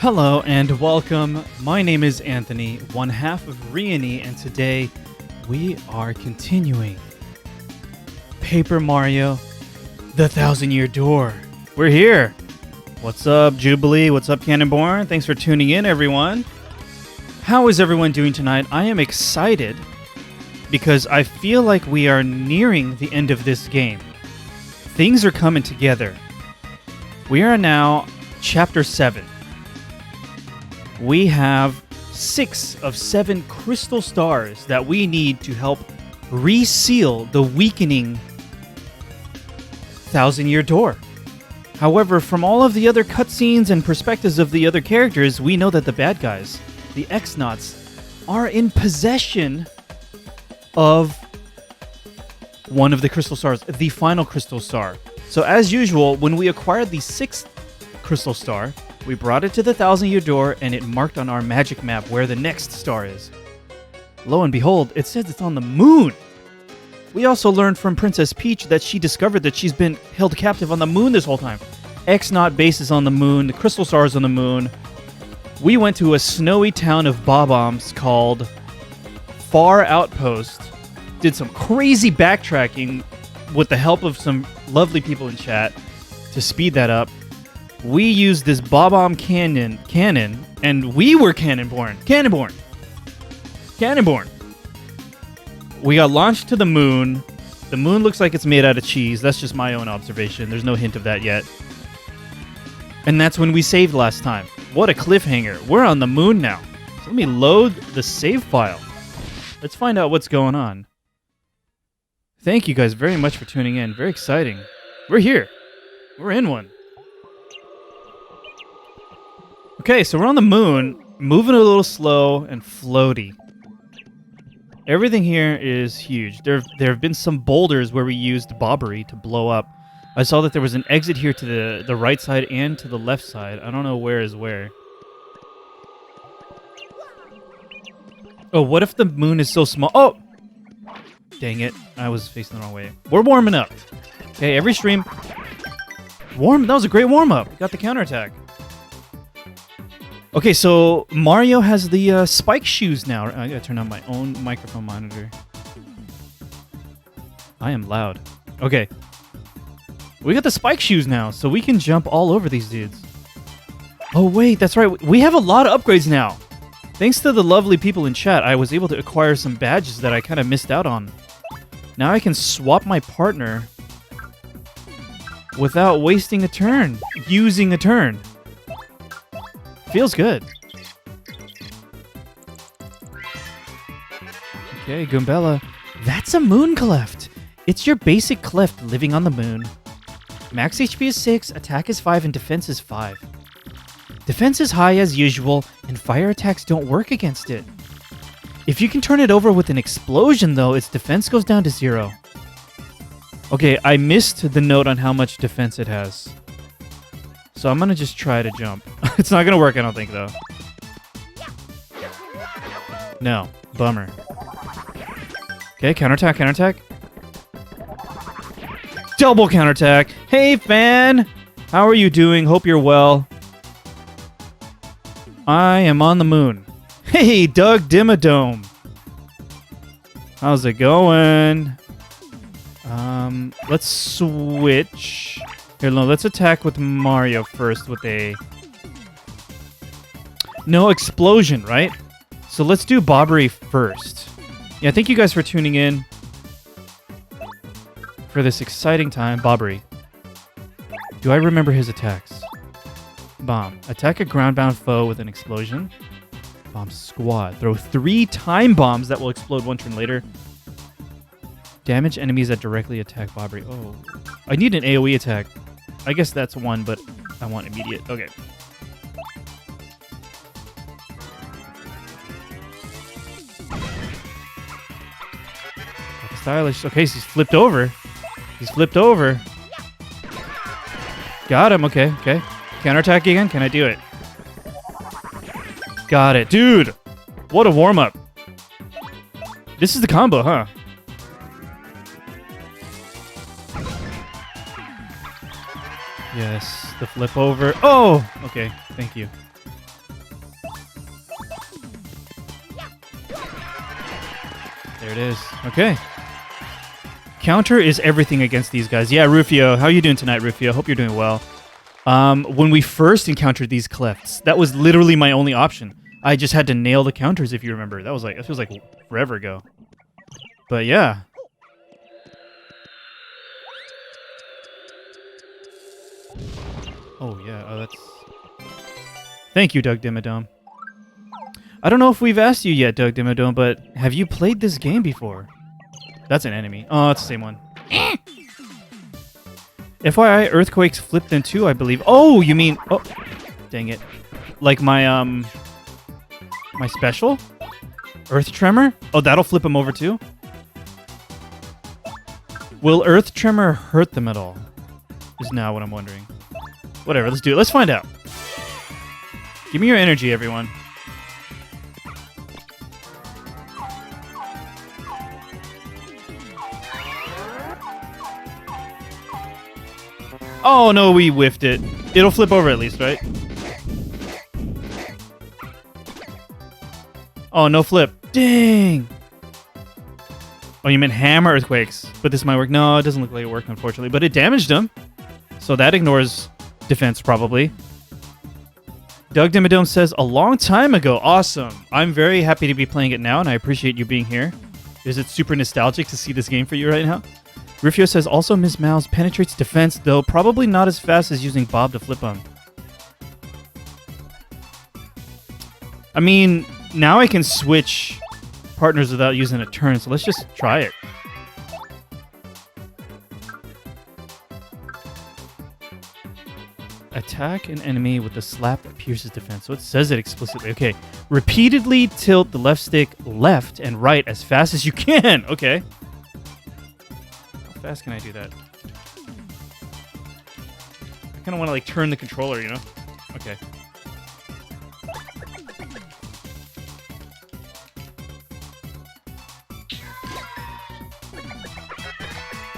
Hello and welcome. My name is Anthony, one half of Reyony, and today we are continuing Paper Mario, the Thousand-Year Door. We're here. What's up, Jubilee? What's up, Cannonborn? Thanks for tuning in, everyone. How is everyone doing tonight? I am excited because I feel like we are nearing the end of this game. Things are coming together. We are now Chapter 7. We have 6 of 7 crystal stars that we need to help reseal the weakening Thousand-Year Door. However, from all of the other cutscenes and perspectives of the other characters, we know that the bad guys, the X-Nauts, are in possession of one of the crystal stars, the final crystal star. So as usual, when we acquired the 6th crystal star, we brought it to the Thousand-Year Door, and it marked on our magic map where the next star is. Lo and behold, it says it's on the moon! We also learned from Princess Peach that she discovered that she's been held captive on the moon this whole time. X-Naut Base is on the moon, the crystal star is on the moon. We went to a snowy town of Bob-ombs called Far Outpost, did some crazy backtracking with the help of some lovely people in chat to speed that up. We used this Bob-omb cannon, and we were Cannonborn. We got launched to the moon. The moon looks like it's made out of cheese. That's just my own observation. There's no hint of that yet. And that's when we saved last time. What a cliffhanger. We're on the moon now. So let me load the save file. Let's find out what's going on. Thank you guys very much for tuning in. Very exciting. We're here. We're in one. Okay, so we're on the moon, moving a little slow and floaty. Everything here is huge. There have been some boulders where we used bobbery to blow up. I saw that there was an exit here to the right side and to the left side. I don't know where is where. Oh, what if the moon is so small? Oh! Dang it. I was facing the wrong way. We're warming up. Okay, every stream. That was a great warm-up. Got the counterattack. Okay, so Mario has the spike shoes now. I gotta turn on my own microphone monitor. I am loud. Okay. We got the spike shoes now, so we can jump all over these dudes. Oh, wait, that's right. We have a lot of upgrades now. Thanks to the lovely people in chat, I was able to acquire some badges that I kind of missed out on. Now I can swap my partner without wasting a turn. Using a turn. Feels good. Okay, Goombella. That's a moon Cleft. It's your basic Cleft living on the moon. Max HP is 6, attack is 5, and defense is 5. Defense is high as usual, and fire attacks don't work against it. If you can turn it over with an explosion, though, its defense goes down to 0. Okay, I missed the note on how much defense it has. So I'm gonna just try to jump. It's not gonna work, I don't think, though. No. Bummer. Okay, counterattack. Double counterattack. Hey, fan! How are you doing? Hope you're well. I am on the moon. Hey, Doug Dimmadome. How's it going? Let's switch. Here, no, let's attack with Mario first with a... No explosion, right? So let's do bobbery first. Yeah, thank you guys for tuning in for this exciting time. Bobbery. Do I remember his attacks? Bomb. Attack a ground-bound foe with an explosion. Bomb squad. Throw 3 time bombs that will explode 1 turn later. Damage enemies that directly attack bobbery. Oh. I need an AoE attack. I guess that's 1, but I want immediate. Okay. Stylish. Okay, so he's flipped over. Got him. Okay. Counterattack again. Can I do it? Got it. Dude! What a warm-up. This is the combo, huh? Yes, the flip over. Oh! Okay, thank you. There it is. Okay. Counter is everything against these guys. Yeah, Rufio. How are you doing tonight, Rufio? Hope you're doing well. When we first encountered these clefts, that was literally my only option. I just had to nail the counters, if you remember. That was like, it feels like forever ago. But yeah. Oh, yeah. Oh, that's... Thank you, Doug Dimmadome. I don't know if we've asked you yet, Doug Dimmadome, but have you played this game before? That's an enemy. Oh, it's the same one. FYI, earthquakes flip them too, I believe. Oh, you mean... Oh, dang it. Like my, my special? Earth Tremor? Oh, that'll flip them over too? Will Earth Tremor hurt them at all? Is now what I'm wondering. Whatever, let's do it. Let's find out. Give me your energy, everyone. Oh, no, we whiffed it. It'll flip over at least, right? Oh, no flip. Dang! Oh, you meant hammer earthquakes. But this might work. No, it doesn't look like it worked, unfortunately. But it damaged him. So that ignores defense, probably. Doug Dimmadome says, a long time ago. Awesome. I'm very happy to be playing it now, and I appreciate you being here. Is it super nostalgic to see this game for you right now? Rufio says, also Ms. Mouse penetrates defense, though probably not as fast as using Bob to flip him. I mean, now I can switch partners without using a turn, so let's just try it. Attack an enemy with a slap that pierces defense. So it says it explicitly. Okay. Repeatedly tilt the left stick left and right as fast as you can. Okay. How fast can I do that? I kind of want to like turn the controller, you know? Okay.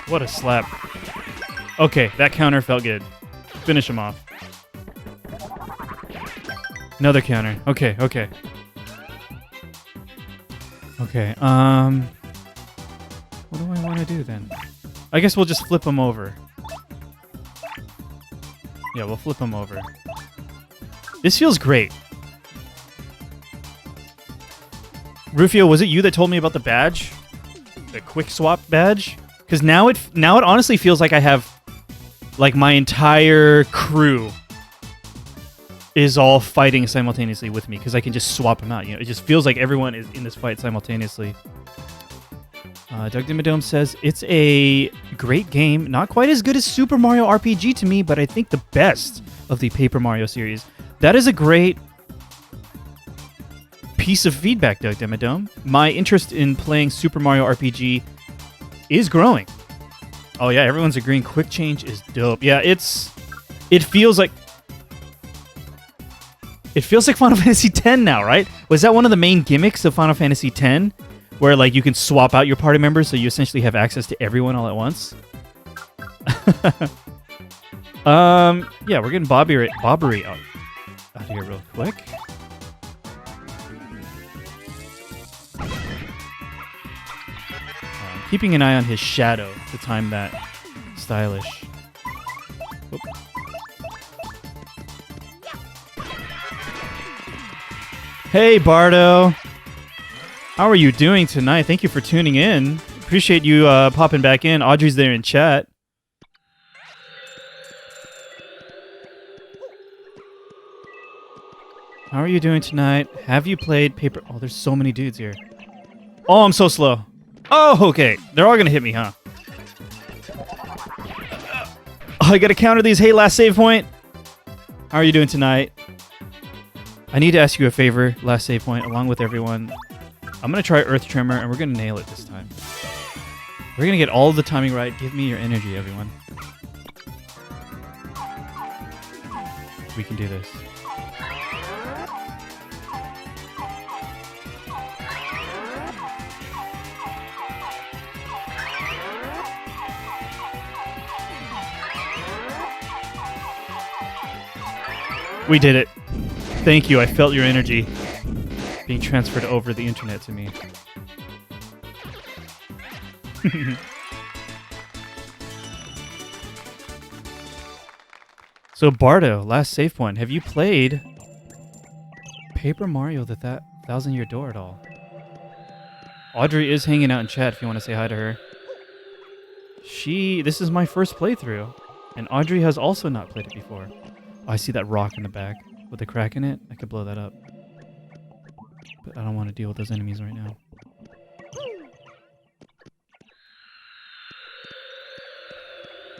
What a slap. Okay, that counter felt good. Finish him off. Another counter. Okay, okay. Okay, what do I want to do then? I guess we'll just flip him over. Yeah, we'll flip him over. This feels great. Rufio, was it you that told me about the badge? The quick swap badge? Because now it honestly feels like I have like my entire crew is all fighting simultaneously with me because I can just swap them out. You know, it just feels like everyone is in this fight simultaneously. Doug Dimmadome says, it's a great game. Not quite as good as Super Mario RPG to me, but I think the best of the Paper Mario series. That is a great piece of feedback, Doug Dimmadome. My interest in playing Super Mario RPG is growing. Oh yeah, everyone's agreeing quick change is dope. Yeah, it feels like Final Fantasy X now, right? Was that one of the main gimmicks of Final Fantasy X? Where like you can swap out your party members so you essentially have access to everyone all at once? Yeah, we're getting Bobbery out of here real quick. Keeping an eye on his shadow to time that stylish. Oop. Hey, Bardo. How are you doing tonight? Thank you for tuning in. Appreciate you popping back in. Audrey's there in chat. How are you doing tonight? Have you played Paper... Oh, there's so many dudes here. Oh, I'm so slow. Oh, okay. They're all going to hit me, huh? Oh, I got to counter these. Hey, last save point. How are you doing tonight? I need to ask you a favor, last save point, along with everyone. I'm going to try Earth Tremor, and we're going to nail it this time. We're going to get all the timing right. Give me your energy, everyone. We can do this. We did it. Thank you. I felt your energy being transferred over the internet to me. So Bardo, last save point. Have you played Paper Mario the Thousand-Year Door at all? Audrey is hanging out in chat if you want to say hi to her. This is my first playthrough, and Audrey has also not played it before. Oh, I see that rock in the back with a crack in it. I could blow that up. But I don't want to deal with those enemies right now.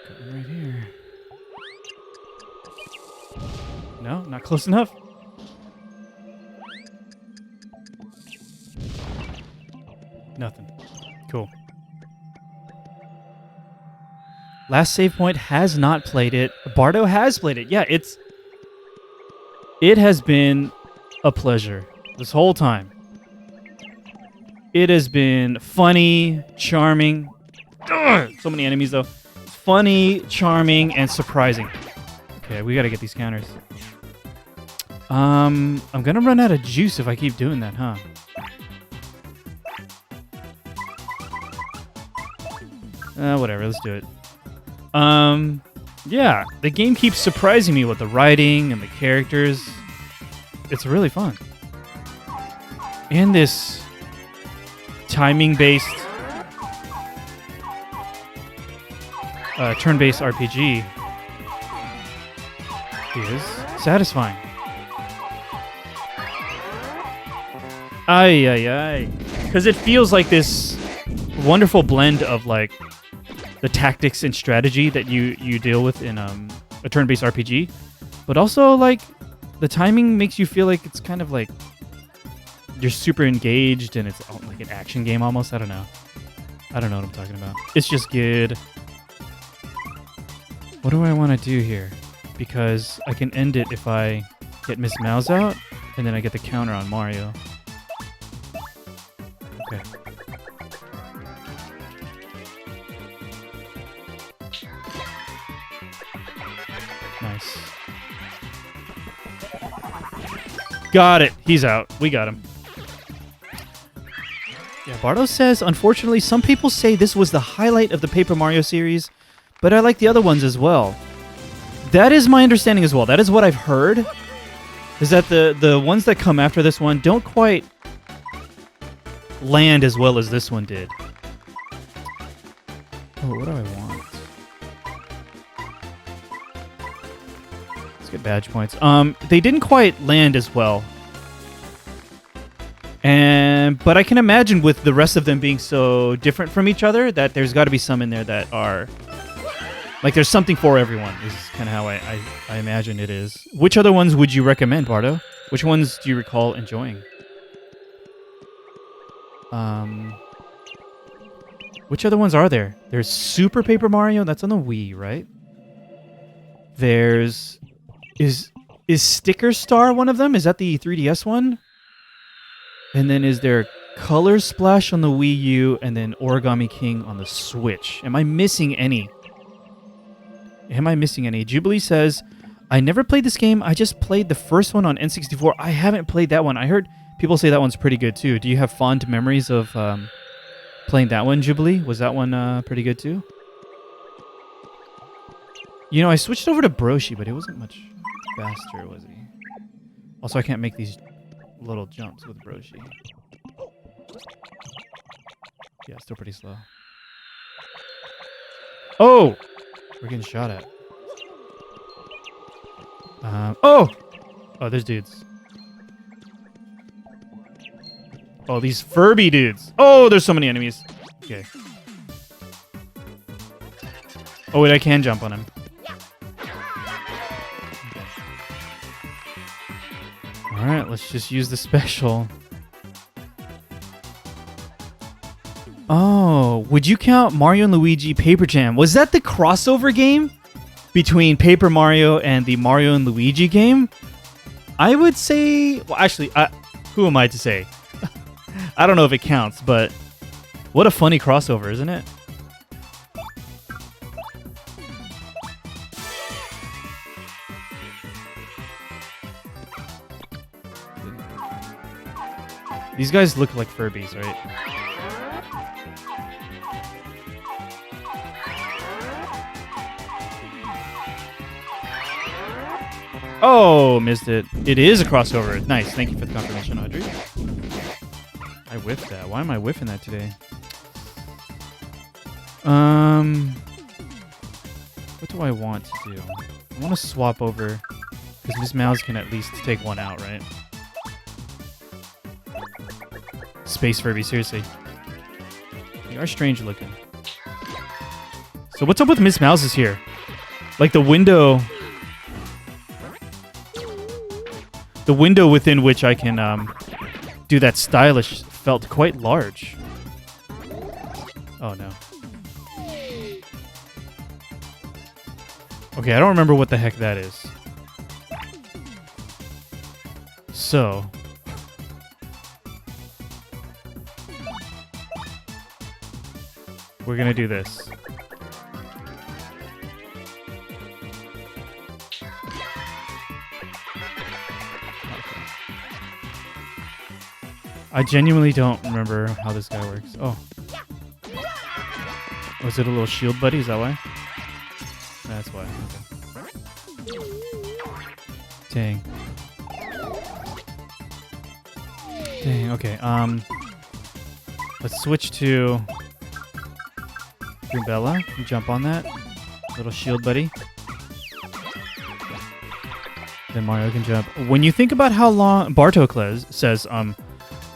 Got one right here. No, not close enough. Nothing. Cool. Last save point has not played it. Bardo has played it. Yeah, it has been a pleasure this whole time. It has been funny, charming. Ugh, so many enemies though. Funny, charming, and surprising. Okay, we gotta get these counters. I'm gonna run out of juice if I keep doing that, huh? Whatever, let's do it. Yeah, the game keeps surprising me with the writing and the characters. It's really fun. And this timing-based turn-based RPG is satisfying. Ay, ay, ay. Because it feels like this wonderful blend of, like, the tactics and strategy that you deal with in a turn-based RPG, but also, like, the timing makes you feel like it's kind of like you're super engaged and it's like an action game almost. I don't know what I'm talking about. It's just good. What do I want to do here? Because I can end it if I get Miss Mouse out, and then I get the counter on Mario. Okay. Nice. Got it. He's out. We got him. Yeah, Bardo says, unfortunately, some people say this was the highlight of the Paper Mario series, but I like the other ones as well. That is my understanding as well. That is what I've heard, is that the ones that come after this one don't quite land as well as this one did. Oh, what do I want? Let's get badge points. They didn't quite land as well. But I can imagine with the rest of them being so different from each other that there's got to be some in there that are... Like, there's something for everyone, is kind of how I imagine it is. Which other ones would you recommend, Bardo? Which ones do you recall enjoying? Which other ones are there? There's Super Paper Mario, that's on the Wii, right? There's... Is Sticker Star one of them? Is that the 3DS one? And then is there Color Splash on the Wii U, and then Origami King on the Switch? Am I missing any? Jubilee says, I never played this game. I just played the first one on N64. I haven't played that one. I heard people say that one's pretty good too. Do you have fond memories of playing that one, Jubilee? Was that one pretty good too? You know, I switched over to Broshi, but it wasn't much faster, was he? Also, I can't make these little jumps with Broshi. Yeah, still pretty slow. Oh! We're getting shot at. Oh! Oh, there's dudes. Oh, these Furby dudes. Oh, there's so many enemies. Okay. Oh, wait, I can jump on him. Okay. Alright, let's just use the special. Oh, would you count Mario and Luigi Paper Jam? Was that the crossover game between Paper Mario and the Mario and Luigi game? I would say... Well, actually, who am I to say? I don't know if it counts, but what a funny crossover, isn't it? These guys look like Furbies, right? Oh, missed it. It is a crossover. Nice. Thank you for the confirmation, Audrey. I whiffed that. Why am I whiffing that today? What do I want to do? I want to swap over because Miss Mouse can at least take one out, right? Space Furby, seriously. They are strange looking. So what's up with Miss Mouse is here? Like the window within which I can do that stylish felt quite large. Oh no. Okay, I don't remember what the heck that is. So we're gonna do this. I genuinely don't remember how this guy works. Oh. Was it a little shield buddy? Is that why? That's why. Okay. Dang. Dang, okay. Let's switch to Bella. Jump on that. Little shield buddy. Then Mario can jump. When you think about how long... Bartokles says,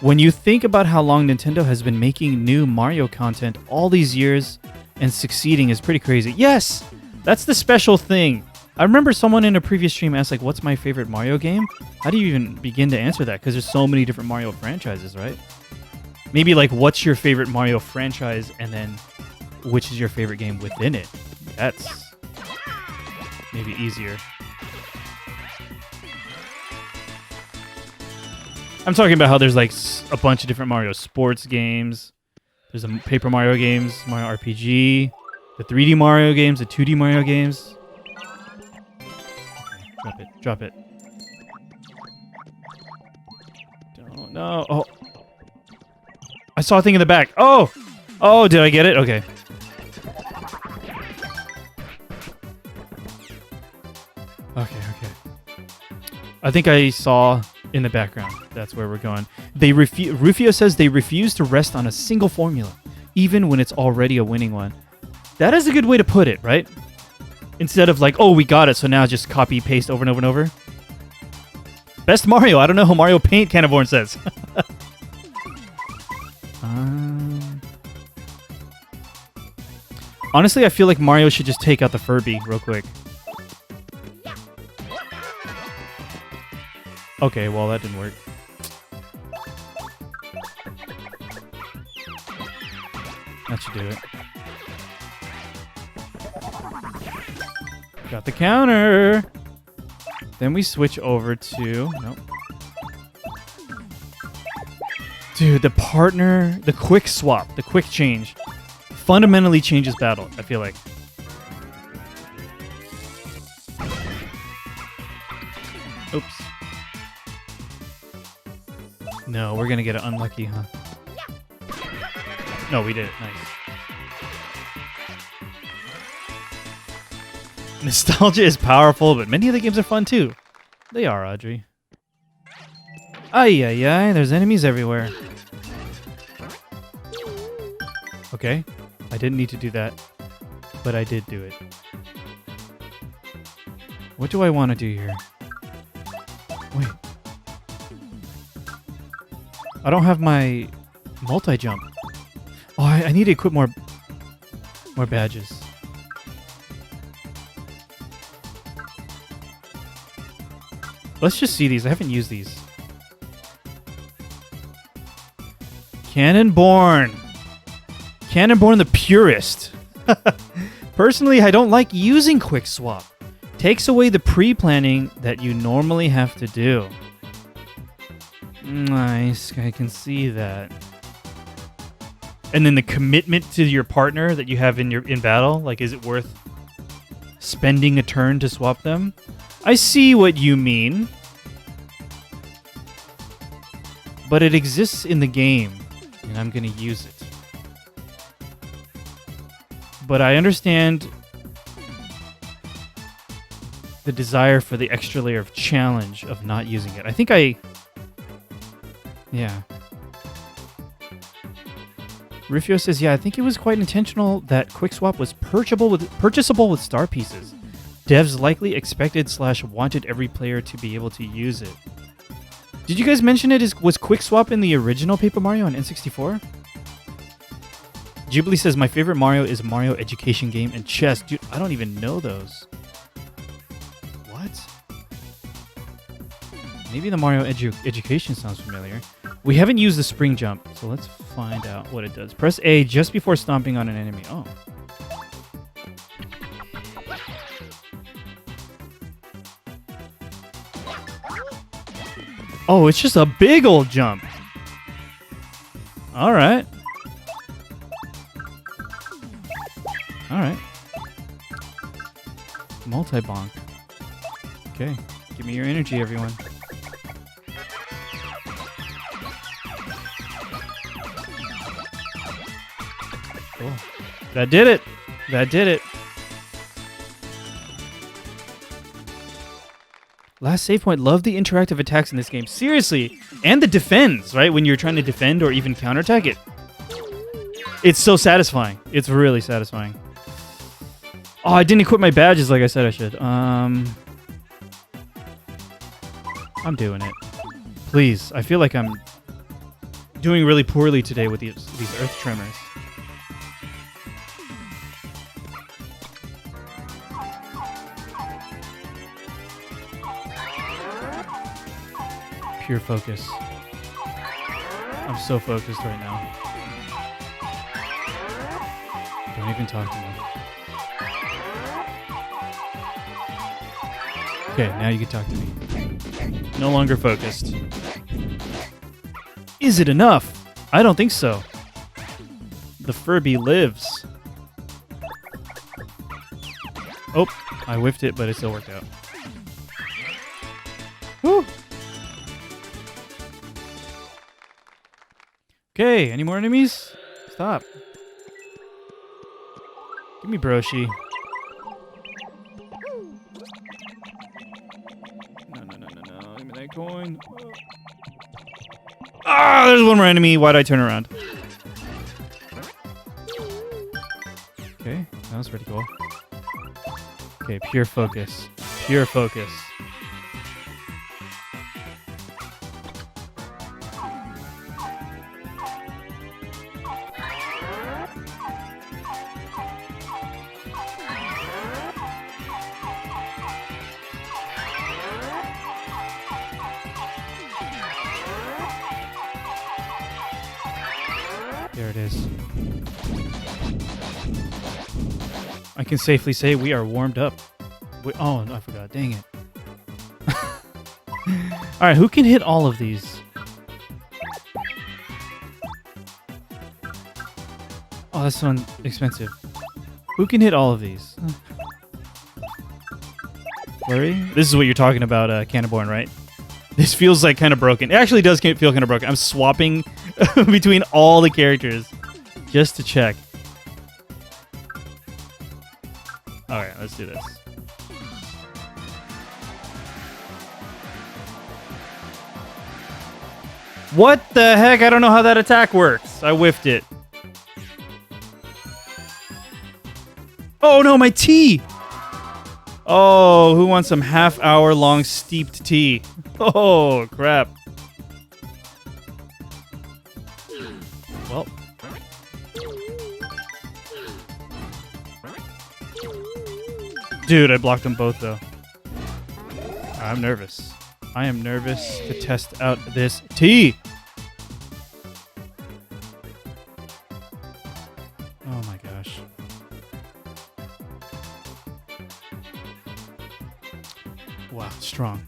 when you think about how long Nintendo has been making new Mario content all these years and succeeding is pretty crazy. Yes! That's the special thing. I remember someone in a previous stream asked, like, what's my favorite Mario game? How do you even begin to answer that? Because there's so many different Mario franchises, right? Maybe, like, what's your favorite Mario franchise, and then which is your favorite game within it? That's maybe easier. I'm talking about how there's, like, a bunch of different Mario sports games. There's a Paper Mario games, Mario RPG, the 3D Mario games, the 2D Mario games. Okay, drop it. Don't know. Oh. I saw a thing in the back. Oh! Oh, did I get it? Okay. Okay. I think I saw in the background. That's where we're going. Rufio says they refuse to rest on a single formula, even when it's already a winning one. That is a good way to put it, right? Instead of like, oh, we got it, so now just copy, paste over and over and over. Best Mario. I don't know who Mario Paint Cannaborn says. Honestly, I feel like Mario should just take out the Furby real quick. Okay, well, that didn't work. That should do it. Got the counter. Then we switch over to... Nope. Dude, the partner... The quick swap. The quick change. Fundamentally changes battle, I feel like. Oops. No, we're gonna get it unlucky, huh? No, we did it. Nice. Nostalgia is powerful, but many of the games are fun too. They are, Audrey. Ay, there's enemies everywhere. Okay. I didn't need to do that, but I did do it. What do I want to do here? Wait. I don't have my multi-jump. Oh, I need to equip more badges. Let's just see these. I haven't used these. Cannonborn. Cannonborn the purist. Personally, I don't like using quick swap. Takes away the pre-planning that you normally have to do. Nice, I can see that. And then the commitment to your partner that you have in battle, like, is it worth spending a turn to swap them? I see what you mean. But it exists in the game, and I'm going to use it. But I understand the desire for the extra layer of challenge of not using it. I think yeah. Rufio says, yeah, I think it was quite intentional that Quick Swap was purchasable with star pieces. Devs likely expected / wanted every player to be able to use it. Did you guys mention was Quick Swap in the original Paper Mario on N64? Jubilee says, my favorite Mario is Mario Education Game and Chess. Dude, I don't even know those. What? Maybe the Mario Education sounds familiar. We haven't used the spring jump, so let's find out what it does. Press A just before stomping on an enemy. Oh. Oh, it's just a big old jump. All right. All right. Multi-bonk. Okay. Give me your energy, everyone. Cool. That did it. That did it. Last save point. Love the interactive attacks in this game. Seriously. And the defends, right? When you're trying to defend or even counterattack it. It's so satisfying. It's really satisfying. Oh, I didn't equip my badges like I said I should. I'm doing it. Please. I feel like I'm doing really poorly today with these earth tremors. Pure focus. I'm so focused right now. Don't even talk to me. Okay, now you can talk to me. No longer focused. Is it enough? I don't think so. The Furby lives. Oh, I whiffed it, but it still worked out. Woo! Okay, any more enemies? Stop. Give me Broshi. No. Give me that coin. Ah, there's one more enemy. Why'd I turn around? Okay, that was pretty cool. Okay, pure focus. Pure focus. There it is. I can safely say we are warmed up. Oh, no, I forgot. Dang it. Alright, who can hit all of these? Oh, that's so expensive. Who can hit all of these? Flurry? This is what you're talking about, Cannaborn, right? This feels like kind of broken. It actually does feel kind of broken. I'm swapping between all the characters just to check. Alright, let's do this. What the heck? I don't know how that attack works. I whiffed it. Oh no, my tea! Oh, who wants some half-hour-long steeped tea? Oh, crap. Well. Dude, I blocked them both, though. I'm nervous. I am nervous to test out this tea. Oh my gosh. Wow, strong.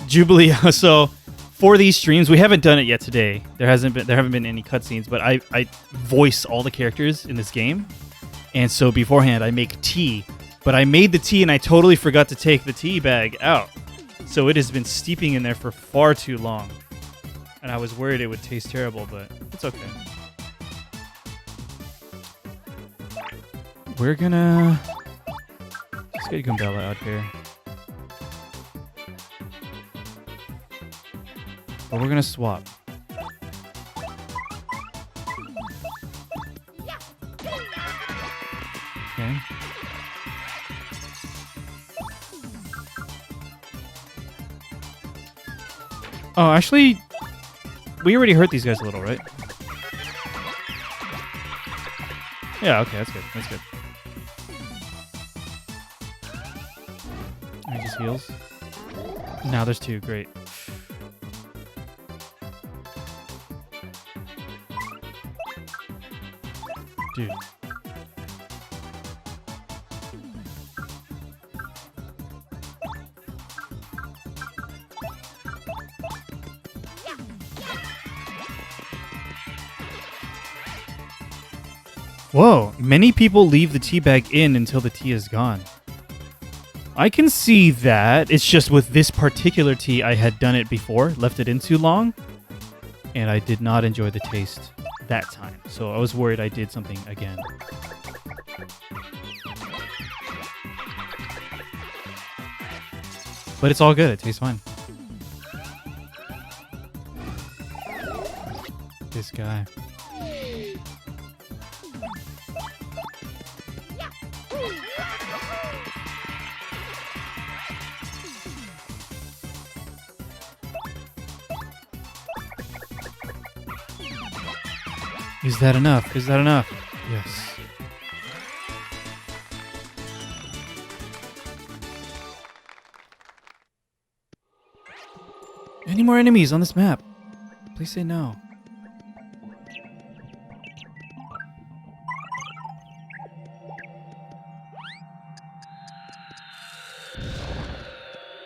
Jubilee. So for these streams, we haven't done it yet today. There haven't been any cutscenes, but I voice all the characters in this game. And so beforehand, I make tea. But I made the tea and I totally forgot to take the tea bag out. So it has been steeping in there for far too long. And I was worried it would taste terrible, but it's okay. We're gonna just get Gumbella out here. But we're gonna swap. Okay. Oh, actually, we already hurt these guys a little, right? Yeah, okay, that's good. That's good. He just heals. Now there's two. Great. Dude. Whoa, many people leave the tea bag in until the tea is gone. I can see that. It's just with this particular tea, I had done it before, left it in too long, and I did not enjoy the taste that time. So I was worried I did something again. But it's all good. It tastes fine. This guy. Is that enough? Is that enough? Yes. Any more enemies on this map? Please say no.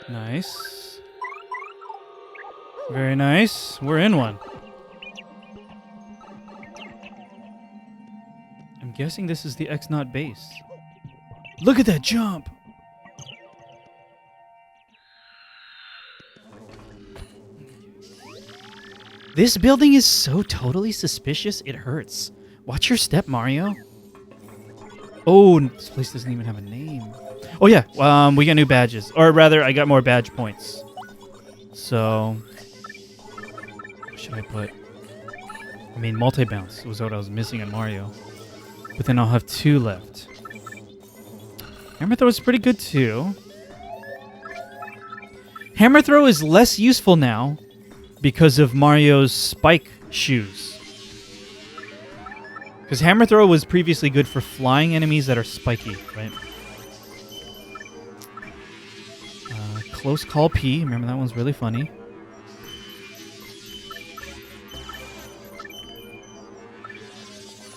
Nice. Very nice. We're in one. I'm guessing this is the X-Naut Base. Look at that jump! This building is so totally suspicious, it hurts. Watch your step, Mario. Oh, this place doesn't even have a name. Oh yeah, we got new badges. Or rather, I got more badge points. So, what should I put? I mean, multi-bounce was what I was missing on Mario. But then I'll have 2 left. Hammer throw is pretty good too. Hammer throw is less useful now because of Mario's spike shoes. Because hammer throw was previously good for flying enemies that are spiky, right? Close call P. Remember that one's really funny.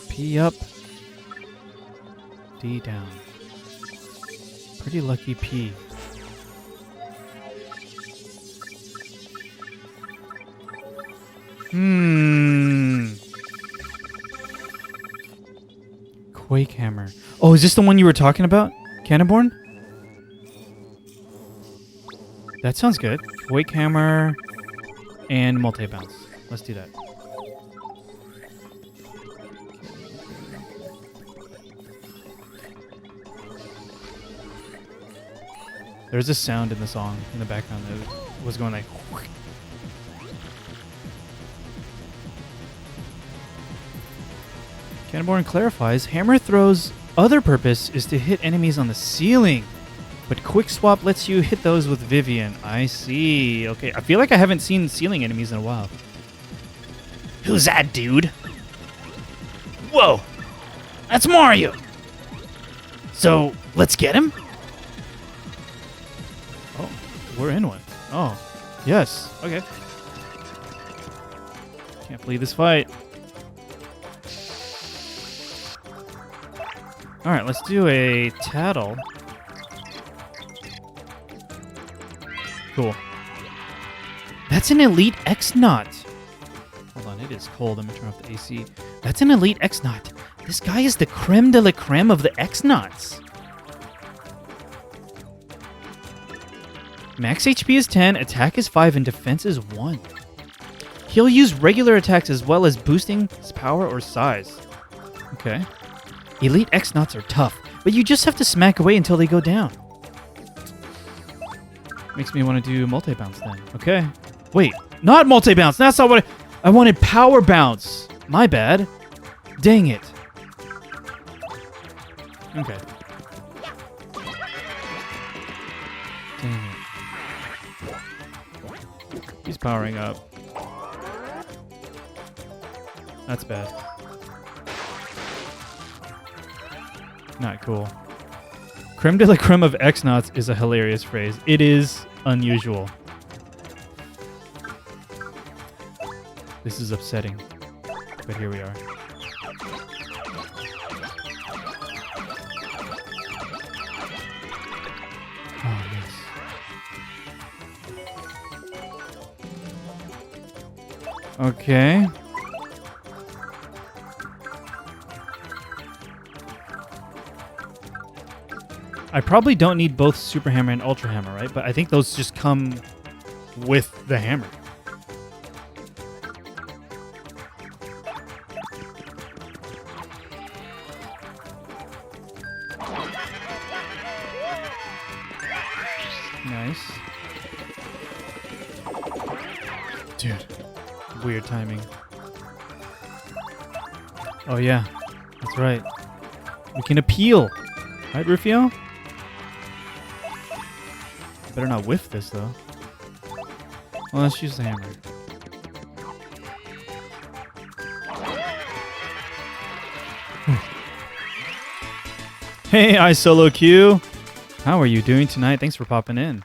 P up. D down. Pretty lucky P. Quake hammer. Oh, is this the one you were talking about? Cannonborn? That sounds good. Quake hammer and multi-bounce. Let's do that. There's a sound in the song in the background that was going like... Cannonborn clarifies, hammer throw's other purpose is to hit enemies on the ceiling, but quick swap lets you hit those with Vivian. I see. Okay, I feel like I haven't seen ceiling enemies in a while. Who's that dude? Whoa, that's Mario. So, let's get him? Oh, we're in one. Oh, yes. Okay. Can't believe this fight. All right, let's do a tattle. Cool. That's an elite X-Naut. Hold on, it is cold. I'm gonna turn off the AC. That's an elite X-Naut. This guy is the creme de la creme of the X-Nauts. Max HP is 10, attack is 5, and defense is 1. He'll use regular attacks as well as boosting his power or size. Okay. Elite X-Nauts are tough, but you just have to smack away until they go down. Makes me want to do multi-bounce then. Okay. Wait, not multi-bounce. That's not what I wanted. Power bounce. My bad. Dang it. Okay. Dang it. He's powering up. That's bad. Not cool. Creme de la creme of X-Nauts is a hilarious phrase. It is unusual. This is upsetting. But here we are. Oh, yes. Okay. I probably don't need both Super Hammer and Ultra Hammer, right? But I think those just come with the hammer. Nice. Dude, weird timing. Oh yeah, that's right. We can appeal. Right, Rufio? Better not whiff this, though. Well, let's use the hammer. Hey, iSolo Q. How are you doing tonight? Thanks for popping in.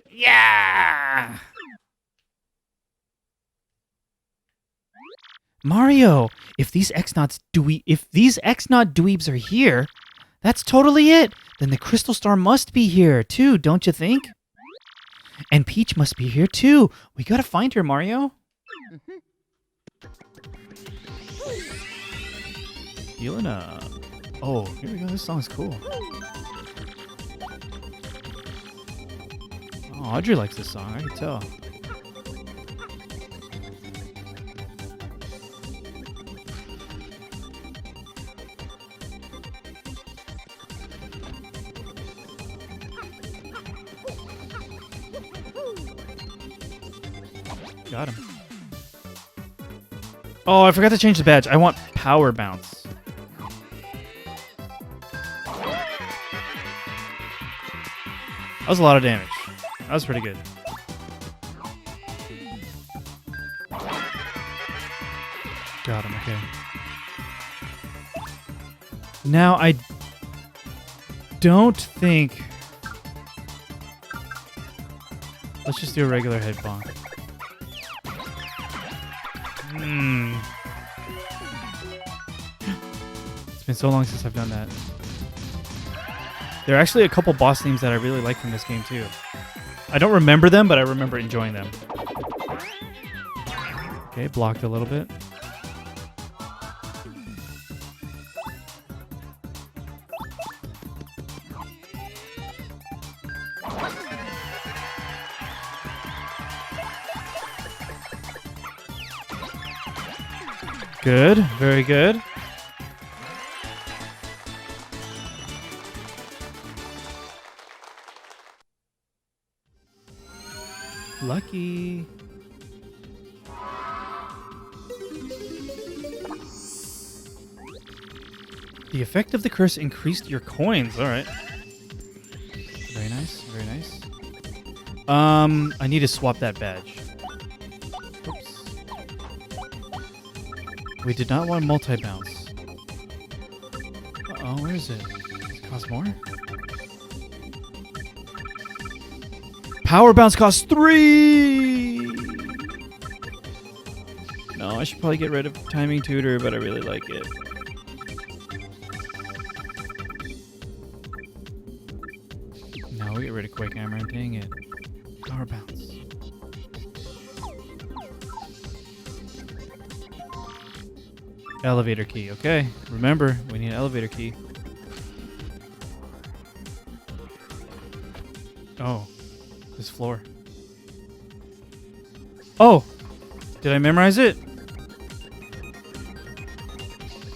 Yeah! Mario, if these X-Naut dweebs are here, that's totally it. Then the Crystal Star must be here too, don't you think? And Peach must be here too. We gotta find her, Mario. Healing up. Oh, here we go. This song's cool. Oh, Audrey likes this song. I can tell. Got him. Oh, I forgot to change the badge. I want power bounce. That was a lot of damage. That was pretty good. Got him, okay. Now, I don't think... Let's just do a regular head bonk. It's been so long since I've done that. There are actually a couple boss themes that I really like from this game too. I don't remember them, but I remember enjoying them. Okay, blocked a little bit. Good, very good. Lucky. The effect of the curse increased your coins. All right. Very nice, very nice. I need to swap that badge. Oops. We did not want multi-bounce. Uh-oh, where is it? Does it cost more? Power bounce costs 3! No, I should probably get rid of timing tutor, but I really like it. No, we get rid of quick hammer. Dang it. Power bounce. Elevator key. Okay, remember, we need an elevator key. Oh. This floor. Oh! Did I memorize it?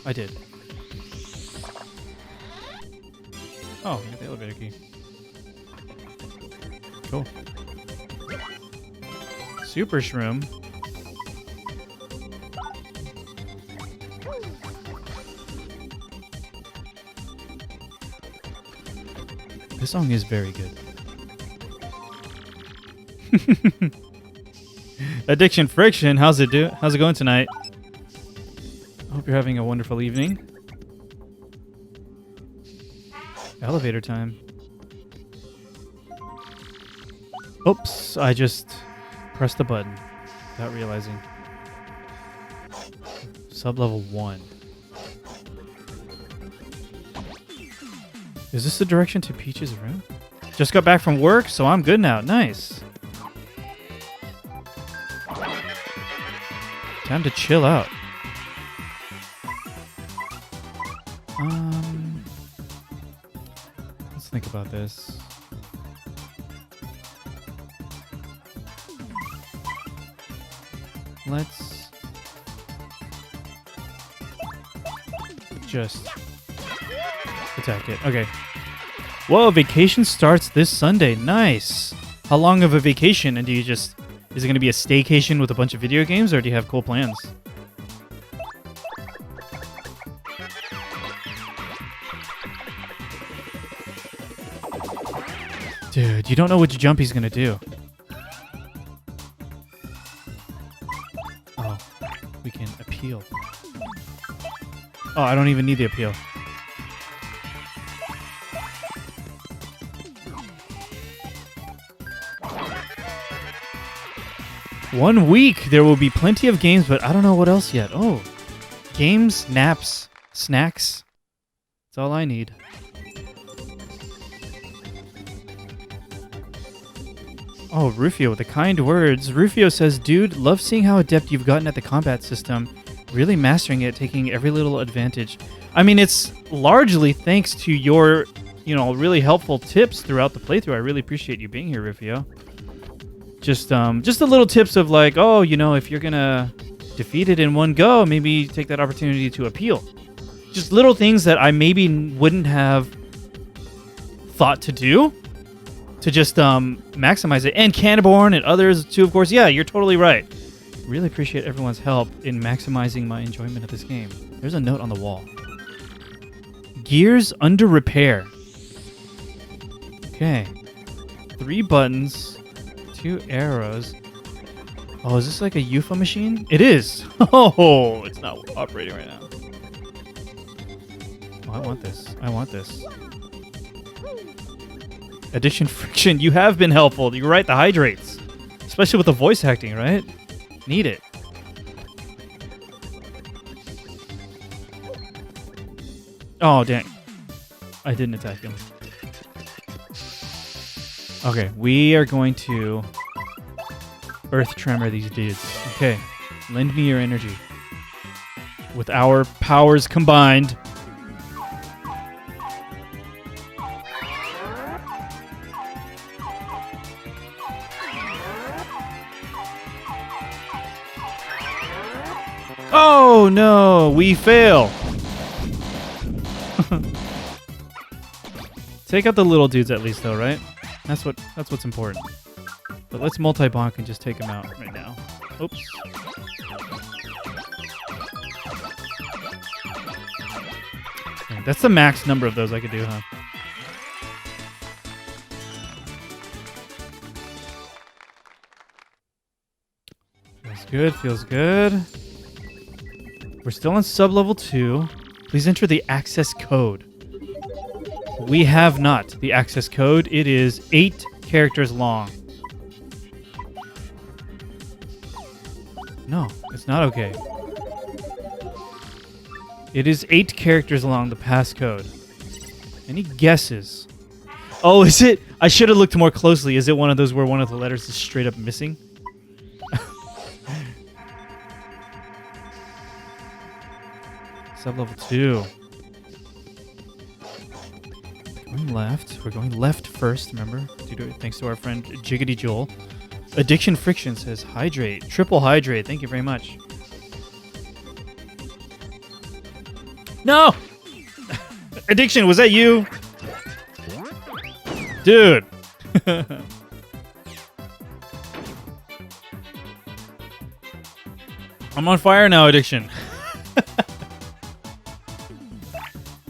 I did. Oh, the elevator key. Cool. Super Shroom. This song is very good. Addiction Friction, how's it going tonight? I hope you're having a wonderful evening. Elevator time. Oops, I just pressed the button without realizing. Sub-level 1. Is this the direction to Peach's room? Just got back from work, so I'm good now. Nice. Time to chill out. Let's think about this. Let's just attack it. Okay. Whoa, vacation starts this Sunday. Nice. How long of a vacation? And do you just... Is it going to be a staycation with a bunch of video games, or do you have cool plans? Dude, you don't know which jump he's going to do. Oh, we can appeal. Oh, I don't even need the appeal. One week, there will be plenty of games, but I don't know what else yet. Oh, games, naps, snacks. That's all I need. Oh, Rufio with the kind words. Rufio says, dude, love seeing how adept you've gotten at the combat system. Really mastering it, taking every little advantage. I mean, it's largely thanks to your, really helpful tips throughout the playthrough. I really appreciate you being here, Rufio. Just the little tips of like, oh, if you're gonna defeat it in one go, maybe take that opportunity to appeal. Just little things that I maybe wouldn't have thought to do to just maximize it. And Cannaborn and others too, of course. Yeah, you're totally right. Really appreciate everyone's help in maximizing my enjoyment of this game. There's a note on the wall. Gears under repair. Okay. 3 buttons. 2 arrows. Oh, is this like a UFO machine? It is. Oh, it's not operating right now. Oh, I want this. I want this. Addiction Friction, you have been helpful. You're right, the hydrates. Especially with the voice acting, right? Need it. Oh, dang. I didn't attack him. Okay, we are going to Earth Tremor these dudes. Okay, lend me your energy. With our powers combined. Oh no, we fail. Take out the little dudes at least though, right? That's what's important. But let's multi-bonk and just take him out right now. Oops. Okay, that's the max number of those I could do, huh? Feels good, feels good. We're still on sub-level 2. Please enter the access code. We have not the access code. It is 8 characters long. No, it's not okay. It is 8 characters long, the passcode. Any guesses? Oh, is it? I should have looked more closely. Is it one of those where one of the letters is straight up missing? Sub-level 2. Going left. We're going left first, remember? Thanks to our friend Jiggity Joel. Addiction Friction says hydrate. Triple hydrate. Thank you very much. No! Addiction, was that you? Dude. I'm on fire now, Addiction.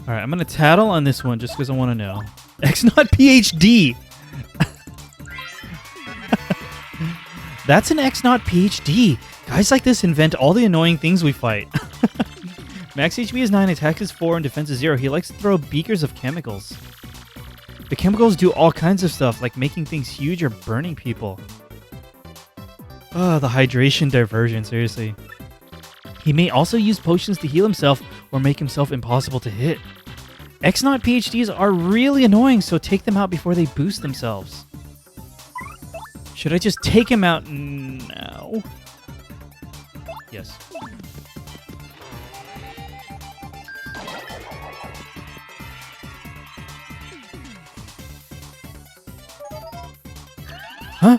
Alright, I'm going to tattle on this one just because I want to know. X-Naut PhD! That's an X-Naut PhD. Guys like this invent all the annoying things we fight. Max HP is 9, attack is 4, and defense is 0. He likes to throw beakers of chemicals. The chemicals do all kinds of stuff, like making things huge or burning people. Oh, the hydration diversion, seriously. He may also use potions to heal himself or make himself impossible to hit. X-Naut PhDs are really annoying, so take them out before they boost themselves. Should I just take him out now? Yes. Huh?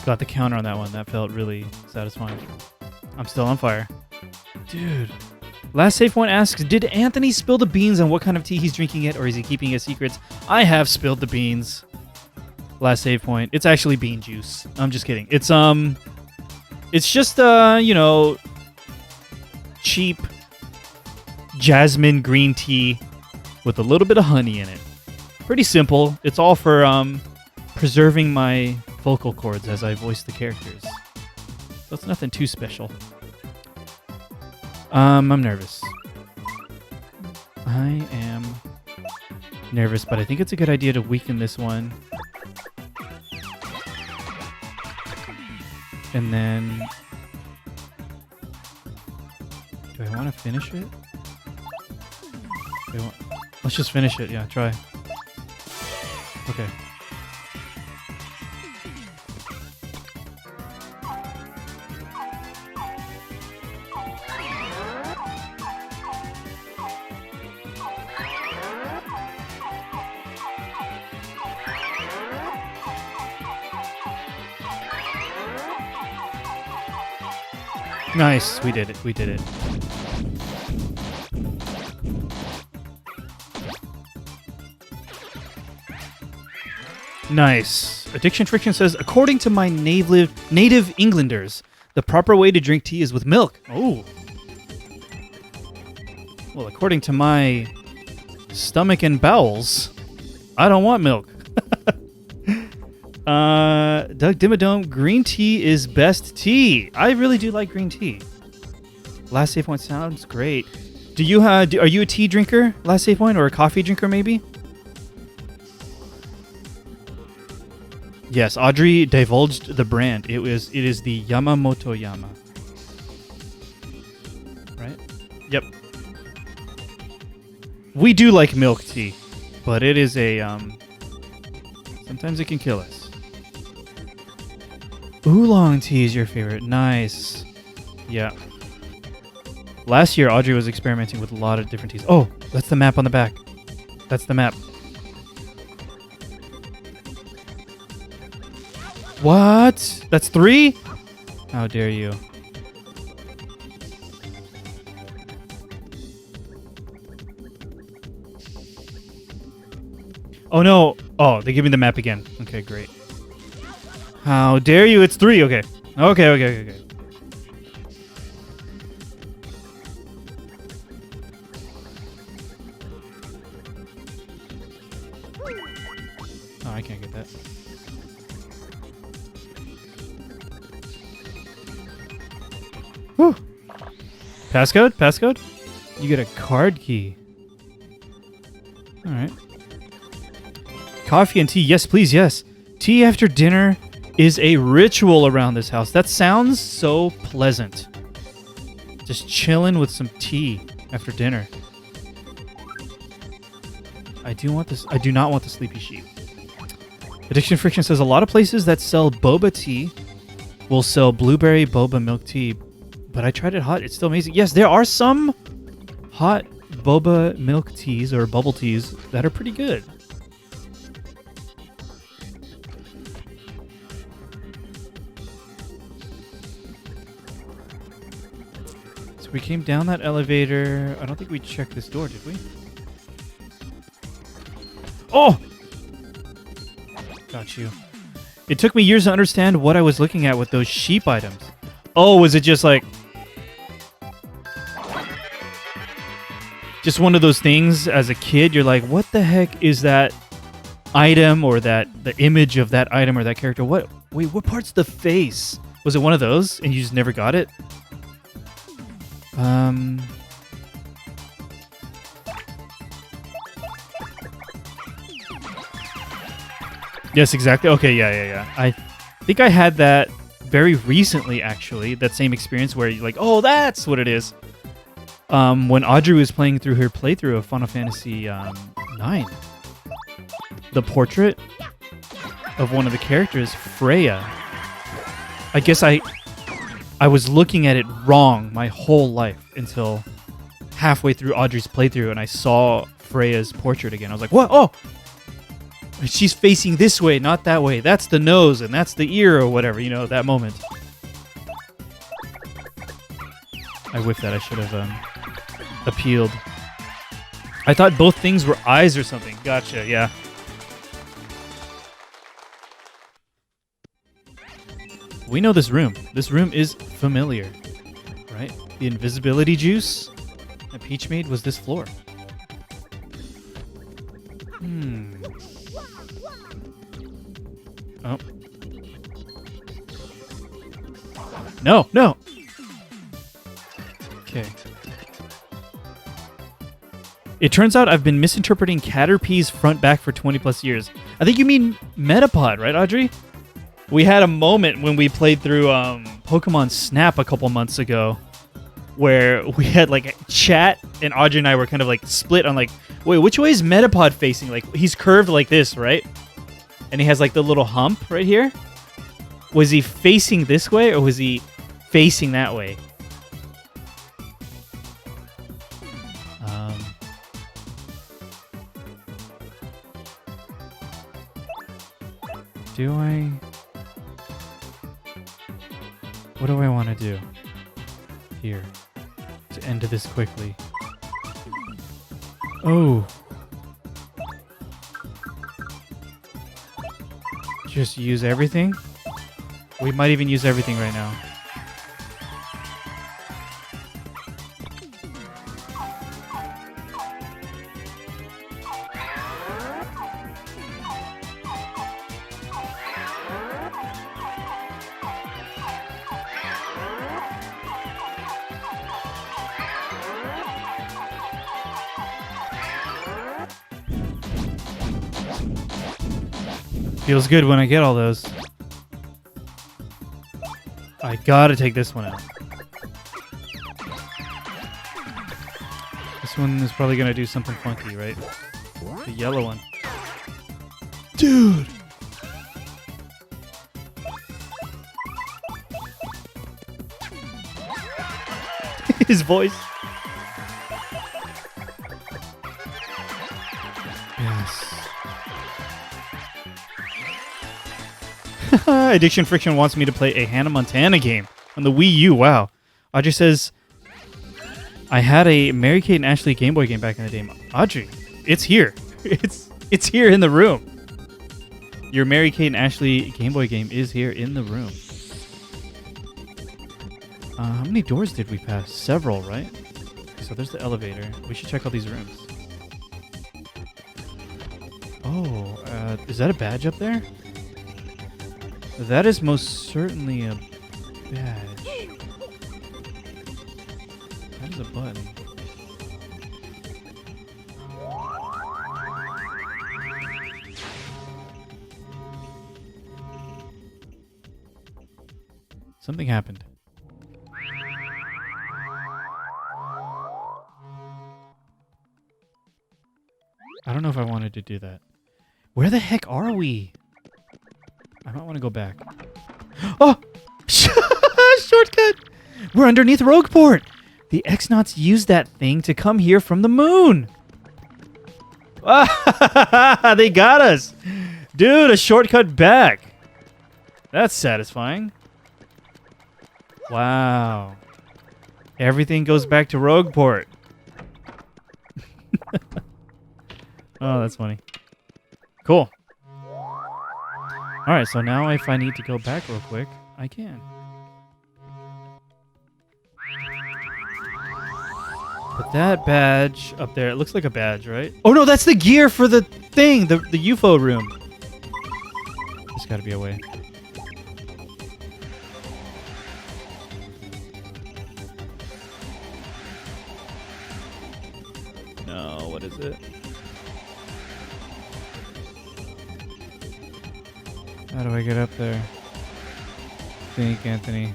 Got the counter on that one. That felt really satisfying. I'm still on fire. Dude. Last save point asks, did Anthony spill the beans on what kind of tea he's drinking it, or is he keeping his secrets? I have spilled the beans. Last save point. It's actually bean juice. I'm just kidding. It's just you know, cheap jasmine green tea with a little bit of honey in it. Pretty simple. It's all for preserving my vocal cords as I voice the characters. So it's nothing too special. I'm nervous. I am nervous, but I think it's a good idea to weaken this one. And then... do I want to finish it? Let's just finish it. Yeah, try. Okay. Nice. We did it. We did it. Nice. Addiction Friction says, according to my native Englanders, the proper way to drink tea is with milk. Oh. Well, according to my stomach and bowels, I don't want milk. Doug Dimmadome, green tea is best tea. I really do like green tea. Last save point sounds great. Do you are you a tea drinker? Last save point, or a coffee drinker maybe? Yes, Audrey divulged the brand. It is the Yamamoto Yama. Right? Yep. We do like milk tea, but it is a sometimes it can kill us. Oolong tea is your favorite. Nice. Yeah. Last year, Audrey was experimenting with a lot of different teas. Oh, that's the map on the back. That's the map. What? That's 3? How dare you? Oh no. Oh, they give me the map again. Okay, great. How dare you? It's 3. Okay. Okay. Oh, I can't get that. Whew. Passcode? Passcode? You get a card key. Alright. Coffee and tea. Yes, please, yes. Tea after dinner is a ritual around this house. That sounds so pleasant. Just chilling with some tea after dinner. I do not want the sleepy sheep. Addiction Friction says a lot of places that sell boba tea will sell blueberry boba milk tea, but I tried it hot. It's still amazing. Yes, there are some hot boba milk teas or bubble teas that are pretty good. So we came down that elevator. I don't think we checked this door, did we? Oh! Got you. It took me years to understand what I was looking at with those sheep items. Oh, was it just like... just one of those things as a kid, you're like, what the heck is that item or the image of that item or that character? Wait, what part's the face? Was it one of those and you just never got it? Yes, exactly. Okay, yeah. I think I had that very recently, actually. That same experience where you're like, oh, that's what it is. When Audrey was playing through her playthrough of Final Fantasy 9. The portrait of one of the characters, Freya. I guess I was looking at it wrong my whole life until halfway through Audrey's playthrough and I saw Freya's portrait again. I was like, what? Oh! She's facing this way, not that way. That's the nose and that's the ear or whatever, you know, that moment. I whiffed that. I should have appealed. I thought both things were eyes or something. Gotcha, yeah. We know this room. This room is familiar, right? The invisibility juice that Peach made was this floor. Oh. No! Okay. It turns out I've been misinterpreting Caterpie's front back for 20 plus years. I think you mean Metapod, right, Audrey? We had a moment when we played through Pokemon Snap a couple months ago where we had like chat and Audrey and I were kind of like split on like, wait, which way is Metapod facing? Like he's curved like this, right? And he has like the little hump right here. Was he facing this way or was he facing that way? Do I... what do I want to do here to end this quickly? Oh. Just use everything? We might even use everything right now. Feels good when I get all those. I gotta take this one out. This one is probably gonna do something funky, right? The yellow one. Dude! His voice. Yes. Addiction Friction wants me to play a Hannah Montana game on the Wii U. Wow. Audrey says, I had a Mary-Kate and Ashley Game Boy game back in the day. Audrey, it's here. It's here in the room. Your Mary-Kate and Ashley Game Boy game is here in the room. How many doors did we pass? Several, right? So there's the elevator. We should check out these rooms. Oh, is that a badge up there? That is most certainly a badge. That is a button. Something happened. I don't know if I wanted to do that. Where the heck are we? I might want to go back. Oh! Shortcut! We're underneath Rogueport! The X-Nauts used that thing to come here from the moon! They got us! Dude, a shortcut back! That's satisfying. Wow. Everything goes back to Rogueport. Oh, that's funny. Cool. Alright, so now if I need to go back real quick, I can. Put that badge up there. It looks like a badge, right? Oh no, that's the gear for the thing, the UFO room. There's gotta be a way. No, what is it? How do I get up there? Think, Anthony.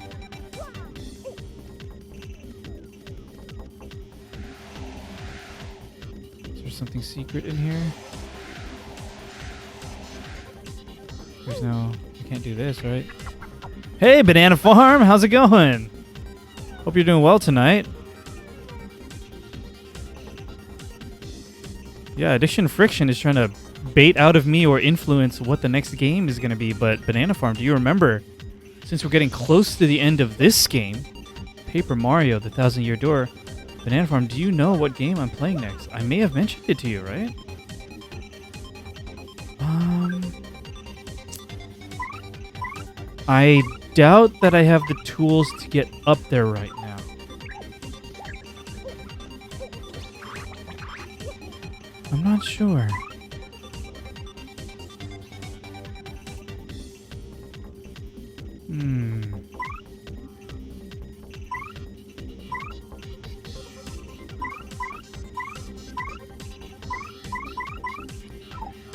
Is there something secret in here? There's no... I can't do this, right? Hey, Banana Farm! How's it going? Hope you're doing well tonight. Yeah, Addiction Friction is trying to bait out of me or influence what the next game is going to be, but Banana Farm, do you remember, since we're getting close to the end of this game, Paper Mario, the 1,000-Year Door, Banana Farm, do you know what game I'm playing next? I may have mentioned it to you, right? I doubt that I have the tools to get up there right now. I'm not sure.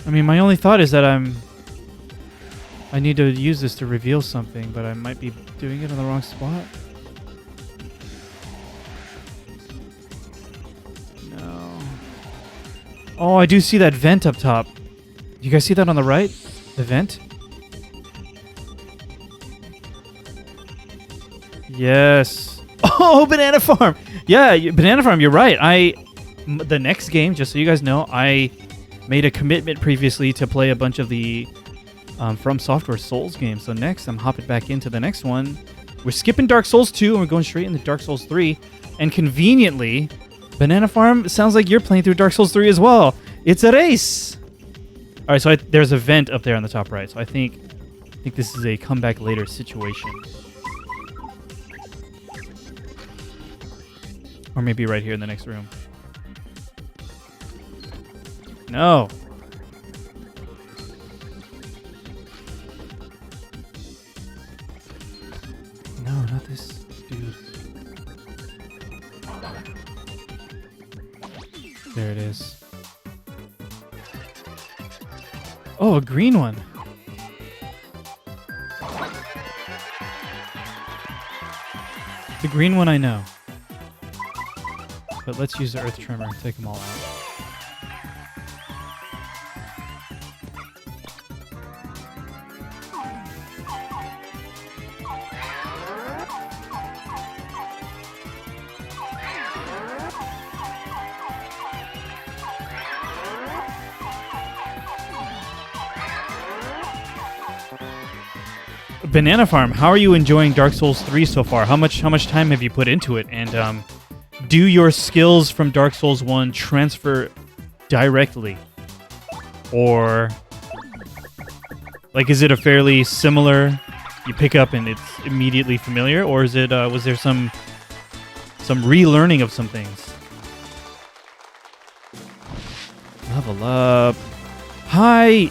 I mean, my only thought is that I need to use this to reveal something, but I might be doing it in the wrong spot. No. Oh, I do see that vent up top. You guys see that on the right? The vent? Yes. Oh, Banana Farm. Yeah, Banana Farm, you're right. The next game, just so you guys know, I made a commitment previously to play a bunch of the From Software Souls games. So next, I'm hopping back into the next one. We're skipping Dark Souls 2 and we're going straight into Dark Souls 3. And conveniently, Banana Farm, sounds like you're playing through Dark Souls 3 as well. It's a race. All right, so there's a vent up there on the top right. So I think this is a comeback later situation. Or maybe right here in the next room. No. No, not this dude. There it is. Oh, a green one. The green one I know. But let's use the Earth Tremor and take them all out. Banana Farm, how are you enjoying Dark Souls 3 so far? How much time have you put into it? And do your skills from Dark Souls 1 transfer directly? Or like, is it a fairly similar, you pick up and it's immediately familiar, or is it was there some relearning of some things? Level up. Hi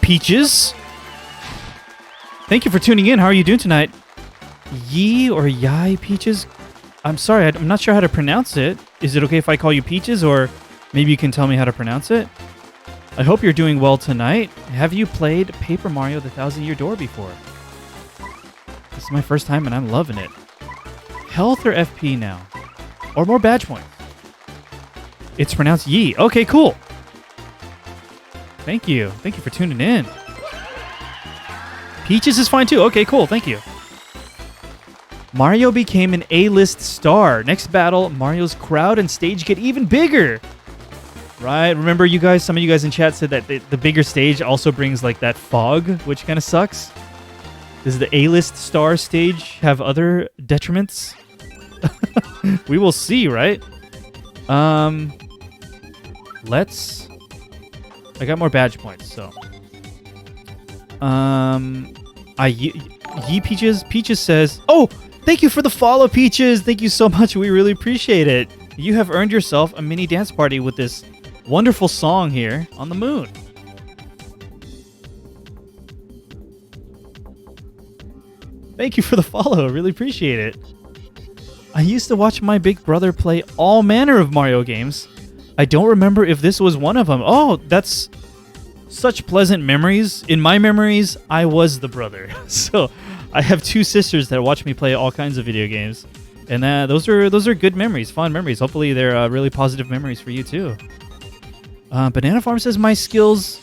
Peaches. Thank you for tuning in. How are you doing tonight? Yee or Yai Peaches? I'm sorry, I'm not sure how to pronounce it. Is it okay if I call you Peaches, or maybe you can tell me how to pronounce it? I hope you're doing well tonight. Have you played Paper Mario the 1,000-Year Door before? This is my first time and I'm loving it. Health or FP now? Or more badge points? It's pronounced Yee. Okay, cool. Thank you. Thank you for tuning in. Peaches is fine too. Okay, cool. Thank you. Mario became an A-list star. Next battle, Mario's crowd and stage get even bigger. Right? Remember, you guys, some of you guys in chat said that the bigger stage also brings like that fog, which kind of sucks. Does the A-list star stage have other detriments? We will see, right? I got more badge points, so Ye Peaches. Peaches says, "Oh, thank you for the follow, Peaches. Thank you so much. We really appreciate it. You have earned yourself a mini dance party with this wonderful song here on the moon." Thank you for the follow. Really appreciate it. I used to watch my big brother play all manner of Mario games. I don't remember if this was one of them. Oh, that's such pleasant memories. In my memories, I was the brother. So I have two sisters that watch me play all kinds of video games. And those are good memories, fond memories. Hopefully they're really positive memories for you too. Banana Farm says my skills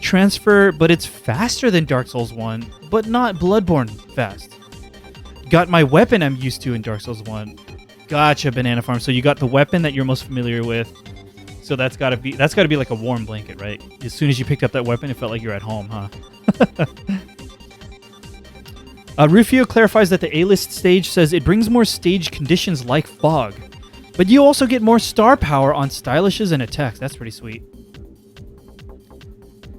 transfer, but it's faster than Dark Souls 1, but not Bloodborne fast. Got my weapon I'm used to in Dark Souls 1. Gotcha, Banana Farm. So you got the weapon that you're most familiar with. So that's gotta be like a warm blanket, right? As soon as you picked up that weapon, it felt like you're at home, huh? Rufio clarifies that the A-list stage says it brings more stage conditions like fog, but you also get more star power on stylishes and attacks. That's pretty sweet.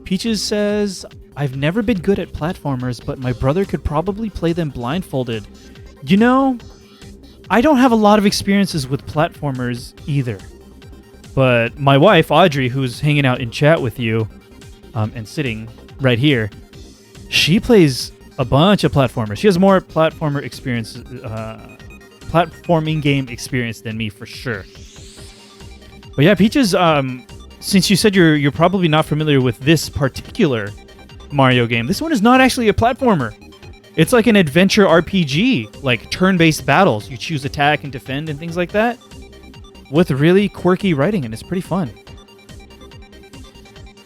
Peaches says, I've never been good at platformers, but my brother could probably play them blindfolded. You know, I don't have a lot of experiences with platformers either. But my wife, Audrey, who's hanging out in chat with you and sitting right here, she plays a bunch of platformers. She has more platformer experience, platforming game experience than me for sure. But yeah, Peaches, since you said you're probably not familiar with this particular Mario game, this one is not actually a platformer. It's like an adventure RPG, like turn-based battles. You choose attack and defend and things like that, with really quirky writing, and it's pretty fun.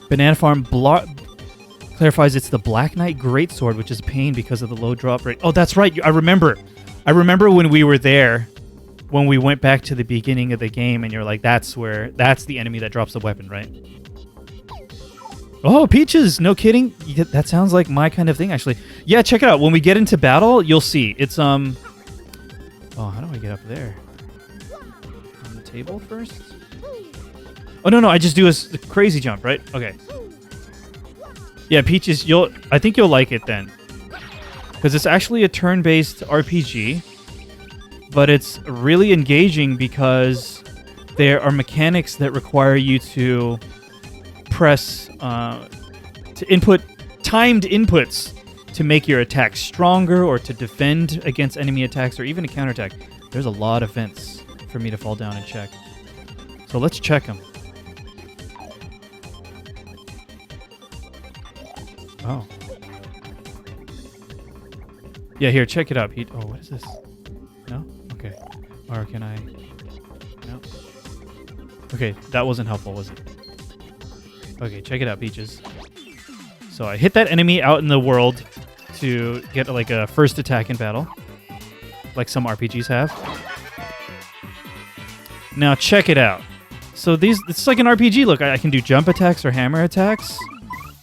Banana Farm clarifies it's the Black Knight Greatsword, which is a pain because of the low drop rate. Oh, that's right. I remember when we were there, when we went back to the beginning of the game, and you're like, that's the enemy that drops the weapon, right? Oh, Peaches! No kidding. That sounds like my kind of thing, actually. Yeah, check it out. When we get into battle, you'll see. It's Oh, how do I get up there? On the table first? Oh no, I just do a crazy jump, right? Okay. Yeah, Peaches, I think you'll like it then, because it's actually a turn-based RPG, but it's really engaging because there are mechanics that require you to press to input timed inputs to make your attack stronger, or to defend against enemy attacks, or even to counterattack. There's a lot of vents for me to fall down and check. So let's check them. Oh. Yeah, here, check it out, Pete. Oh, what is this? No? Okay. Or can I... No? Okay, that wasn't helpful, was it? Okay, check it out, Peaches. So I hit that enemy out in the world to get like a first attack in battle, like some RPGs have. Now check it out. So it's like an RPG. Look, I can do jump attacks or hammer attacks.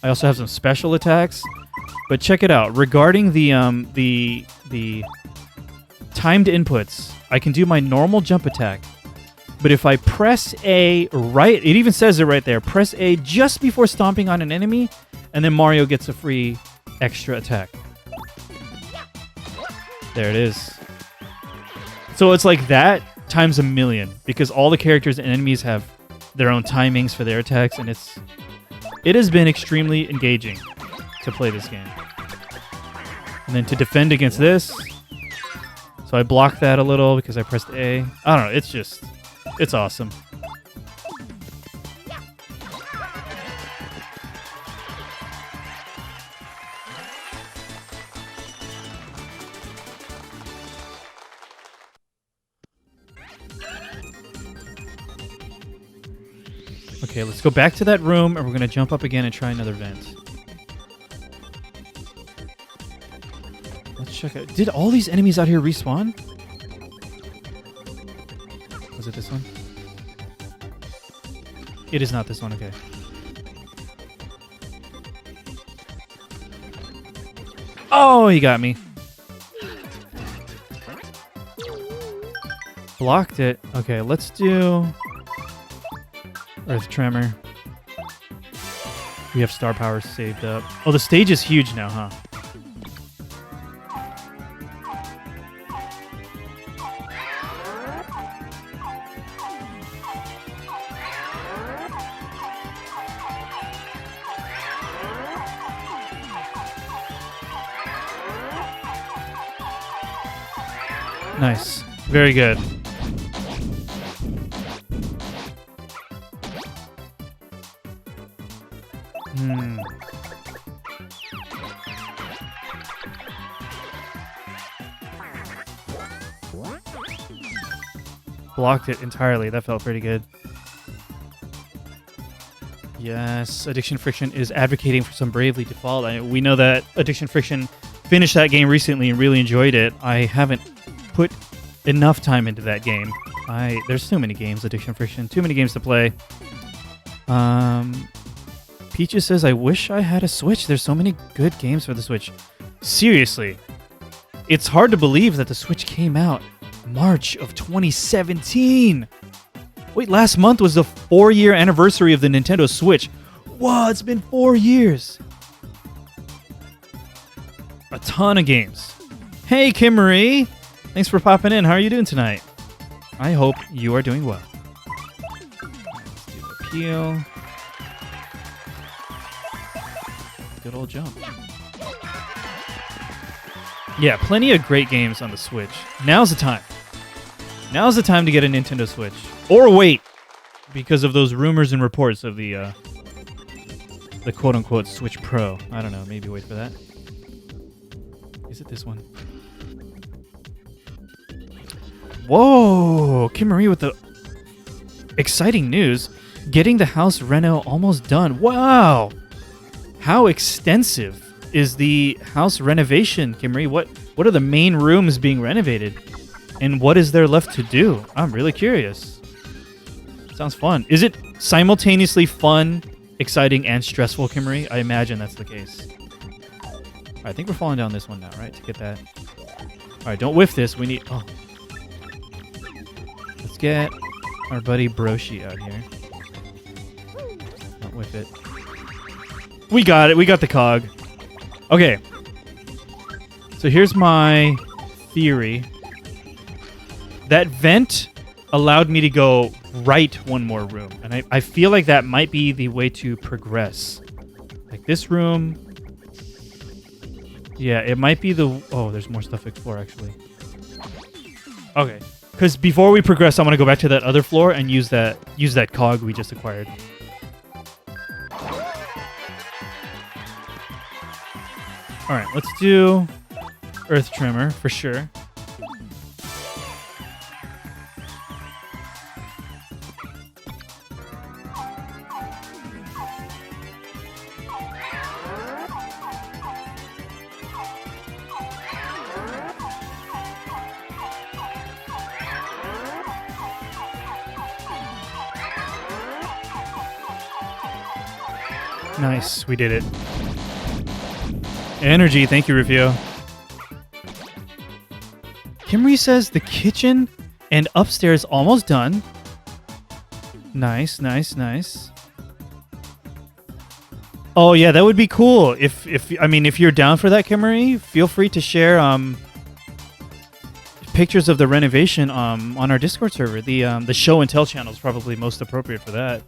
I also have some special attacks. But check it out. Regarding the timed inputs, I can do my normal jump attack. But if I press A right, it even says it right there, press A just before stomping on an enemy, and then Mario gets a free extra attack. There it is. So it's like that times a million, because all the characters and enemies have their own timings for their attacks, and it has been extremely engaging to play this game. And then to defend against this, so I blocked that a little because I pressed A. I don't know, it's awesome. Okay, let's go back to that room, and we're going to jump up again and try another vent. Let's check out... Did all these enemies out here respawn? Was it this one? It is not this one, okay. Oh, he got me. Blocked it. Okay, let's do... Earth Tremor. We have star power saved up. Oh, the stage is huge now, huh? Nice. Very good. Blocked it entirely. That felt pretty good. Yes, Addiction Friction is advocating for some Bravely Default. We know that Addiction Friction finished that game recently and really enjoyed it. I haven't put enough time into that game. There's too many games, Addiction Friction. Too many games to play. Peaches says, I wish I had a Switch. There's so many good games for the Switch. Seriously. It's hard to believe that the Switch came out March of 2017. Wait, last month was the 4-year anniversary of the Nintendo Switch. Whoa, it's been 4 years. A ton of games. Hey, Kim Marie. Thanks for popping in. How are you doing tonight? I hope you are doing well. Let's do the appeal. Good old jump. Yeah, plenty of great games on the Switch. Now's the time. Now's the time to get a Nintendo Switch. Or wait, because of those rumors and reports of the quote-unquote Switch Pro. I don't know. Maybe wait for that. Is it this one? Whoa! Kim Marie with the exciting news. Getting the house reno almost done. Wow! How extensive is the house renovation, Kim Marie? What are the main rooms being renovated? And what is there left to do? I'm really curious. Sounds fun. Is it simultaneously fun, exciting, and stressful, Kim Marie? I imagine that's the case. All right, I think we're falling down this one now, right? To get that. All right, don't whiff this. We need... Oh. Let's get our buddy Broshi out here. Don't whiff it. We got it. We got the cog. Okay. So here's my theory. That vent allowed me to go right one more room. And I feel like that might be the way to progress. Like this room. Yeah, it might be the... Oh, there's more stuff to explore, actually. Okay. Because before we progress, I'm going to go back to that other floor and use that cog we just acquired. All right, let's do Earth Tremor for sure. Nice, we did it. Energy, thank you, Rufio. Kimry says the kitchen and upstairs almost done. Nice, nice, nice. Oh yeah, that would be cool. If you're down for that, Kimry, feel free to share pictures of the renovation on our Discord server. The show and tell channel is probably most appropriate for that.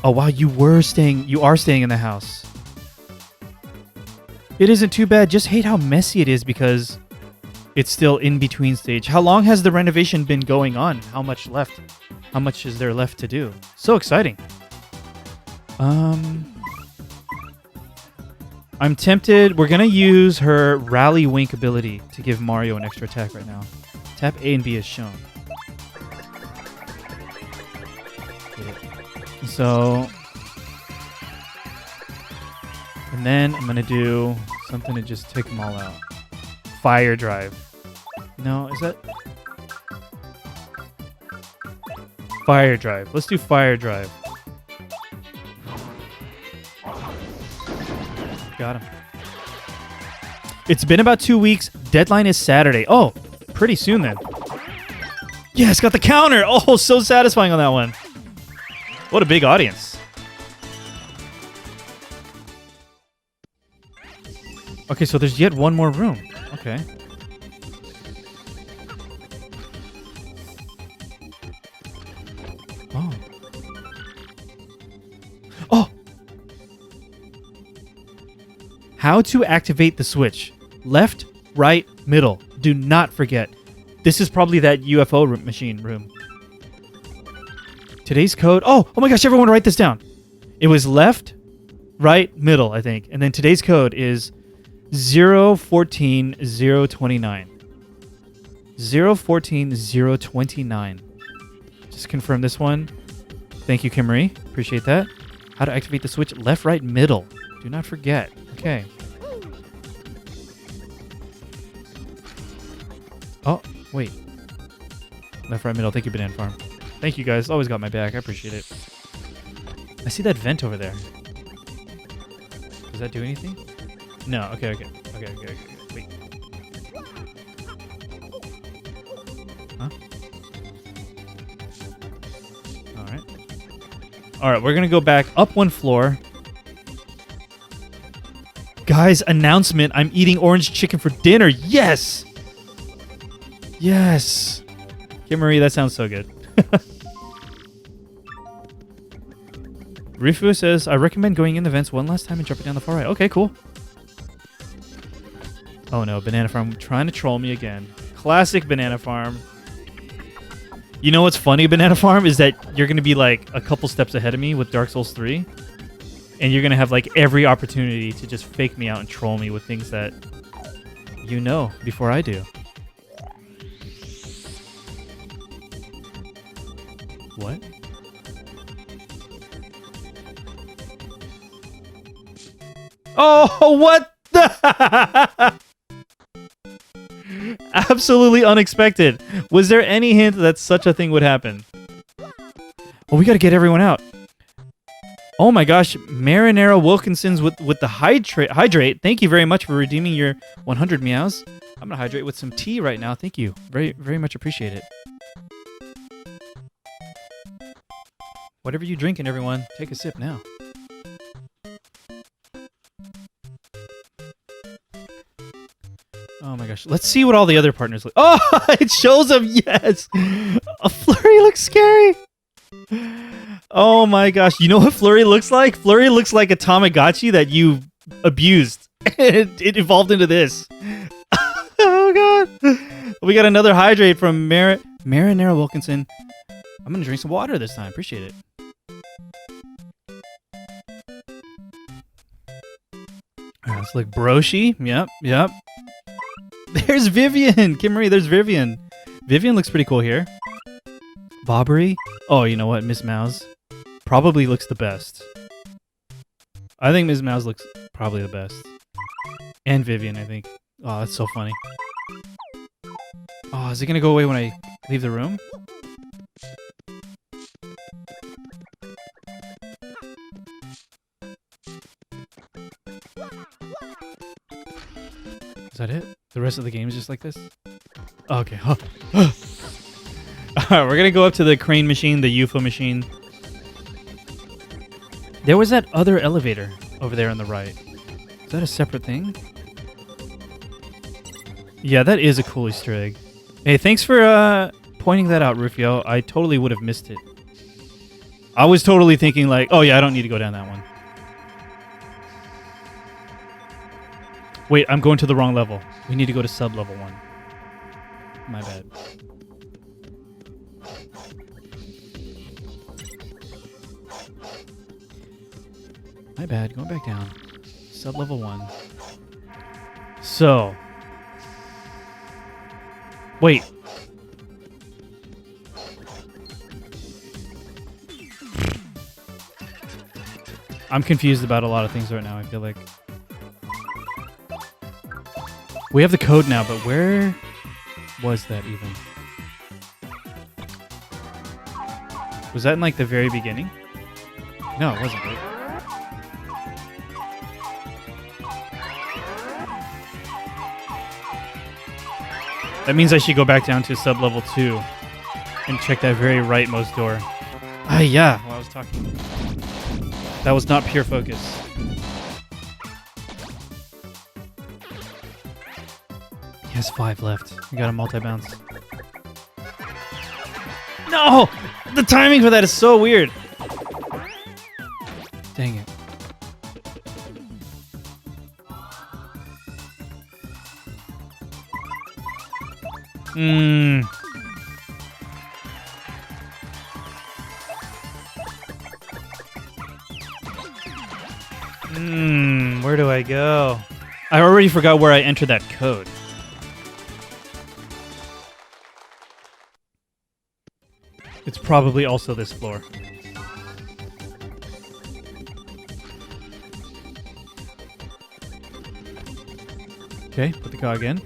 Oh wow, you are staying in the house. It isn't too bad. Just hate how messy it is because it's still in between stage. How long has the renovation been going on? How much left? How much is there left to do? So exciting. I'm tempted. We're gonna use her Rally Wink ability to give Mario an extra attack right now. Tap A and B as shown. So, and then I'm gonna do something to just take them all out. Fire Drive. No, is that? Fire Drive. Let's do Fire Drive. Got him. It's been about 2 weeks. Deadline is Saturday. Oh, pretty soon then. Yes, got the counter. Oh, so satisfying on that one. What a big audience. Okay, so there's yet one more room. Okay. Oh. Oh! How to activate the switch. Left, right, middle. Do not forget. This is probably that UFO machine room. Today's code. Oh my gosh, everyone write this down. It was left, right, middle, I think. And then today's code is 014029. 014029. Just confirm this one. Thank you, Kim Marie. Appreciate that. How to activate the switch. Left, right, middle. Do not forget. Okay. Oh, wait. Left, right, middle. Thank you, Banana Farm. Thank you, guys. Always got my back. I appreciate it. I see that vent over there. Does that do anything? No. Okay. Wait. Huh? All right, we're going to go back up one floor. Guys, announcement. I'm eating orange chicken for dinner. Yes! Yes! Kim Marie, that sounds so good. Rifu says, I recommend going in the vents one last time and jumping down the far right. Okay, cool. Oh no, Banana Farm trying to troll me again. Classic Banana Farm. You know what's funny, Banana Farm, is that you're going to be like a couple steps ahead of me with Dark Souls 3. And you're going to have like every opportunity to just fake me out and troll me with things that you know before I do. What? Oh, what the? Absolutely unexpected. Was there any hint that such a thing would happen? Well, we got to get everyone out. Oh my gosh, Marinara Wilkinson's with the hydrate. Thank you very much for redeeming your 100 meows. I'm gonna hydrate with some tea right now. Thank you, very very much appreciate it. Whatever you drinking, everyone, take a sip now. Oh my gosh, let's see what all the other partners look. Oh, it shows them. Yes, a Flurry looks scary. Oh my gosh, you know what Flurry looks like? Flurry looks like a Tamagotchi that you abused. It evolved into this. Oh god. We got another hydrate from Marinara Wilkinson. I'm gonna drink some water this time. Appreciate it. Alright, let's look. Broshi. Yep. There's Vivian. Kim Marie, there's Vivian. Vivian looks pretty cool here. Bobbery. Oh, you know what? Miss Mouse probably looks the best. I think Miss Mouse looks probably the best. And Vivian, I think. Oh, that's so funny. Oh, is it going to go away when I leave the room? Is that it? The rest of the game is just like this? Oh, okay. Alright, we're going to go up to the crane machine, the UFO machine. There was that other elevator over there on the right. Is that a separate thing? Yeah, that is a cool Easter egg. Hey, thanks for pointing that out, Rufio. I totally would have missed it. I was totally thinking like, oh yeah, I don't need to go down that one. Wait, I'm going to the wrong level. We need to go to sub-level 1. My bad. My bad. Going back down. Sub-level 1. So. Wait. I'm confused about a lot of things right now, I feel like. We have the code now, but where was that even? Was that in like the very beginning? No, it wasn't, right? That means I should go back down to sub-level 2 and check that very rightmost door. Ah, yeah, while I was talking. That was not pure focus. He has 5 left. You got a multi-bounce. No! The timing for that is so weird. Dang it. Where do I go? I already forgot where I entered that code. It's probably also this floor. Okay, put the cog in.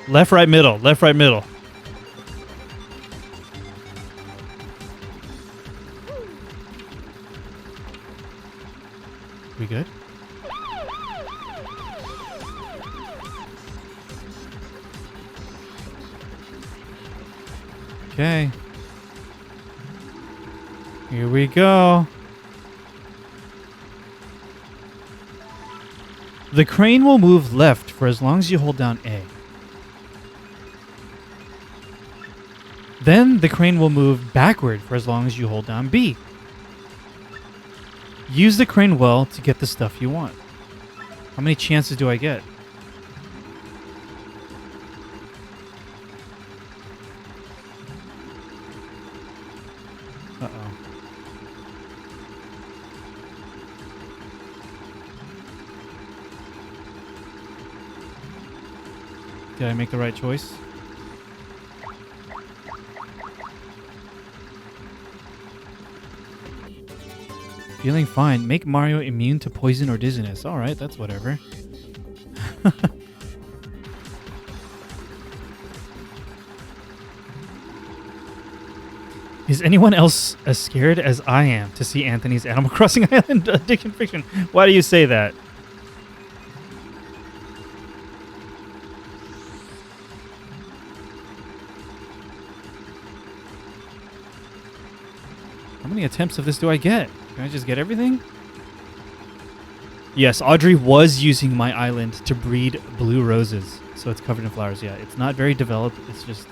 Left, right, middle. Left, right, middle. We good? Okay. Here we go. The crane will move left for as long as you hold down A. Then the crane will move backward for as long as you hold down B. Use the crane well to get the stuff you want. How many chances do I get? Uh-oh. Did I make the right choice? Feeling fine. Make Mario immune to poison or dizziness. Alright, that's whatever. Is anyone else as scared as I am to see Anthony's Animal Crossing Island addiction fiction? Why do you say that? How many attempts of this do I get? Can I just get everything? Yes, Audrey was using my island to breed blue roses. So it's covered in flowers. Yeah, it's not very developed. It's just...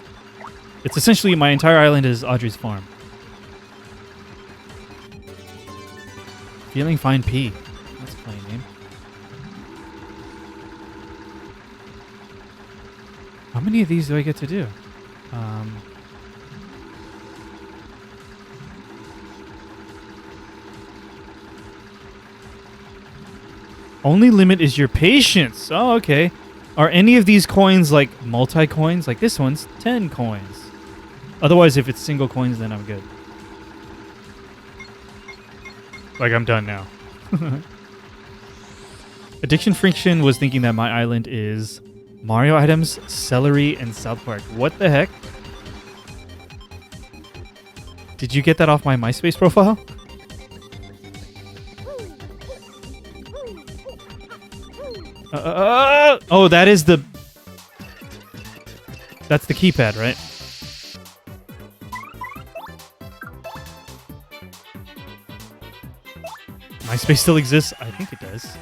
It's essentially my entire island is Audrey's farm. Feeling fine P. That's a funny name. How many of these do I get to do? Only limit is your patience. Oh, okay. Are any of these coins like multi-coins? Like this one's 10 coins. Otherwise, if it's single coins, then I'm good. Like, I'm done now. Addiction Friction was thinking that my island is Mario items, celery, and South Park. What the heck? Did you get that off my MySpace profile? Oh, that is the... That's the keypad, right? MySpace still exists? I think it does.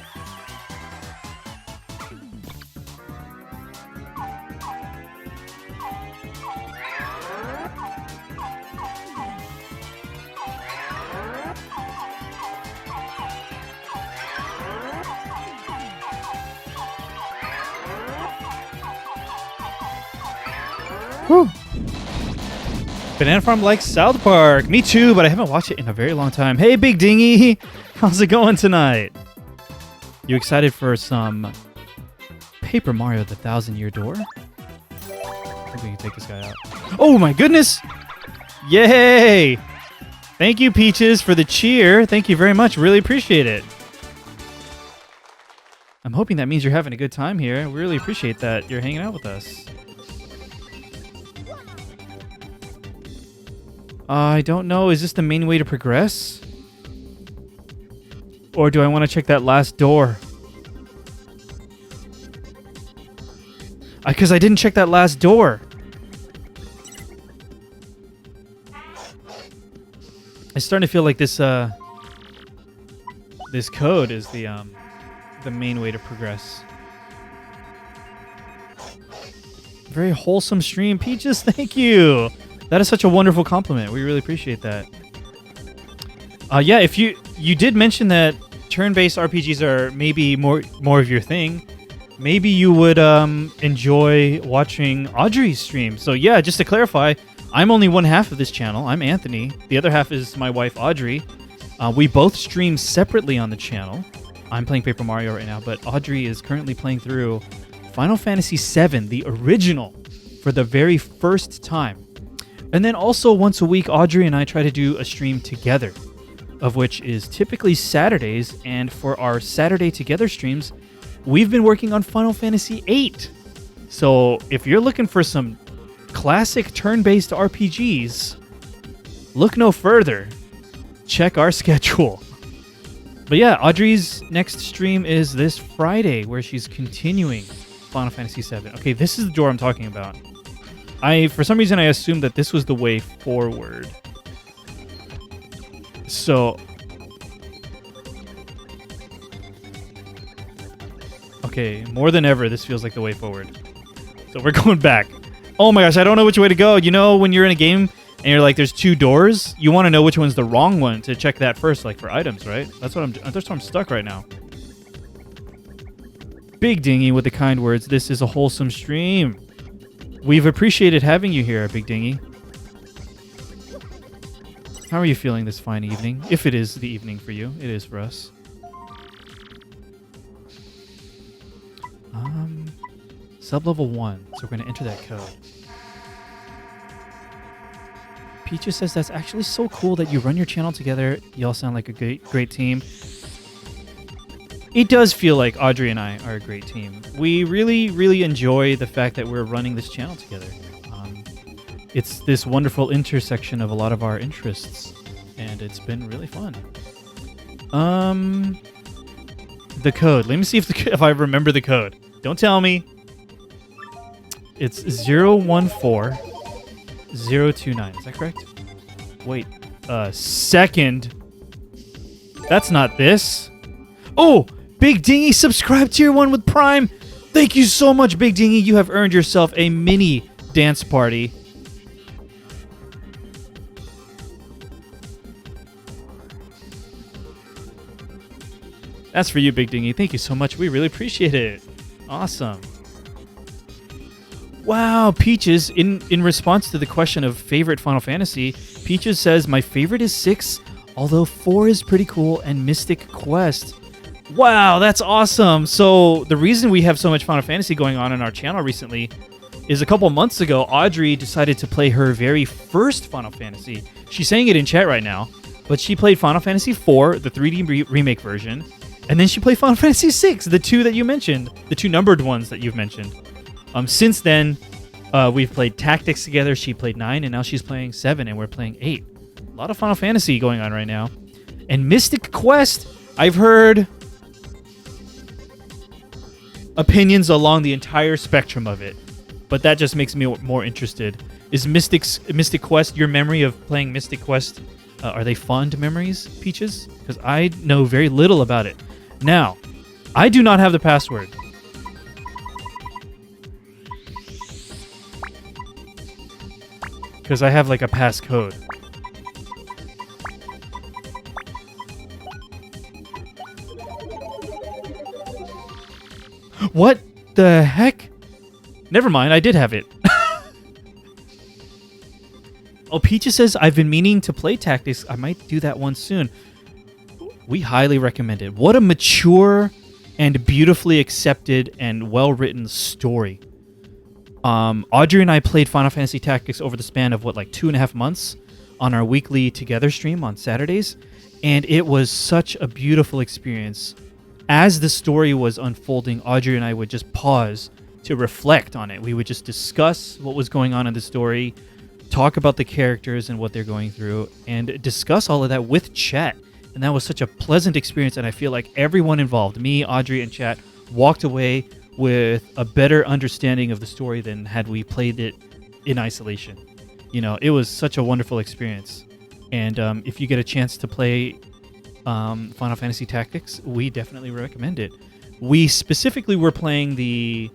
Whew. Banana Farm likes South Park. Me too, but I haven't watched it in a very long time. Hey, Big Dingy! How's it going tonight? You excited for some Paper Mario the 1,000-Year Door? I think we can take this guy out. Oh my goodness! Yay! Thank you, Peaches, for the cheer. Thank you very much. Really appreciate it. I'm hoping that means you're having a good time here. We really appreciate that you're hanging out with us. I don't know. Is this the main way to progress? Or do I want to check that last door? Because I didn't check that last door. I'm starting to feel like this this code is the main way to progress. very wholesome stream. Peaches, thank you. That is such a wonderful compliment. We really appreciate that. Yeah, if you did mention that turn-based RPGs are maybe more of your thing, maybe you would enjoy watching Audrey's stream. So yeah, just to clarify, I'm only one half of this channel. I'm Anthony. The other half is my wife, Audrey. We both stream separately on the channel. I'm playing Paper Mario right now, but Audrey is currently playing through Final Fantasy VII, the original, for the very first time. And then also once a week, Audrey and I try to do a stream together, of which is typically Saturdays. And for our Saturday Together streams, we've been working on Final Fantasy VIII. So if you're looking for some classic turn-based RPGs, look no further. Check our schedule. But yeah, Audrey's next stream is this Friday, where she's continuing Final Fantasy VII. Okay, this is the door I'm talking about. For some reason, I assumed that this was the way forward. So... okay, more than ever, this feels like the way forward. So we're going back. Oh my gosh, I don't know which way to go. You know, when you're in a game and you're like, there's two doors, you want to know which one's the wrong one to check that first, like for items, right? That's why I'm stuck right now. Big Dingy with the kind words. This is a wholesome stream. We've appreciated having you here, Big Dingy. How are you feeling this fine evening? If it is the evening for you, it is for us. Sub-level 1. So we're going to enter that code. Peaches says that's actually so cool that you run your channel together. Y'all sound like a great team. It does feel like Audrey and I are a great team. We really enjoy the fact that we're running this channel together. It's this wonderful intersection of a lot of our interests, and it's been really fun. The code. Let me see if I remember the code. Don't tell me. It's 014029. Is that correct? Wait a second. That's not this. Oh, Big Dingy subscribed tier 1 with Prime. Thank you so much, Big Dingy. You have earned yourself a mini dance party. That's for you, Big Dingy. Thank you so much. We really appreciate it. Awesome. Wow, Peaches, in response to the question of favorite Final Fantasy, Peaches says, my favorite is 6, although 4 is pretty cool, and Mystic Quest. Wow, that's awesome. So the reason we have so much Final Fantasy going on our channel recently is a couple months ago, Audrey decided to play her very first Final Fantasy. She's saying it in chat right now, but she played Final Fantasy IV, the 3D remake version, and then she played Final Fantasy VI, the two that you mentioned, the two numbered ones that you've mentioned. Since then, we've played Tactics together. She played 9, and now she's playing 7, and we're playing 8. A lot of Final Fantasy going on right now. And Mystic Quest, I've heard opinions along the entire spectrum of it, but that just makes me more interested. Is Mystic Quest, your memory of playing Mystic Quest, are they fond memories, Peaches? Because I know very little about it. Now, I do not have the password. Because I have like a passcode. What the heck? Never mind, I did have it. Oh, Peaches says, I've been meaning to play Tactics. I might do that one soon. We highly recommend it. What a mature and beautifully accepted and well-written story. Audrey and I played Final Fantasy Tactics over the span of, 2.5 months on our weekly Together stream on Saturdays, and it was such a beautiful experience. As the story was unfolding, Audrey and I would just pause to reflect on it. We would just discuss what was going on in the story, talk about the characters and what they're going through, and discuss all of that with chat. And that was such a pleasant experience, and I feel like everyone involved, me, Audrey, and chat, walked away with a better understanding of the story than had we played it in isolation. You know, it was such a wonderful experience. And if you get a chance to play Final Fantasy Tactics, we definitely recommend it. We specifically were playing the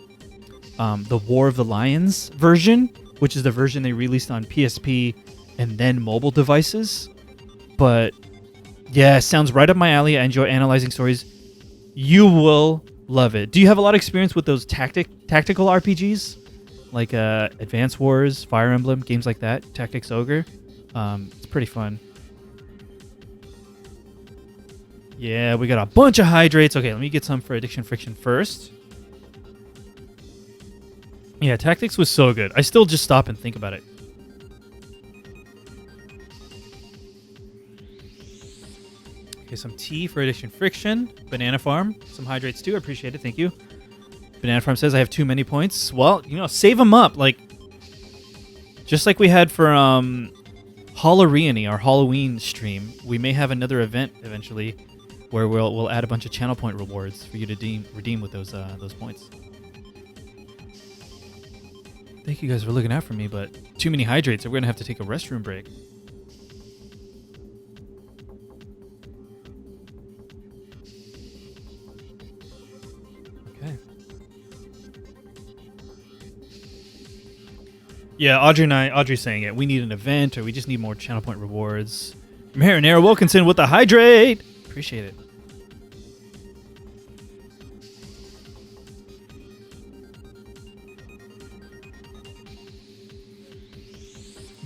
the War of the Lions version, which is the version they released on PSP and then mobile devices. But yeah, sounds right up my alley. I enjoy analyzing stories. You will love it. Do you have a lot of experience with those tactical RPGs? Like Advance Wars, Fire Emblem, games like that, Tactics Ogre. It's pretty fun. Yeah, we got a bunch of hydrates. Okay, let me get some for Addiction Friction first. Yeah, Tactics was so good. I still just stop and think about it. Okay, some tea for Addiction Friction. Banana Farm, some hydrates too. I appreciate it. Thank you. Banana Farm says I have too many points. Well, save them up. Like, just like we had for Reyony, our Halloween stream. We may have another event eventually where we'll add a bunch of channel point rewards for you to redeem with those points. Thank you guys for looking out for me, but too many hydrates, so we're gonna have to take a restroom break. Okay. Yeah, Audrey's saying it. We need an event, or we just need more channel point rewards. Marinara Wilkinson with the hydrate. Appreciate it.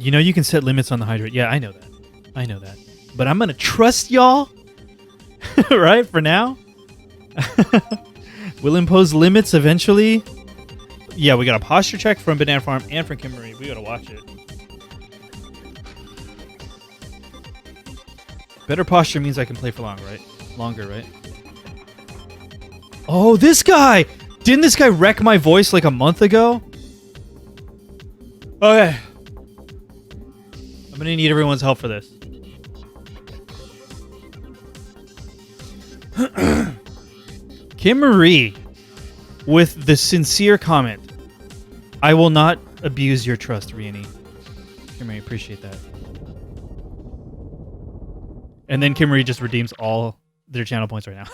You can set limits on the hydrate. Yeah, I know that. But I'm going to trust y'all, right, for now. We'll impose limits eventually. Yeah, we got a posture check from Banana Farm and from Kim Marie. We got to watch it. Better posture means I can play for longer, right? Oh, this guy! Didn't this guy wreck my voice like a month ago? Okay. I'm gonna need everyone's help for this. Kim Marie with the sincere comment. I will not abuse your trust, Reyony. Kim Marie, appreciate that. And then Kim Marie just redeems all their channel points right now.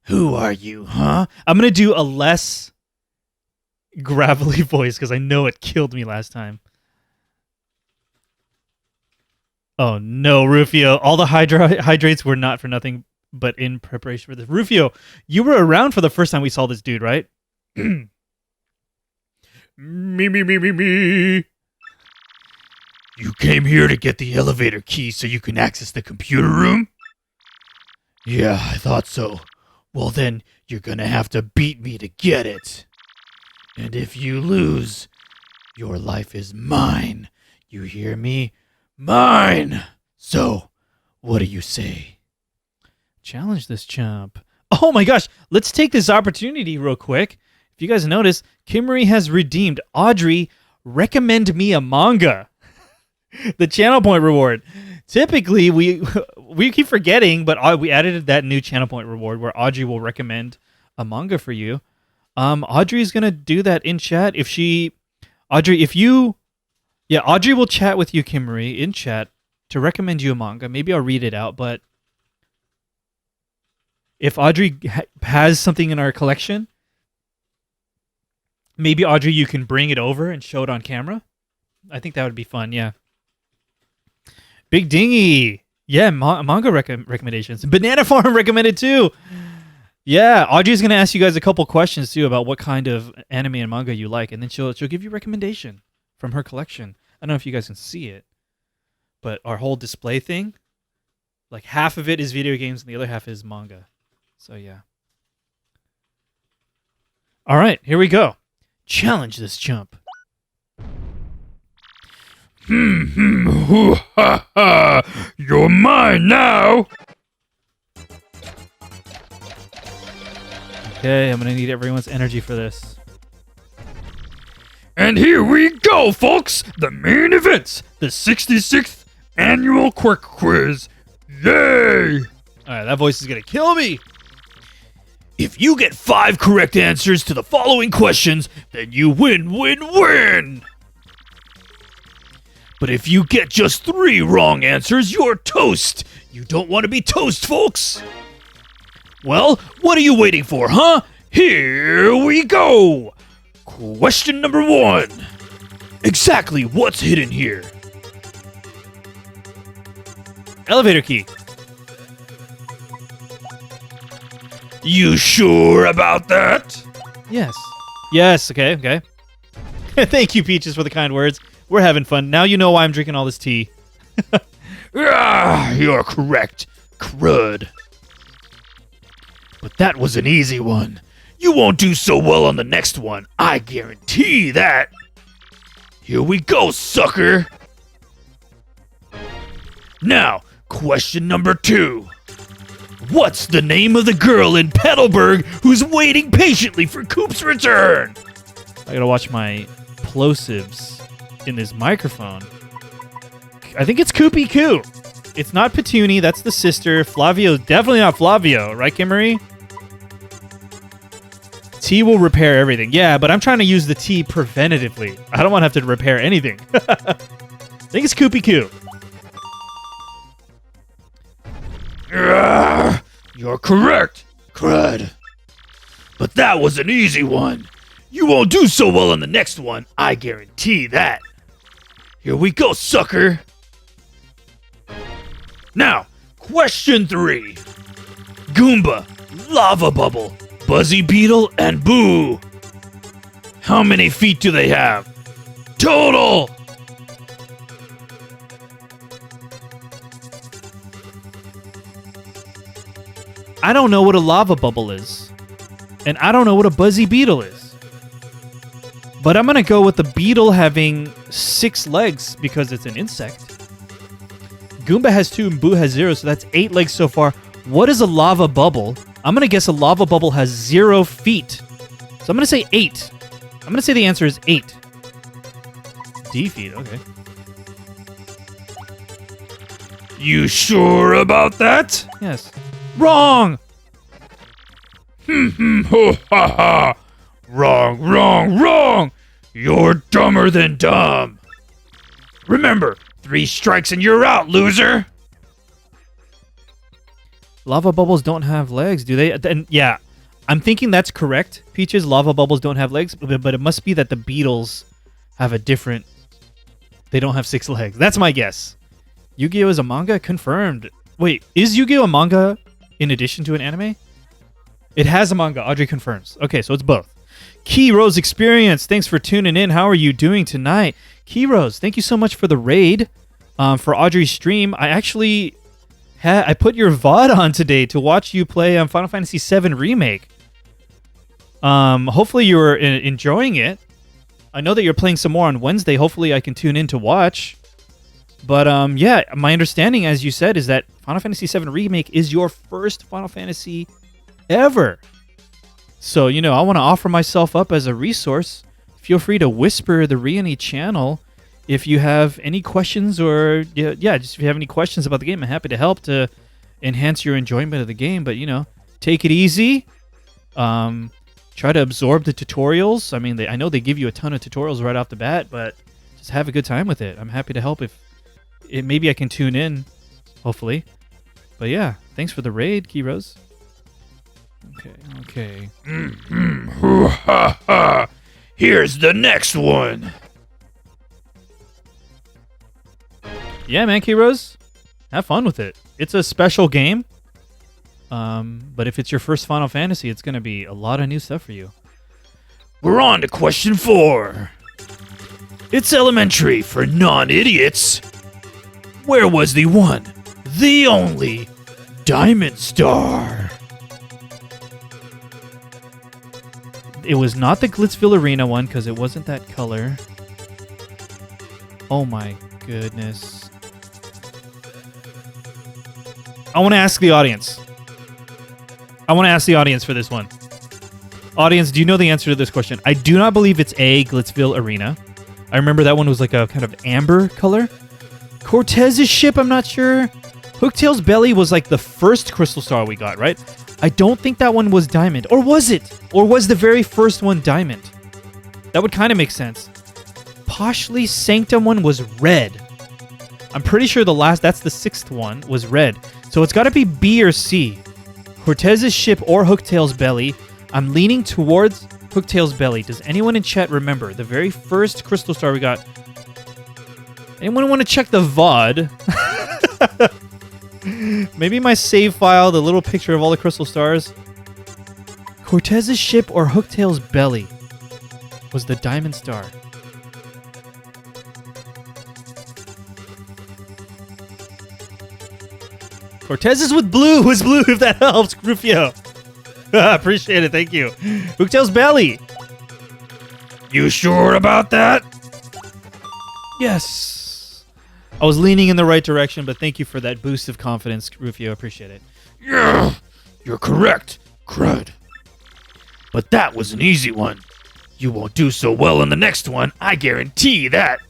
Who are you, huh? I'm gonna do a less gravelly voice because I know it killed me last time. Oh no, Rufio. All the hydrates were not for nothing, but in preparation for this. Rufio, you were around for the first time we saw this dude, right? Me. You came here to get the elevator key so you can access the computer room? Yeah, I thought so. Well then, you're gonna have to beat me to get it. And if you lose, your life is mine. You hear me? Mine! So, what do you say? Challenge this chump. Oh my gosh, let's take this opportunity real quick. If you guys notice, Kim Marie has redeemed Audrey, recommend me a manga. The channel point reward. Typically, we keep forgetting, but we added that new channel point reward where Audrey will recommend a manga for you. Audrey's going to do that in chat. Audrey will chat with you, Kim Marie, in chat to recommend you a manga. Maybe I'll read it out, but if Audrey has something in our collection, maybe, Audrey, you can bring it over and show it on camera. I think that would be fun, yeah. Big Dingy. Yeah, manga recommendations. Banana Farm recommended too. Yeah, Audrey's going to ask you guys a couple questions too about what kind of anime and manga you like, and then she'll give you a recommendation from her collection. I don't know if you guys can see it, but our whole display thing, like half of it is video games and the other half is manga. So yeah. All right, here we go. Challenge this chump. You're mine now. Okay, I'm gonna need everyone's energy for this. And here we go, folks! The main event! The 66th Annual Quirk Quiz! Yay! Alright, that voice is gonna kill me! If you get 5 correct answers to the following questions, then you win! But if you get just 3 wrong answers, you're toast! You don't want to be toast, folks! Well, what are you waiting for, huh? Here we go! Question number 1. Exactly what's hidden here? Elevator key. You sure about that? Yes. Yes, okay. Thank you, Peaches, for the kind words. We're having fun. Now you know why I'm drinking all this tea. You're correct, crud. But that was an easy one. You won't do so well on the next one. I guarantee that. Here we go, sucker. Now, question number 2. What's the name of the girl in Petalburg who's waiting patiently for Coop's return? I gotta watch my plosives in this microphone. I think it's Koopy Koo. It's not Petuni, that's the sister. Flavio, definitely not Flavio, right, Kimmery? Tea will repair everything. Yeah, but I'm trying to use the tea preventatively. I don't want to have to repair anything. I think it's Koopy Koo. You're correct, crud. But that was an easy one. You won't do so well on the next one. I guarantee that. Here we go, sucker. Now, question 3. Goomba, Lava Bubble, Buzzy Beetle, and Boo. How many feet do they have? Total! I don't know what a lava bubble is. And I don't know what a buzzy beetle is. But I'm going to go with the beetle having 6 legs because it's an insect. Goomba has 2 and Boo has 0, so that's 8 legs so far. What is a lava bubble? I'm going to guess a lava bubble has 0 feet. So I'm going to say 8. I'm going to say the answer is 8. D feet, okay. You sure about that? Yes. Wrong! Ho ha ha! Wrong! You're dumber than dumb. Remember, 3 strikes and you're out, loser. Lava bubbles don't have legs, do they? And yeah, I'm thinking that's correct, Peaches. Lava bubbles don't have legs, but it must be that the beetles have a different... They don't have 6 legs. That's my guess. Yu-Gi-Oh! Is a manga? Confirmed. Wait, is Yu-Gi-Oh! A manga in addition to an anime? It has a manga. Audrey confirms. Okay, so it's both. Key Rose Experience, thanks for tuning in. How are you doing tonight? Key Rose, thank you so much for the raid. For Audrey's stream, I actually I put your VOD on today to watch you play Final Fantasy VII Remake. Hopefully you're enjoying it. I know that you're playing some more on Wednesday. Hopefully I can tune in to watch. But yeah, my understanding, as you said, is that Final Fantasy VII Remake is your first Final Fantasy ever. So, you know, I want to offer myself up as a resource. Feel free to whisper the Reyony channel if you have any questions or, just if you have any questions about the game. I'm happy to help to enhance your enjoyment of the game. But, you know, take it easy. Try to absorb the tutorials. I mean, I know they give you a ton of tutorials right off the bat, but just have a good time with it. I'm happy to help if maybe I can tune in, hopefully. But yeah, thanks for the raid, Key Rose. Okay. Here's the next one. Yeah, man, Key Rose, have fun with it. It's a special game. But if it's your first Final Fantasy, it's going to be a lot of new stuff for you. We're on to question 4. It's elementary for non-idiots. Where was the one, the only, Diamond Star? It was not the Glitzville Arena one because it wasn't that color. Oh my goodness. I want to ask the audience. I want to ask the audience for this one. Audience, do you know the answer to this question? I do not believe it's A, Glitzville Arena. I remember that one was like a kind of amber color. Cortez's ship, I'm not sure. Hooktail's belly was like the first crystal star we got, right? I don't think that one was diamond. Or was it? Or was the very first one diamond? That would kind of make sense. Poshly Sanctum one was red. I'm pretty sure that's the 6th one, was red. So it's got to be B or C. Cortez's ship or Hooktail's belly. I'm leaning towards Hooktail's belly. Does anyone in chat remember the very first crystal star we got? Anyone want to check the VOD? Maybe my save file, the little picture of all the crystal stars. Cortez's ship or Hooktail's belly was the diamond star. Cortez is with blue. Who's blue, if that helps, Rufio? Appreciate it. Thank you. Hooktail's belly. You sure about that? Yes. I was leaning in the right direction, but thank you for that boost of confidence, Rufio. Appreciate it. Yeah, you're correct, crud. But that was an easy one. You won't do so well on the next one, I guarantee that.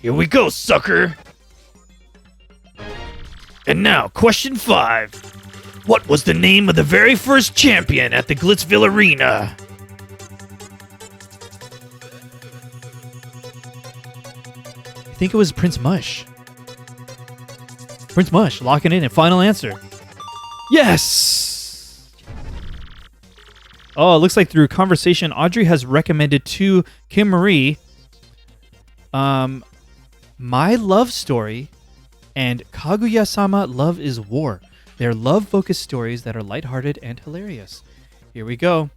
Here we go, sucker. And now, question 5. What was the name of the very first champion at the Glitzville Arena? I think it was Prince Mush. Prince Mush, locking in. Final answer. Yes! Oh, it looks like through conversation, Audrey has recommended to Kim Marie My Love Story and Kaguya-sama Love is War. They're love-focused stories that are lighthearted and hilarious. Here we go.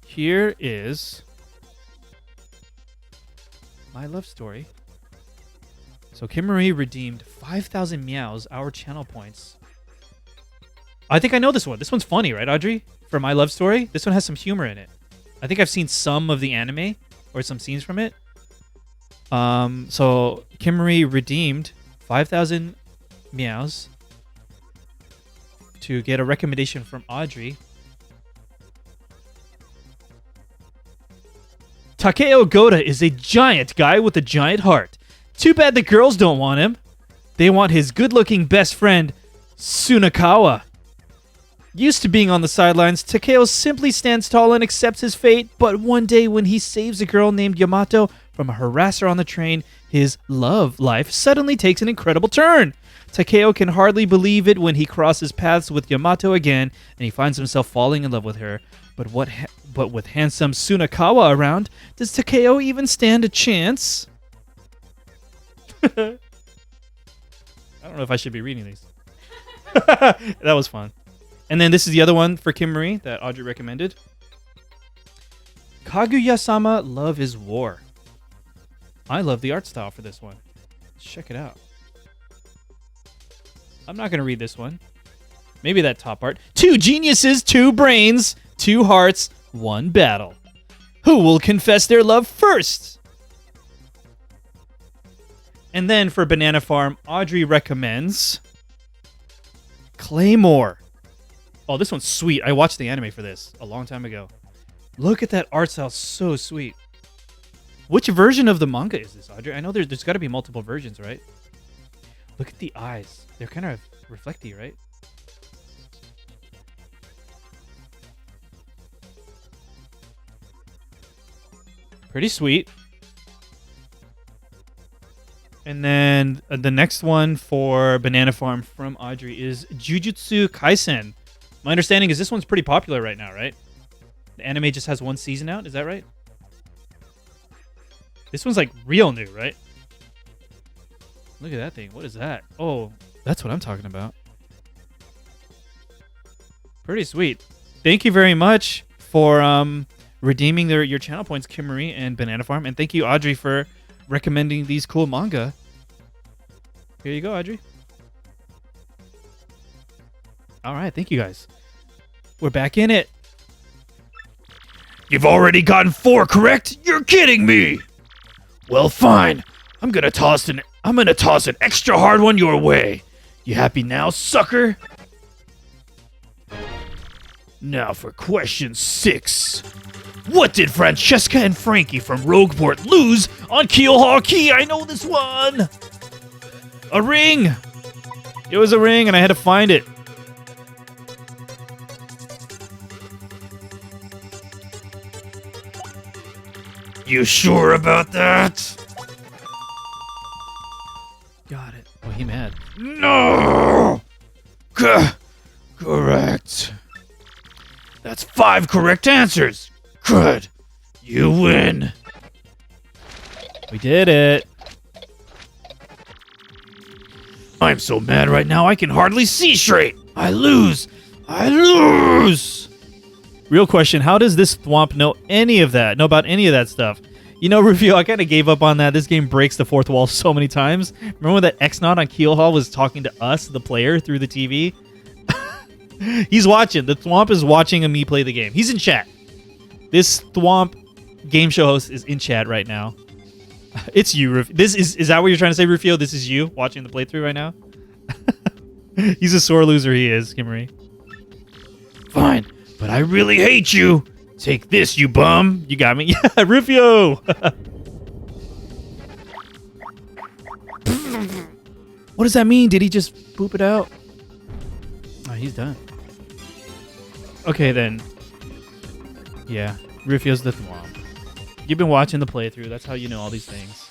Here is My Love Story. So Kim Marie redeemed 5,000 meows, our channel points. I think I know this one. This one's funny, right, Audrey? For My Love Story? This one has some humor in it. I think I've seen some of the anime or some scenes from it. So Kim Marie redeemed 5,000 meows to get a recommendation from Audrey. Takeo Goda is a giant guy with a giant heart. Too bad the girls don't want him. They want his good-looking best friend, Sunakawa. Used to being on the sidelines, Takeo simply stands tall and accepts his fate, but one day when he saves a girl named Yamato from a harasser on the train, his love life suddenly takes an incredible turn. Takeo can hardly believe it when he crosses paths with Yamato again, and he finds himself falling in love with her. But with handsome Sunakawa around, does Takeo even stand a chance? I don't know if I should be reading these. That was fun. And then this is the other one for Kim Marie that Audrey recommended. Kaguya-sama Love is War. I love the art style for this one. Let's check it out. I'm not going to read this one. Maybe that top part. 2 geniuses, 2 brains, 2 hearts, 1 battle. Who will confess their love first? And then for Banana Farm, Audrey recommends Claymore. Oh, this one's sweet. I watched the anime for this a long time ago. Look at that art style. So sweet. Which version of the manga is this, Audrey? I know there's got to be multiple versions, right? Look at the eyes. They're kind of reflecty, right? Pretty sweet. And then the next one for Banana Farm from Audrey is Jujutsu Kaisen. My understanding is this one's pretty popular right now, right? The anime just has 1 season out, is that right? This one's like real new, right? Look at that thing. What is that? Oh, that's what I'm talking about. Pretty sweet. Thank you very much for redeeming your channel points, Kim Marie and Banana Farm. And thank you, Audrey, for recommending these cool manga. Here you go, Audrey. All right, thank you guys. We're back in it. You've already gotten 4 correct? You're kidding me. Well, fine. I'm gonna toss an extra hard one your way. You happy now, sucker? Now for question 6. What did Francesca and Frankie from Rogueport lose on Keelhaul Key? I know this one. A ring. It was a ring, and I had to find it. You sure about that? Got it. Oh, he mad. No! Correct. That's 5 correct answers. Crud! You win! We did it. I'm so mad right now I can hardly see straight! I lose! I lose! Real question, how does this thwomp know any of that? Know about any of that stuff? You know, Rufio, I kind of gave up on that. This game breaks the fourth wall so many times. Remember when that X-Naut on Keelhaul was talking to us, the player, through the TV? He's watching. The thwomp is watching me play the game. He's in chat. This thwomp game show host is in chat right now. It's you, Rufio. Is that what you're trying to say, Rufio? This is you watching the playthrough right now? He's a sore loser, he is, Kimmery. Fine, but I really hate you! Take this, you bum! You got me. Yeah, Rufio! What does that mean? Did he just poop it out? Oh, he's done. Okay, then. Yeah, Rufio's the thwomp. You've been watching the playthrough. That's how you know all these things.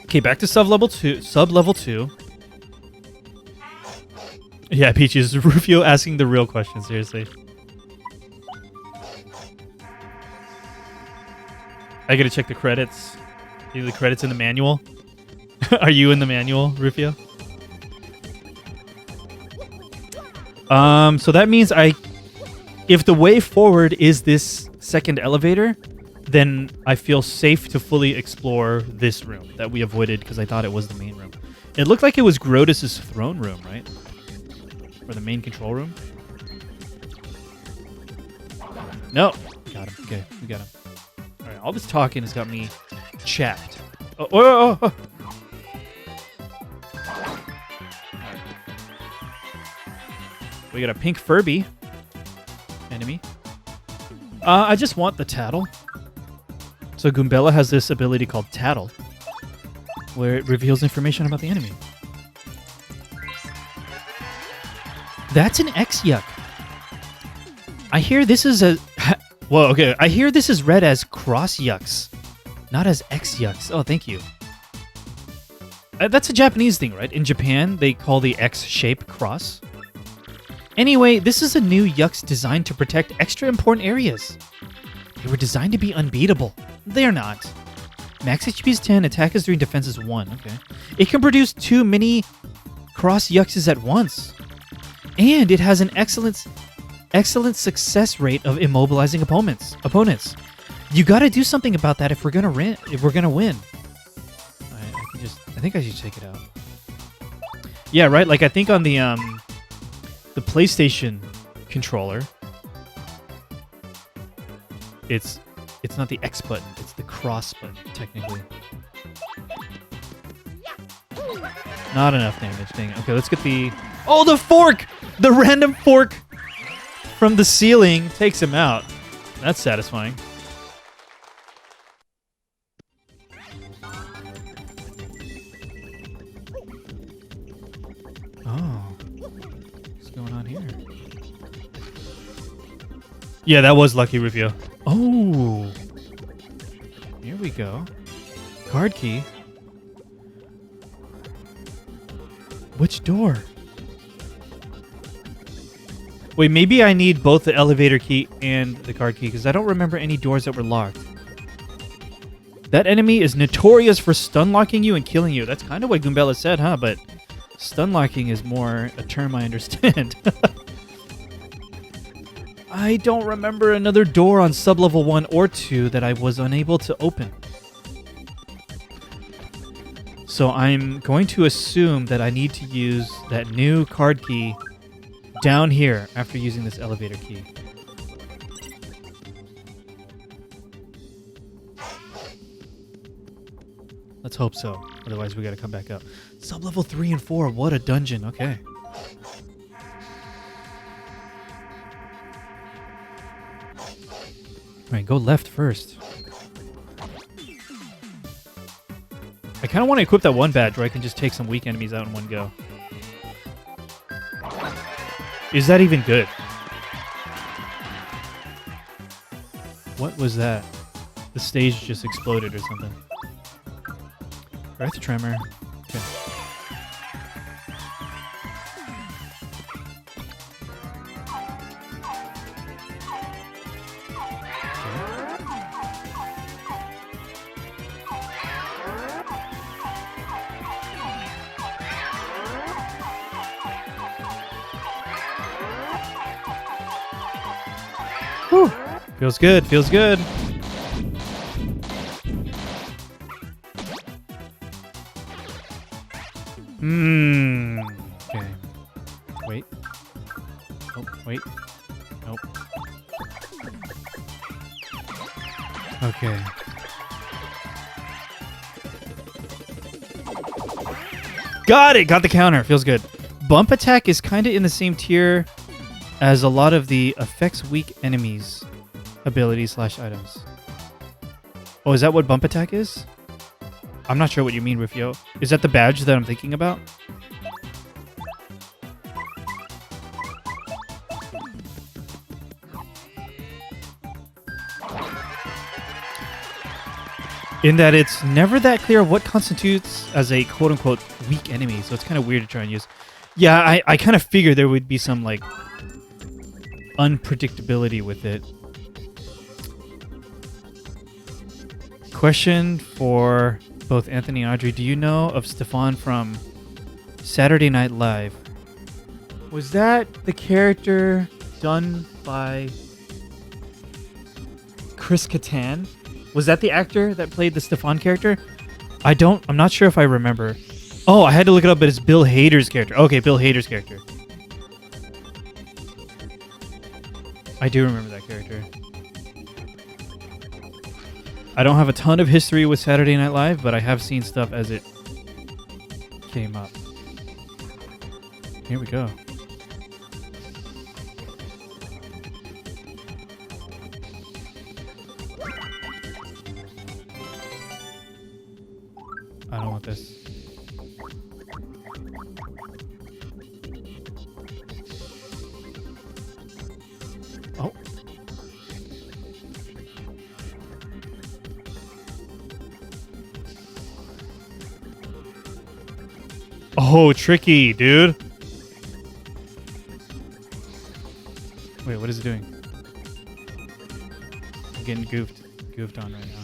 Okay, back to sub-level 2. Yeah, Peaches. Rufio asking the real question, seriously. I gotta check the credits. Are the credits in the manual? Are you in the manual, Rufio? So that means if the way forward is this second elevator, then I feel safe to fully explore this room that we avoided because I thought it was the main room. It looked like it was Grodus' throne room, right? Or the main control room? No. Got him. Okay, we got him. All right, all this talking has got me chapped. Oh. We got a pink Furby enemy. I just want the Tattle. So Goombella has this ability called Tattle, where it reveals information about the enemy. That's an X-Yuck. I hear this is a... Whoa, okay. I hear this is read as Cross-Yucks, not as X-Yucks. Oh, thank you. That's a Japanese thing, right? In Japan, they call the X shape Cross. Anyway, this is a new Yucks designed to protect extra important areas. They were designed to be unbeatable. They're not. Max HP is 10, attack is 3, defense is 1. Okay. It can produce 2 mini Cross Yuckses at once. And it has an excellent success rate of immobilizing opponents. You got to do something about that if we're gonna win. I think I should check it out. Yeah, right. Like I think on the PlayStation controller, it's not the X button, it's the cross button technically. Not enough damage. Dang it. Okay, let's get the the fork. The random fork from the ceiling takes him out. That's satisfying. What's going on here? Yeah, that was lucky, Rufio. Oh, here we go. Card key. Which door? Wait, maybe I need both the elevator key and the card key because I don't remember any doors that were locked. That enemy is notorious for stun locking you and killing you. That's kind of what Goombella said, huh? But stun locking is more a term I understand. I don't remember another door on sub-level 1 or 2 that I was unable to open. So I'm going to assume that I need to use that new card key down here after using this elevator key. Let's hope so. Otherwise, we gotta come back up. Sub-level 3 and 4. What a dungeon. Okay. Alright, go left first. I kind of want to equip that one badge where I can just take some weak enemies out in one go. Is that even good? What was that? The stage just exploded or something. Earth Tremor. Okay. Whew. Feels good. Feels good. Okay. Wait. Oh, wait. Nope. Okay. Got it! Got the counter. Feels good. Bump attack is kind of in the same tier as a lot of the effects weak enemies abilities / items. Oh, is that what bump attack is? I'm not sure what you mean, Rufio. Is that the badge that I'm thinking about? In that it's never that clear what constitutes as a quote-unquote weak enemy, so it's kind of weird to try and use. Yeah, I kind of figured there would be some, like, unpredictability with it. Question for both Anthony and Audrey. Do you know of Stefan from Saturday Night Live? Was that the character done by Chris Kattan? Was that the actor that played the Stefan character? I'm not sure if I remember. Oh, I had to look it up, but it's Bill Hader's character. Okay, Bill Hader's character. I do remember that character. I don't have a ton of history with Saturday Night Live, but I have seen stuff as it came up. Here we go. I don't want this. Oh. Oh, tricky, dude. Wait, what is it doing? I'm getting goofed on right now.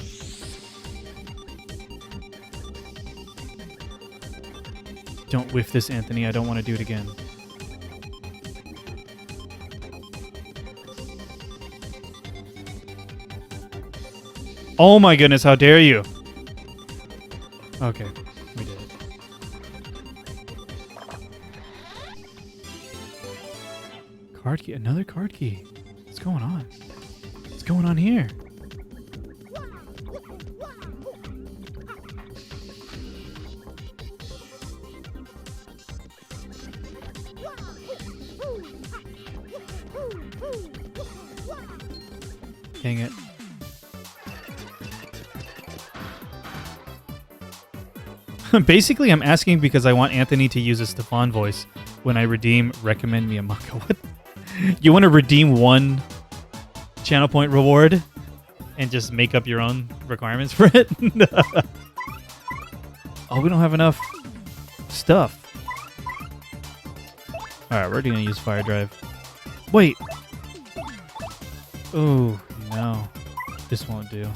Don't whiff this, Anthony. I don't want to do it again. Oh my goodness, how dare you? Okay, we did it. Card key, another card key. What's going on? What's going on here? Dang it. Basically, I'm asking because I want Anthony to use a Stefan voice when I redeem recommend me a manga. What? You want to redeem one channel point reward and just make up your own requirements for it? Oh, we don't have enough stuff. Alright, we're going to use Fire Drive. Wait. Oh, no. This won't do.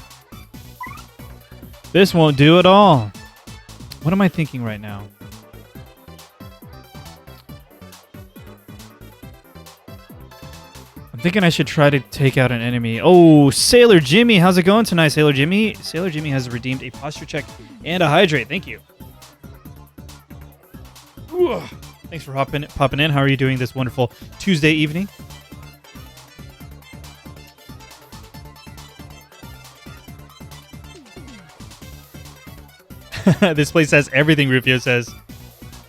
This won't do at all. What am I thinking right now? I'm thinking I should try to take out an enemy. Oh, Sailor Jimmy. How's it going tonight, Sailor Jimmy? Sailor Jimmy has redeemed a posture check and a hydrate. Thank you. Ooh. Thanks for popping in. How are you doing this wonderful Tuesday evening? This place has everything, Rufio says.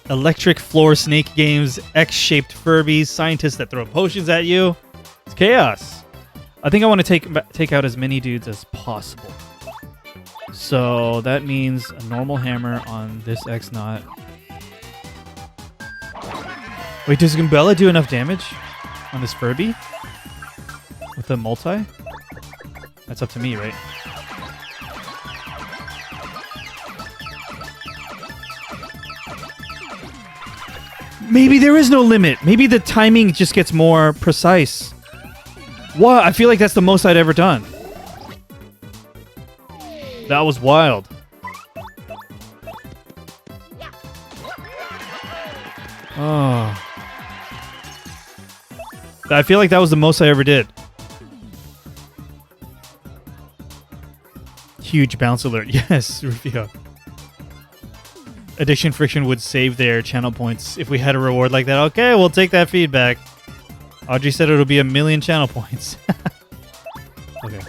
Electric floor snake games, X-shaped Furbies, scientists that throw potions at you. It's chaos. I think I want to take out as many dudes as possible. So that means a normal hammer on this X-Naut. Wait, does Gumbella do enough damage on this Furby? With a multi? That's up to me, right? Maybe there is no limit. Maybe the timing just gets more precise. What? I feel like that's the most I'd ever done. That was wild. Oh. I feel like that was the most I ever did. huge bounce alert. Yes, Rufio. Addiction Friction would save their channel points if we had a reward like that. Okay, we'll take that feedback. Audrey said it'll be 1,000,000 channel points. Okay.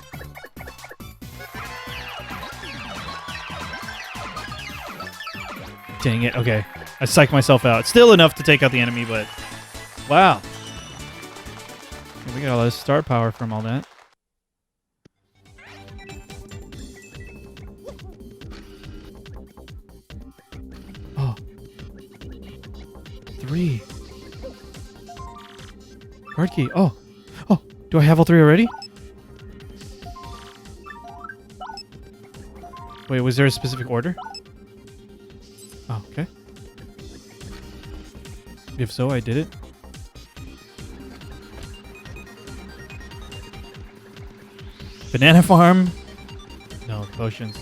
Dang it. Okay. I psyched myself out. Still enough to take out the enemy, but... Wow. We got a lot of star power from all that. Oh. 3. Card key. Oh. Oh. Do I have all 3 already? Wait, was there a specific order? Oh, okay. If so, I did it. Banana farm. No, potions.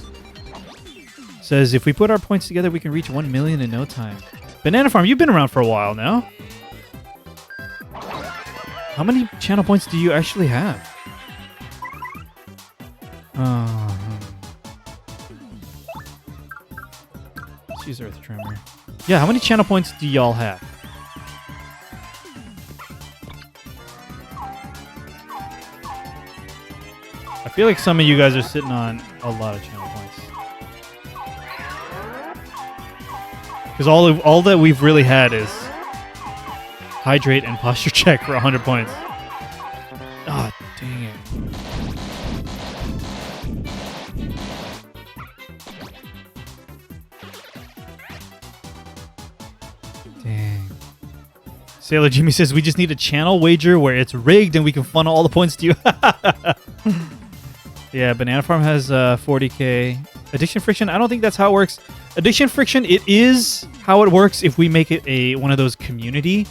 Says if we put our points together, we can reach 1,000,000 in no time. Banana farm, you've been around for a while now. How many channel points do you actually have? Let's use Earth Tremor. Yeah, how many channel points do y'all have? I feel like some of you guys are sitting on a lot of channel points. Because all that we've really had is Hydrate and Posture Check for 100 points. Ah, oh, dang it. Dang. Sailor Jimmy says we just need a channel wager where it's rigged and we can funnel all the points to you. Yeah, Banana Farm has 40k. Addiction Friction, I don't think that's how it works. Addiction Friction, it is how it works if we make it one of those community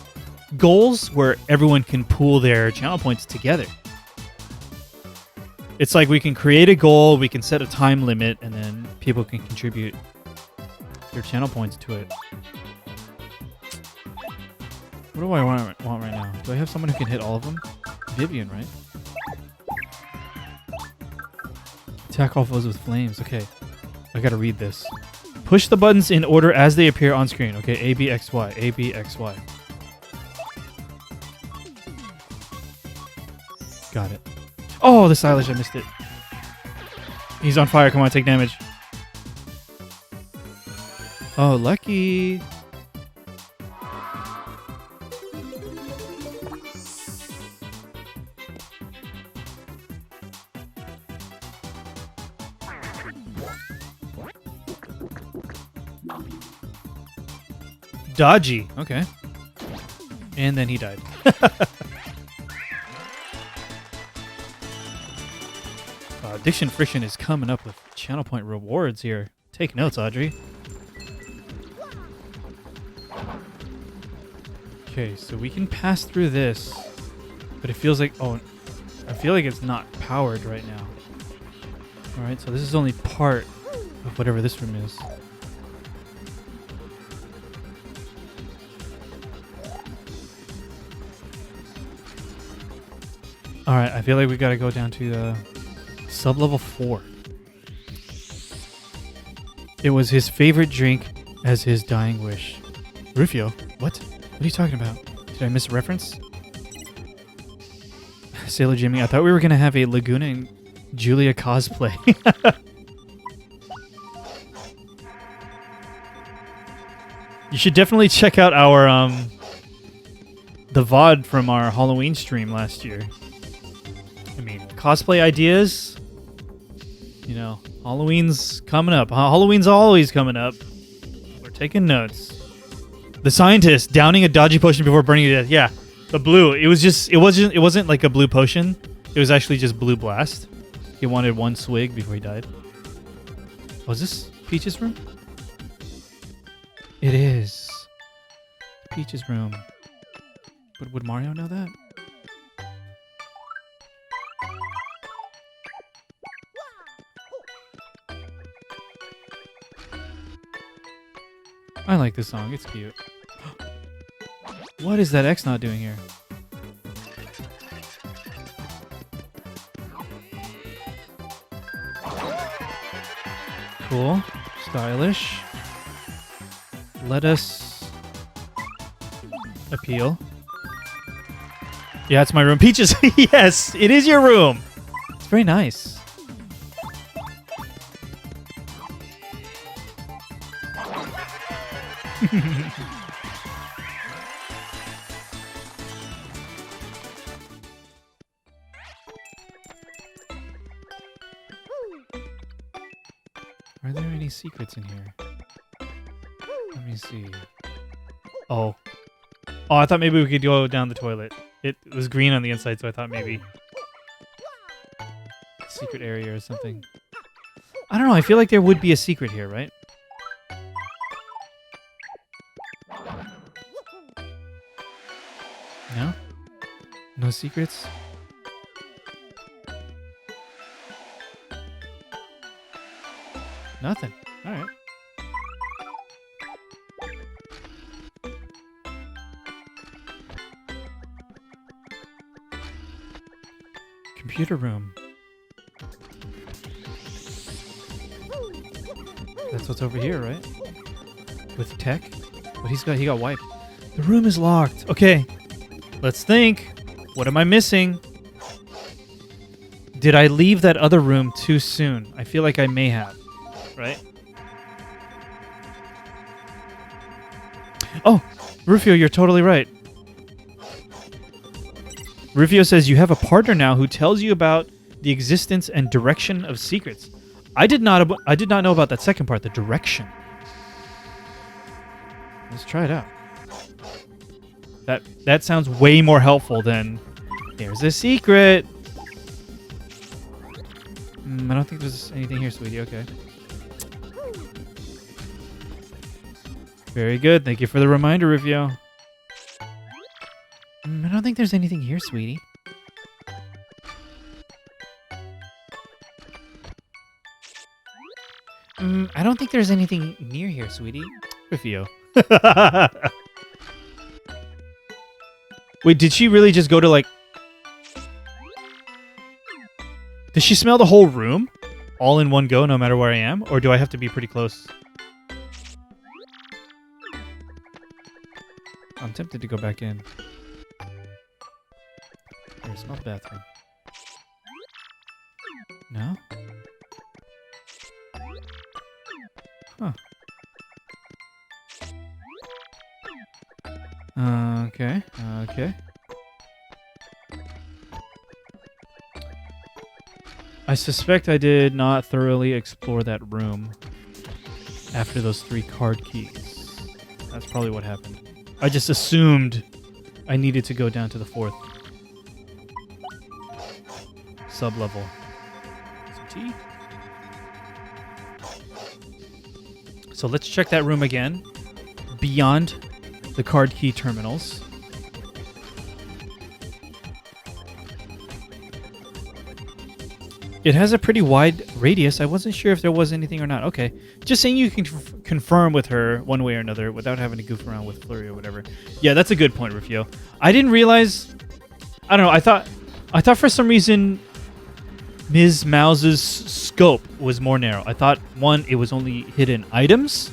goals where everyone can pool their channel points together. It's like we can create a goal, we can set a time limit, and then people can contribute their channel points to it. What do I want right now? Do I have someone who can hit all of them? Vivian, right? Attack all foes with flames. Okay. I gotta read this. Push the buttons in order as they appear on screen. Okay, A, B, X, Y. A, B, X, Y. Got it. Oh, the Stylish, I missed it. He's on fire. Come on, take damage. Oh, lucky. Dodgy. Okay. And then he died. Addiction Friction is coming up with channel point rewards here. Take notes, Audrey. Okay, so we can pass through this, but it feels like... Oh, I feel like it's not powered right now. Alright, so this is only part of whatever this room is. Alright, I feel like we gotta go down to sub-level 4. It was his favorite drink as his dying wish. Rufio? What? What are you talking about? Did I miss a reference? Sailor Jimmy, I thought we were gonna have a Laguna and Julia cosplay. You should definitely check out our the VOD from our Halloween stream last year. I mean, cosplay ideas, you know, Halloween's coming up. Halloween's always coming up. We're taking notes. The scientist downing a dodgy potion before burning to death. Yeah, the blue. It wasn't like a blue potion. It was actually just blue blast. He wanted one swig before he died. Oh, is this Peach's room? It is. Peach's room. But would Mario know that? I like this song. It's cute. What is that X-Naut doing here? Cool. Stylish. Let us appeal. Yeah, it's my room. Peaches, yes, it is your room. It's very nice. Are there any secrets in here? Let me see. Oh. Oh, I thought maybe we could go down the toilet. It was green on the inside, so I thought maybe secret area or something. I don't know. I feel like there would be a secret here, right? No? No secrets? Nothing. All right. Computer room. That's what's over here, right? With tech? But he got wiped. The room is locked. Okay. Let's think. What am I missing? Did I leave that other room too soon? I feel like I may have. Right? Oh, Rufio, you're totally right. Rufio says you have a partner now who tells you about the existence and direction of secrets. I did not know about that second part, the direction. Let's try it out. That sounds way more helpful than there's a secret. I don't think there's anything here, sweetie. Okay. Very good. Thank you for the reminder, Rufio. I don't think there's anything here, sweetie. I don't think there's anything near here, sweetie. Rufio. Wait, did she really just go to, like... Does she smell the whole room? All in one go, no matter where I am? Or do I have to be pretty close? I'm tempted to go back in. Here, smell the bathroom. No? Huh. Okay. Okay. I suspect I did not thoroughly explore that room after those 3 card keys. That's probably what happened. I just assumed I needed to go down to the 4th sub-level. Some tea. So let's check that room again. Beyond the card key terminals. It has a pretty wide radius. I wasn't sure if there was anything or not. Okay. Just saying you can confirm with her one way or another without having to goof around with Flurry or whatever. Yeah, that's a good point, Rufio. I didn't realize... I don't know. I thought for some reason Ms. Mouse's scope was more narrow. I thought, one, it was only hidden items,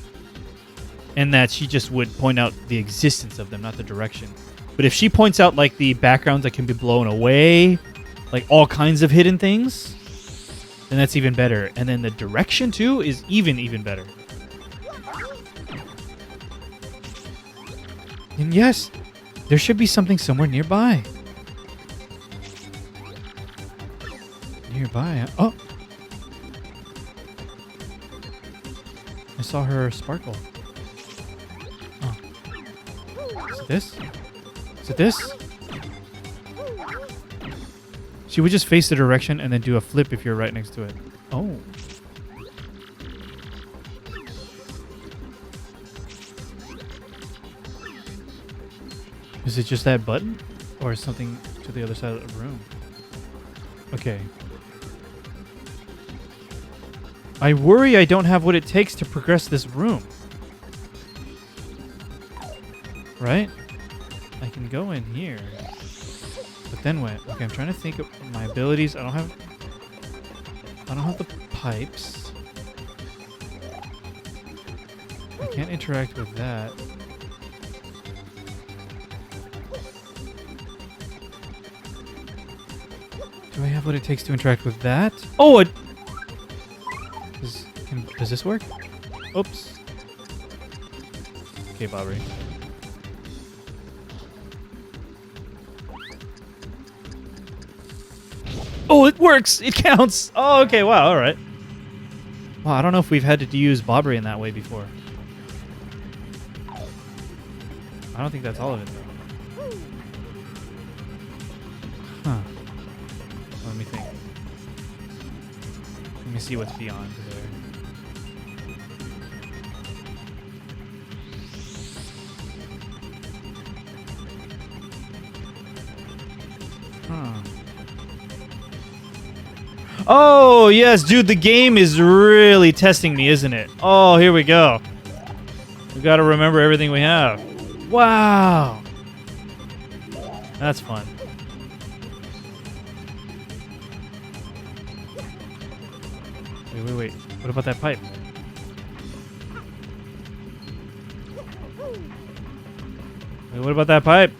and that she just would point out the existence of them, not the direction. But if she points out, like, the backgrounds that can be blown away, like all kinds of hidden things... then that's even better. And then the direction, too, is even better. And yes, there should be something somewhere nearby. Nearby? Oh! I saw her sparkle. Oh. Is it this? Is it this? She would just face the direction and then do a flip if you're right next to it. Oh. Is it just that button? Or something to the other side of the room? Okay. I worry I don't have what it takes to progress this room. Right? I can go in here. But then what? Okay, I'm trying to think of my abilities. I don't have the pipes. I can't interact with that. Do I have what it takes to interact with that? Oh, it... Does this work? Oops. Okay, Bobbery. Oh, it works! It counts! Oh, okay, wow, alright. Wow, I don't know if we've had to use Bobbery in that way before. I don't think that's all of it, though. Huh. Let me think. Let me see what's beyond there. Huh. Oh, yes, dude, the game is really testing me, isn't it? Oh, here we go. We got to remember everything we have. Wow. That's fun. Wait. What about that pipe? Wait, what about that pipe?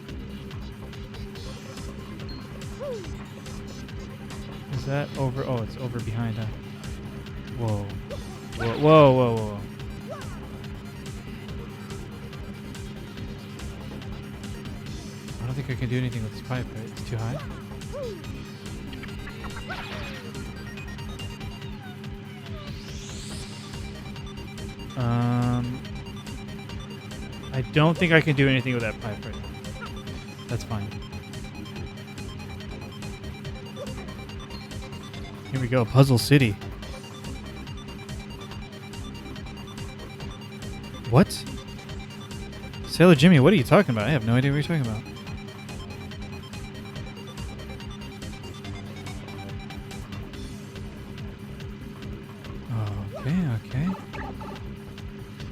Is that over? Oh, it's over behind, huh? Whoa. Whoa. I don't think I can do anything with this pipe, right? It's too high. I don't think I can do anything with that pipe right now. That's fine. Here we go, Puzzle City. What? Sailor Jimmy, what are you talking about? I have no idea what you're talking about. Okay.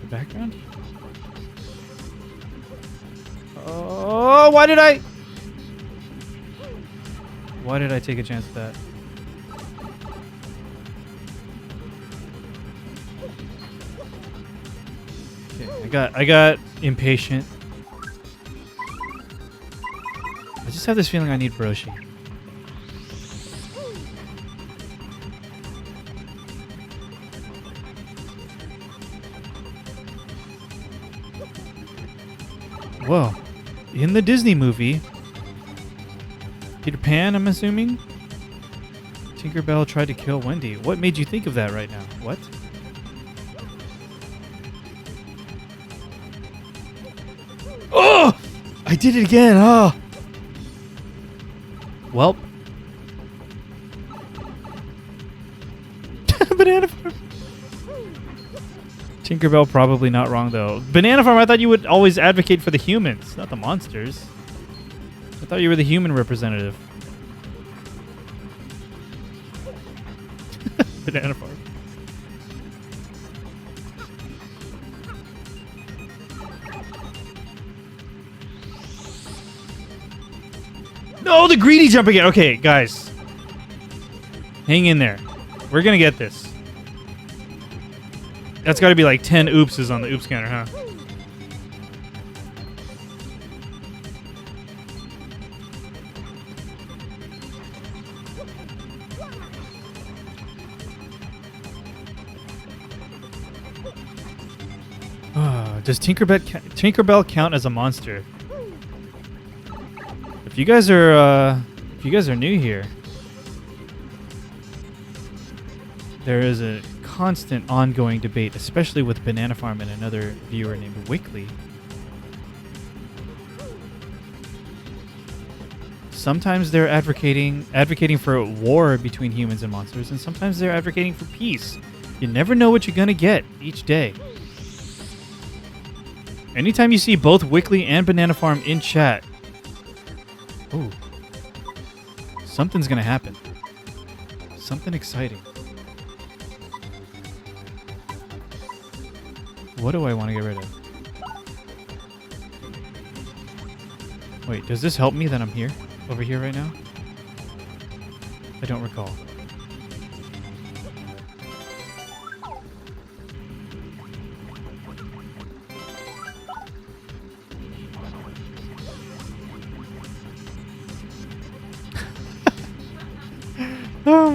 The background? Oh, why did I take a chance at that? Okay, I got impatient. I just have this feeling I need Broshi. Whoa. In the Disney movie, Peter Pan, I'm assuming? Tinkerbell tried to kill Wendy. What made you think of that right now? What? Oh! I did it again. Oh. Well. Banana Farm. Tinkerbell probably not wrong, though. Banana Farm, I thought you would always advocate for the humans, not the monsters. I thought you were the human representative. Banana Farm. No, the greedy jump again. Okay, guys. Hang in there. We're going to get this. That's got to be like 10 oopses on the oops counter, huh? Does Tinkerbell count as a monster? If you guys are new here, there is a constant ongoing debate, especially with Banana Farm and another viewer named Wickley. Sometimes they're advocating for a war between humans and monsters, and sometimes they're advocating for peace. You never know what you're gonna get each day. Anytime you see both Wickley and Banana Farm in chat, ooh, something's gonna happen. Something exciting. What do I want to get rid of? Wait, does this help me that I'm here? Over here right now? I don't recall.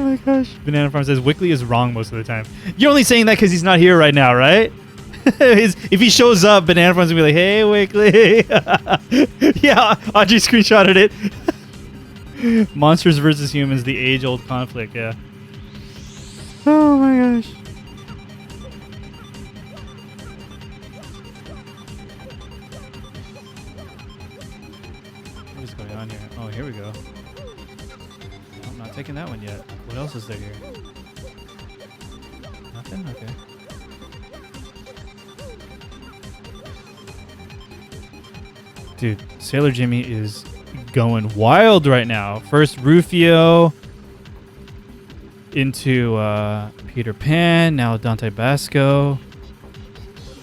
my gosh. Banana Farm says Wickley is wrong most of the time. You're only saying that because he's not here right now, right? If he shows up, Banana Farm's gonna be like, hey, Wickley. Yeah, Audrey screenshotted it. Monsters versus humans, the age-old conflict, yeah. Oh my gosh. What is going on here? Oh, here we go. I'm not taking that one yet. What else is there here? Nothing? Okay. Dude, Sailor Jimmy is going wild right now. First Rufio into Peter Pan, now Dante Basco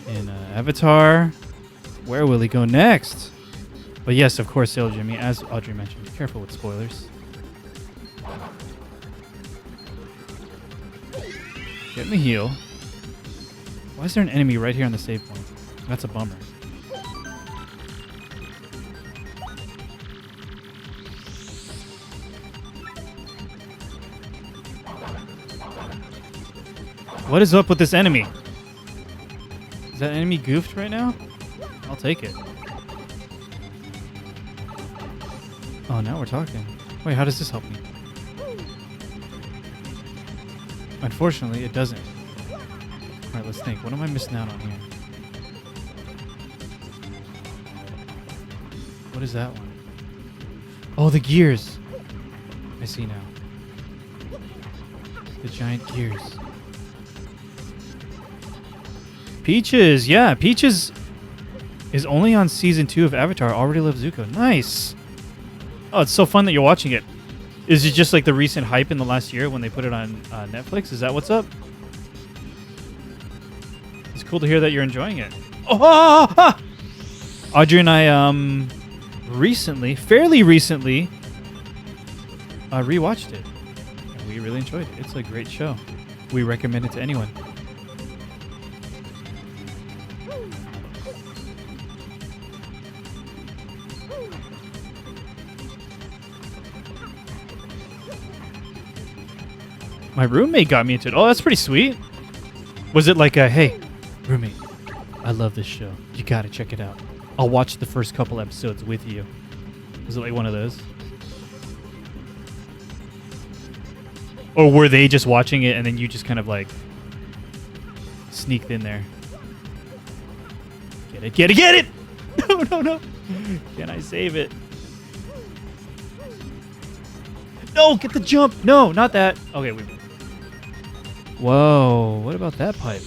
in Avatar. Where will he go next? But yes, of course, Sailor Jimmy, as Audrey mentioned. Be careful with spoilers. Getting the heal. Why is there an enemy right here on the save point? That's a bummer. What is up with this enemy? Is that enemy goofed right now? I'll take it. Oh, now we're talking. Wait, how does this help me? Unfortunately, it doesn't. Alright, let's think. What am I missing out on here? What is that one? Oh, the gears. I see now. The giant gears. Peaches, yeah, Peaches is only on season 2 of Avatar. Already loves Zuko. Nice. Oh, it's so fun that you're watching it. Is it just like the recent hype in the last year when they put it on Netflix? Is that what's up? It's cool to hear that you're enjoying it. Oh, Audrey and I fairly recently, rewatched it. And we really enjoyed it. It's a great show. We recommend it to anyone. My roommate got me into it. Oh, that's pretty sweet. Was it like a, hey, roommate, I love this show. You gotta check it out. I'll watch the first couple episodes with you. Was it like one of those? Or were they just watching it and then you just kind of like sneaked in there? Get it, get it, get it! No. Can I save it? No, get the jump. No, not that. Okay, wait. Whoa, what about that pipe?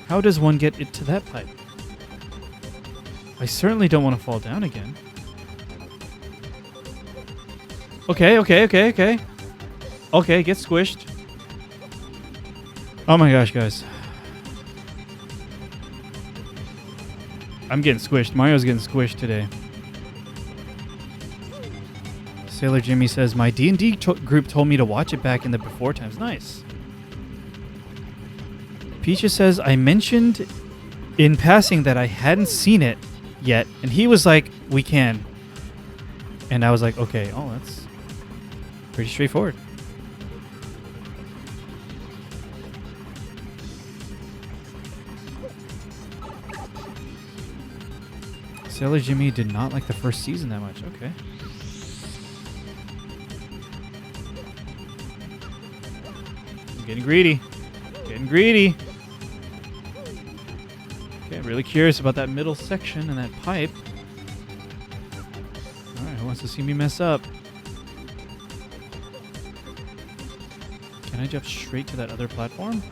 How does one get it to that pipe? I certainly don't want to fall down again. Okay. Okay, get squished. Oh my gosh, guys. I'm getting squished. Mario's getting squished today. Sailor Jimmy says, my D&D group told me to watch it back in the before times. Nice. Peaches says, I mentioned in passing that I hadn't seen it yet, and he was like, we can. And I was like, okay. Oh, that's pretty straightforward. Sailor Jimmy did not like the first season that much. Okay. Getting greedy. Getting greedy. Okay, I'm really curious about that middle section and that pipe. Alright, who wants to see me mess up? Can I jump straight to that other platform?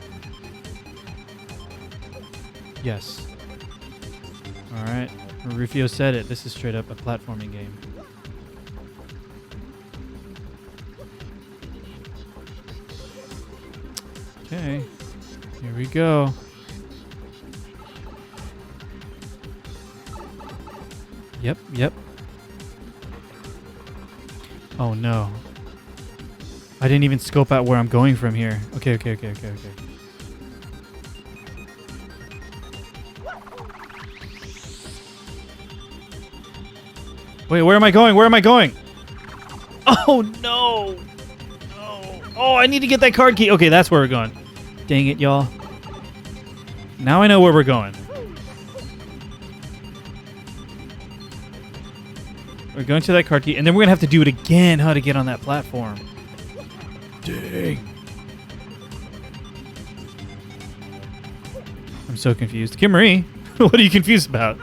Yes. Alright. Rufio said it. This is straight up a platforming game. Okay, here we go. Yep. Oh no. I didn't even scope out where I'm going from here. Okay. Wait, where am I going? Oh, no. No. Oh, I need to get that card key. Okay, that's where we're going. Dang it, y'all. Now I know where we're going. We're going to that card key, and then we're going to have to do it again, how to get on that platform. Dang. I'm so confused. Kim Marie, what are you confused about?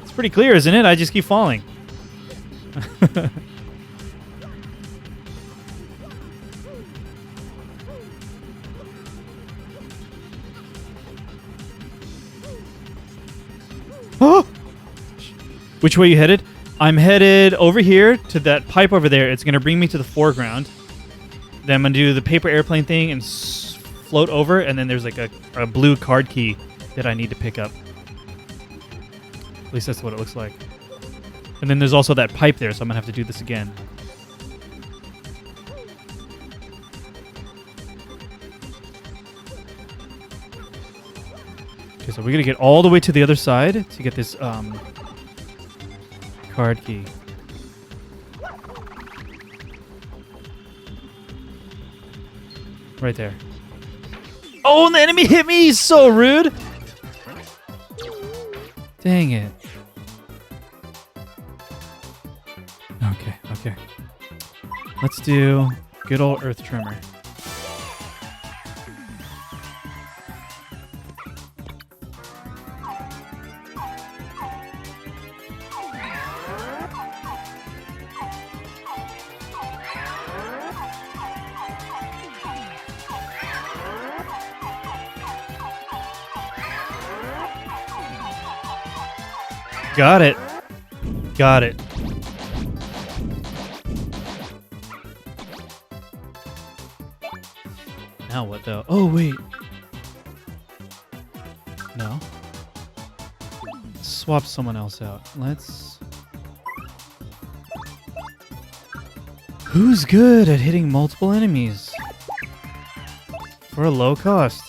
It's pretty clear, isn't it? I just keep falling. Oh! Which way you headed? I'm headed over here to that pipe over there. It's going to bring me to the foreground. Then I'm going to do the paper airplane thing and float over. And then there's like a blue card key that I need to pick up. At least that's what it looks like. And then there's also that pipe there, so I'm going to have to do this again. Okay, so we're going to get all the way to the other side to get this card key. Right there. Oh, and the enemy hit me! He's so rude! Dang it. Okay. Let's do good old Earth Tremor. Got it. Got it. Now what though? Oh, wait. No. Swap someone else out. Let's... Who's good at hitting multiple enemies? For a low cost.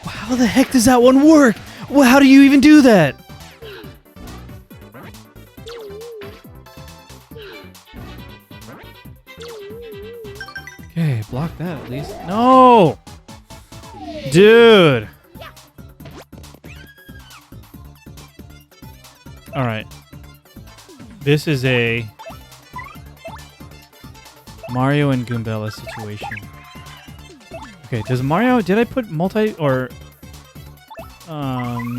How the heck does that one work? Well, how do you even do that? Okay, block that at least. No! Dude! Alright. This is a Mario and Goombella situation. Okay, does Mario... Did I put multi... or...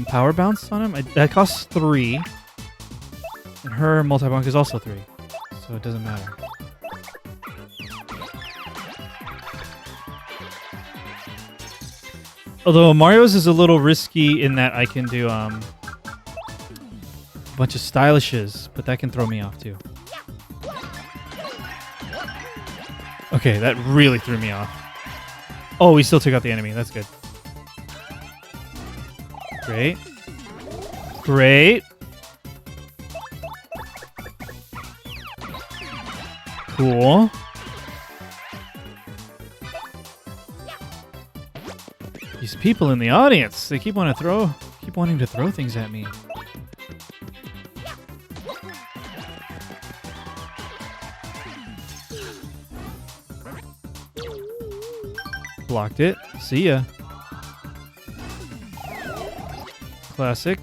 power bounce on him? That costs 3. And her multi-bounce is also 3. So it doesn't matter. Although Mario's is a little risky in that I can do a bunch of stylishes, but that can throw me off too. Okay, that really threw me off. Oh, we still took out the enemy. That's good. Great. Great. Cool. These people in the audience, they keep wanting to throw things at me. Blocked it. See ya. Classic.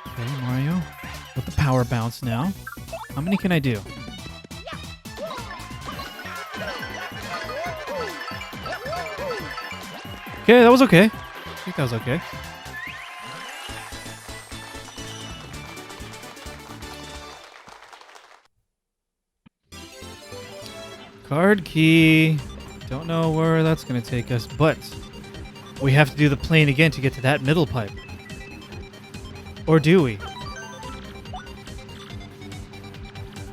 Okay, Mario. With the power bounce now. How many can I do? Okay, that was okay. I think that was okay. Card key. Don't know where that's going to take us, but we have to do the plane again to get to that middle pipe. Or do we?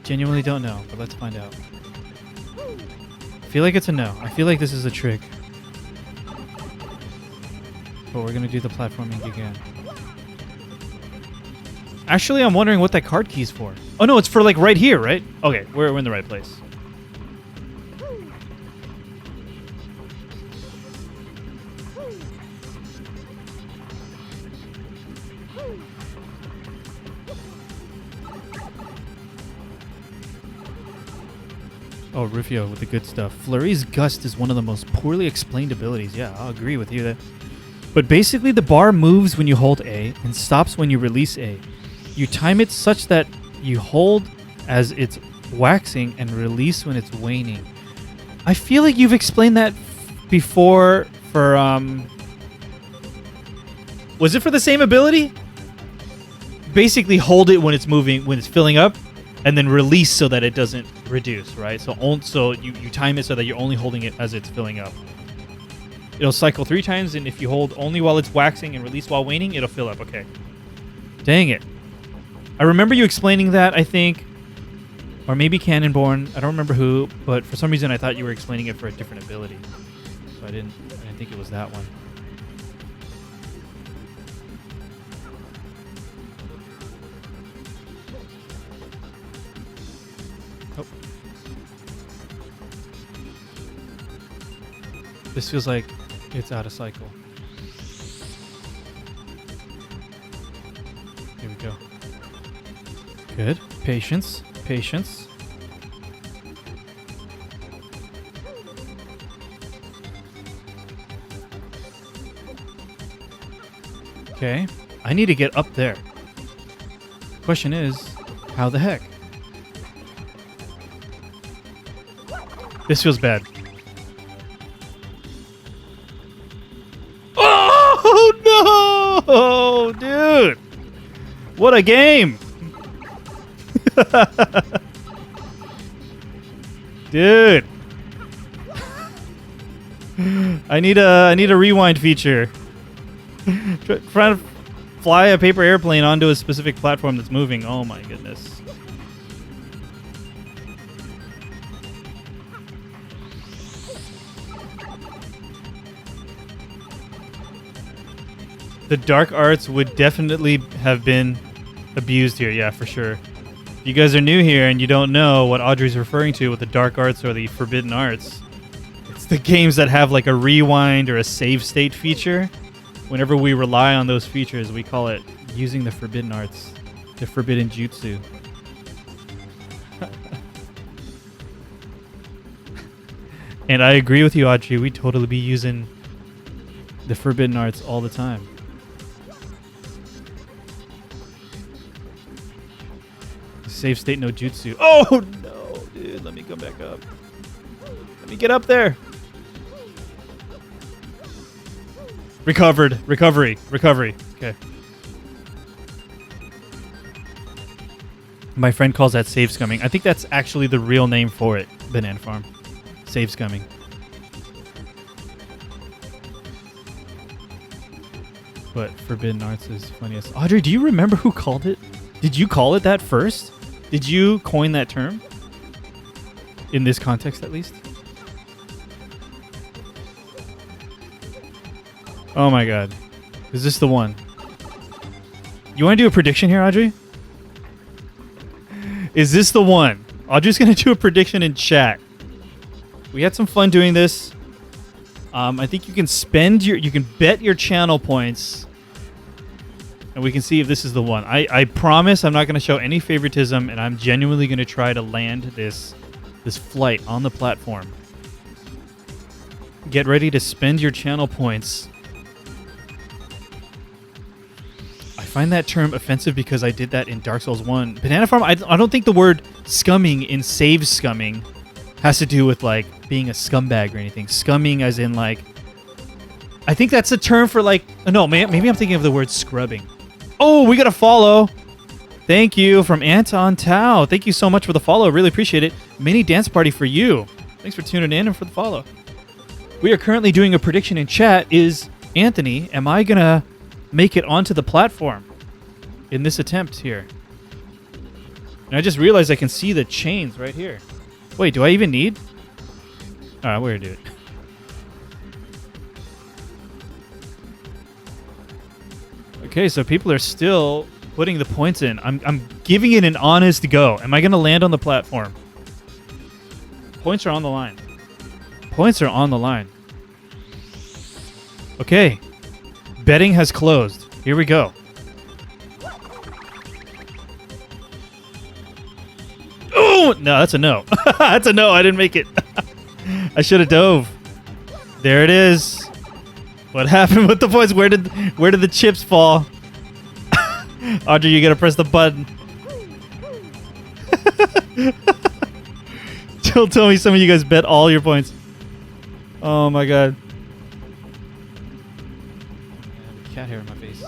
Genuinely don't know, but let's find out. I feel like it's a no. I feel like this is a trick. But we're going to do the platforming again. Actually, I'm wondering what that card key's for. Oh no, it's for like right here, right? Okay, we're in the right place. Oh, Rufio with the good stuff. Flurry's Gust is one of the most poorly explained abilities. Yeah, I'll agree with you there. But basically, the bar moves when you hold A and stops when you release A. You time it such that you hold as it's waxing and release when it's waning. I feel like you've explained that before for... Was it for the same ability? Basically, hold it when it's moving, when it's filling up, and then release so that it doesn't reduce, right? So you time it so that you're only holding it as it's filling up. It'll cycle 3 times, and if you hold only while it's waxing and release while waning, it'll fill up. Okay. Dang it. I remember you explaining that, I think. Or maybe Cannonborn. I don't remember who, but for some reason I thought you were explaining it for a different ability. So I didn't think it was that one. Oh. This feels like it's out of cycle. Here we go. Good. Patience. Patience. Okay. I need to get up there. Question is, how the heck? This feels bad. Oh, no! Dude! What a game! Dude! I need a rewind feature. Trying to fly a paper airplane onto a specific platform that's moving. Oh my goodness. The dark arts would definitely have been abused here, yeah, for sure. If you guys are new here and you don't know what Audrey's referring to with the dark arts or the forbidden arts, it's the games that have like a rewind or a save state feature. Whenever we rely on those features, we call it using the forbidden arts, the forbidden jutsu. And I agree with you, Audrey. We totally be using the forbidden arts all the time. Save state no jutsu. Oh no, dude. Let me come back up. Let me get up there. Recovered. Recovery. Okay. My friend calls that save scumming. I think that's actually the real name for it, Banana Farm. Save scumming. But Forbidden Arts is funniest. Audrey, do you remember who called it? Did you call it that first? Did you coin that term? In this context, at least? Oh my god. Is this the one? You want to do a prediction here, Audrey? Is this the one? Audrey's going to do a prediction in chat. We had some fun doing this. I think you can bet your channel points, and we can see if this is the one. I promise I'm not going to show any favoritism, and I'm genuinely going to try to land this flight on the platform. Get ready to spend your channel points. I find that term offensive because I did that in Dark Souls 1. Banana Farm, I don't think the word scumming in save scumming has to do with like being a scumbag or anything. Scumming as in like, I think that's a term for like, no, maybe I'm thinking of the word scrubbing. Oh, we got a follow. Thank you from Anton Tao. Thank you so much for the follow. Really appreciate it. Mini dance party for you. Thanks for tuning in and for the follow. We are currently doing a prediction in chat. Is Anthony, am I going to make it onto the platform in this attempt here? And I just realized I can see the chains right here. Wait, do I even need? All right, we're going to do it. Okay, so people are still putting the points in. I'm giving it an honest go. Am I going to land on the platform? Points are on the line. Points are on the line. Okay. Betting has closed. Here we go. Oh, no, that's a no. That's a no. I didn't make it. I should have dove. There it is. What happened with the points? Where did the chips fall? Audrey, you gotta press the button. Tell me some of you guys bet all your points. Oh my god. I have cat hair in my face.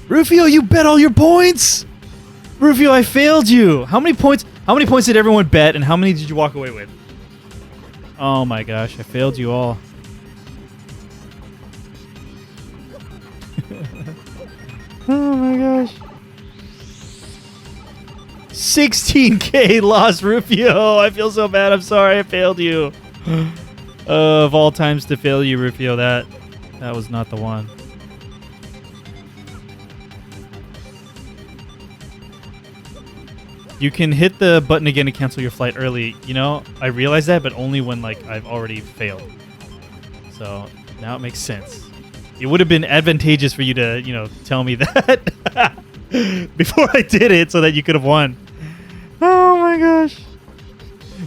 Rufio, you bet all your points! Rufio, I failed you! How many points did everyone bet and how many did you walk away with? Oh my gosh, I failed you all. Oh my gosh. 16K lost, Rufio. I feel so bad. I'm sorry I failed you. Of all times to fail you, Rufio, that was not the one. You can hit the button again to cancel your flight early. You know, I realize that, but only when like I've already failed. So now it makes sense. It would have been advantageous for you to, you know, tell me that before I did it so that you could have won. Oh my gosh.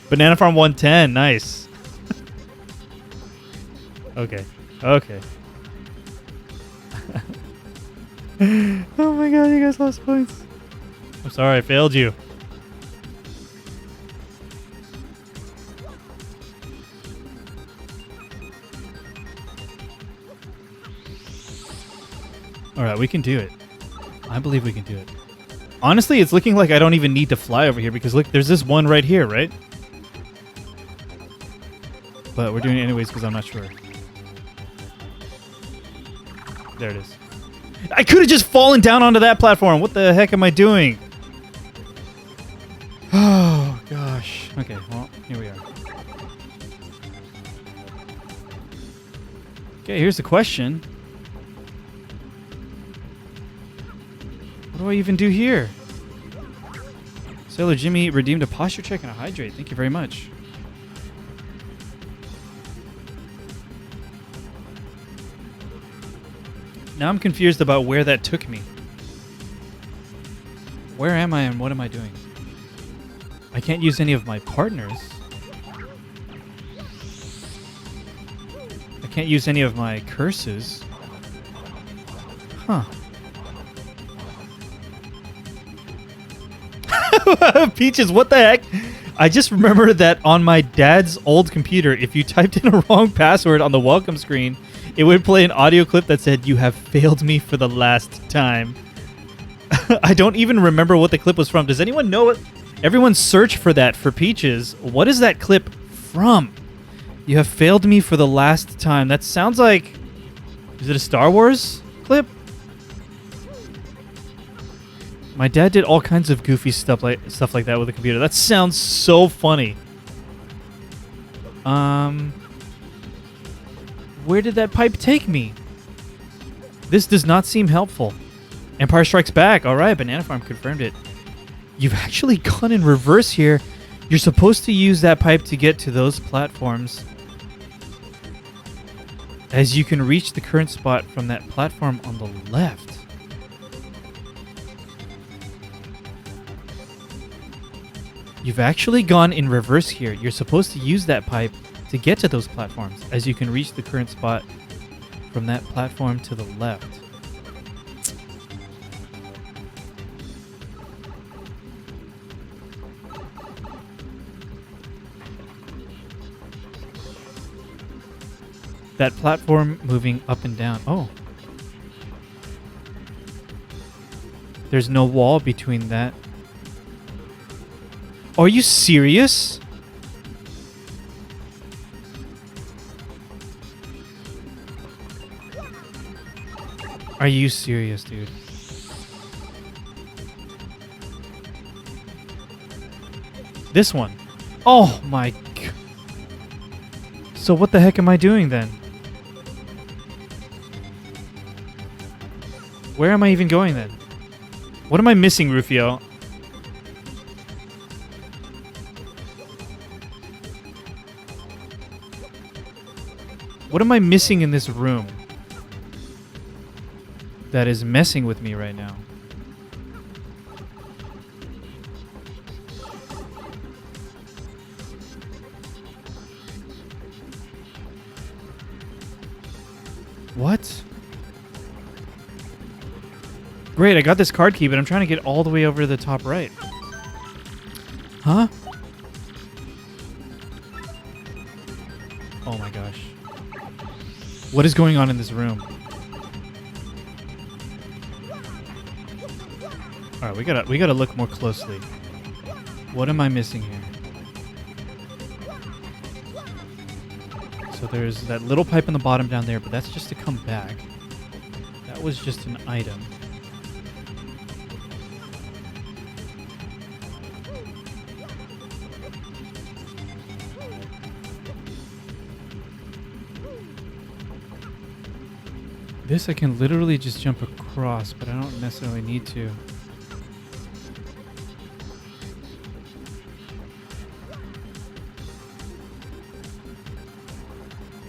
Banana Farm 110. Nice. Okay. Okay. Oh my god, you guys lost points. I'm sorry, I failed you. Alright, we can do it. I believe we can do it. Honestly, it's looking like I don't even need to fly over here because look, there's this one right here, right? But we're doing it anyways because I'm not sure. There it is. I could have just fallen down onto that platform. What the heck am I doing? Oh, gosh. Okay, well, here we are. Okay, here's the question. What do I even do here? Sailor Jimmy redeemed a posture check and a hydrate. Thank you very much. Now I'm confused about where that took me. Where am I and what am I doing? I can't use any of my partners. I can't use any of my curses. Huh. Peaches, what the heck? I just remember that on my dad's old computer, if you typed in a wrong password on the welcome screen, it would play an audio clip that said, "You have failed me for the last time." I don't even remember what the clip was from. Does anyone know it? Everyone search for that for Peaches. What is that clip from? You have failed me for the last time. That sounds like... Is it a Star Wars clip? My dad did all kinds of goofy stuff like that with a computer. That sounds so funny. Where did that pipe take me? This does not seem helpful. Empire Strikes Back. All right, Banana Farm confirmed it. You've actually gone in reverse here. You're supposed to use that pipe to get to those platforms, as you can reach the current spot from that platform on the left. You've actually gone in reverse here. You're supposed to use that pipe to get to those platforms, as you can reach the current spot from that platform to the left. That platform moving up and down. Oh. There's no wall between that. Are you serious? Are you serious, dude? This one. Oh my god. So what the heck am I doing then? Where am I even going then? What am I missing, Rufio? What am I missing in this room that is messing with me right now? What? Great, I got this card key, but I'm trying to get all the way over to the top right. Huh? Oh my gosh. What is going on in this room? All right, we gotta look more closely. What am I missing here? So there's that little pipe in the bottom down there, but that's just to come back. That was just an item. This I can literally just jump across, but I don't necessarily need to.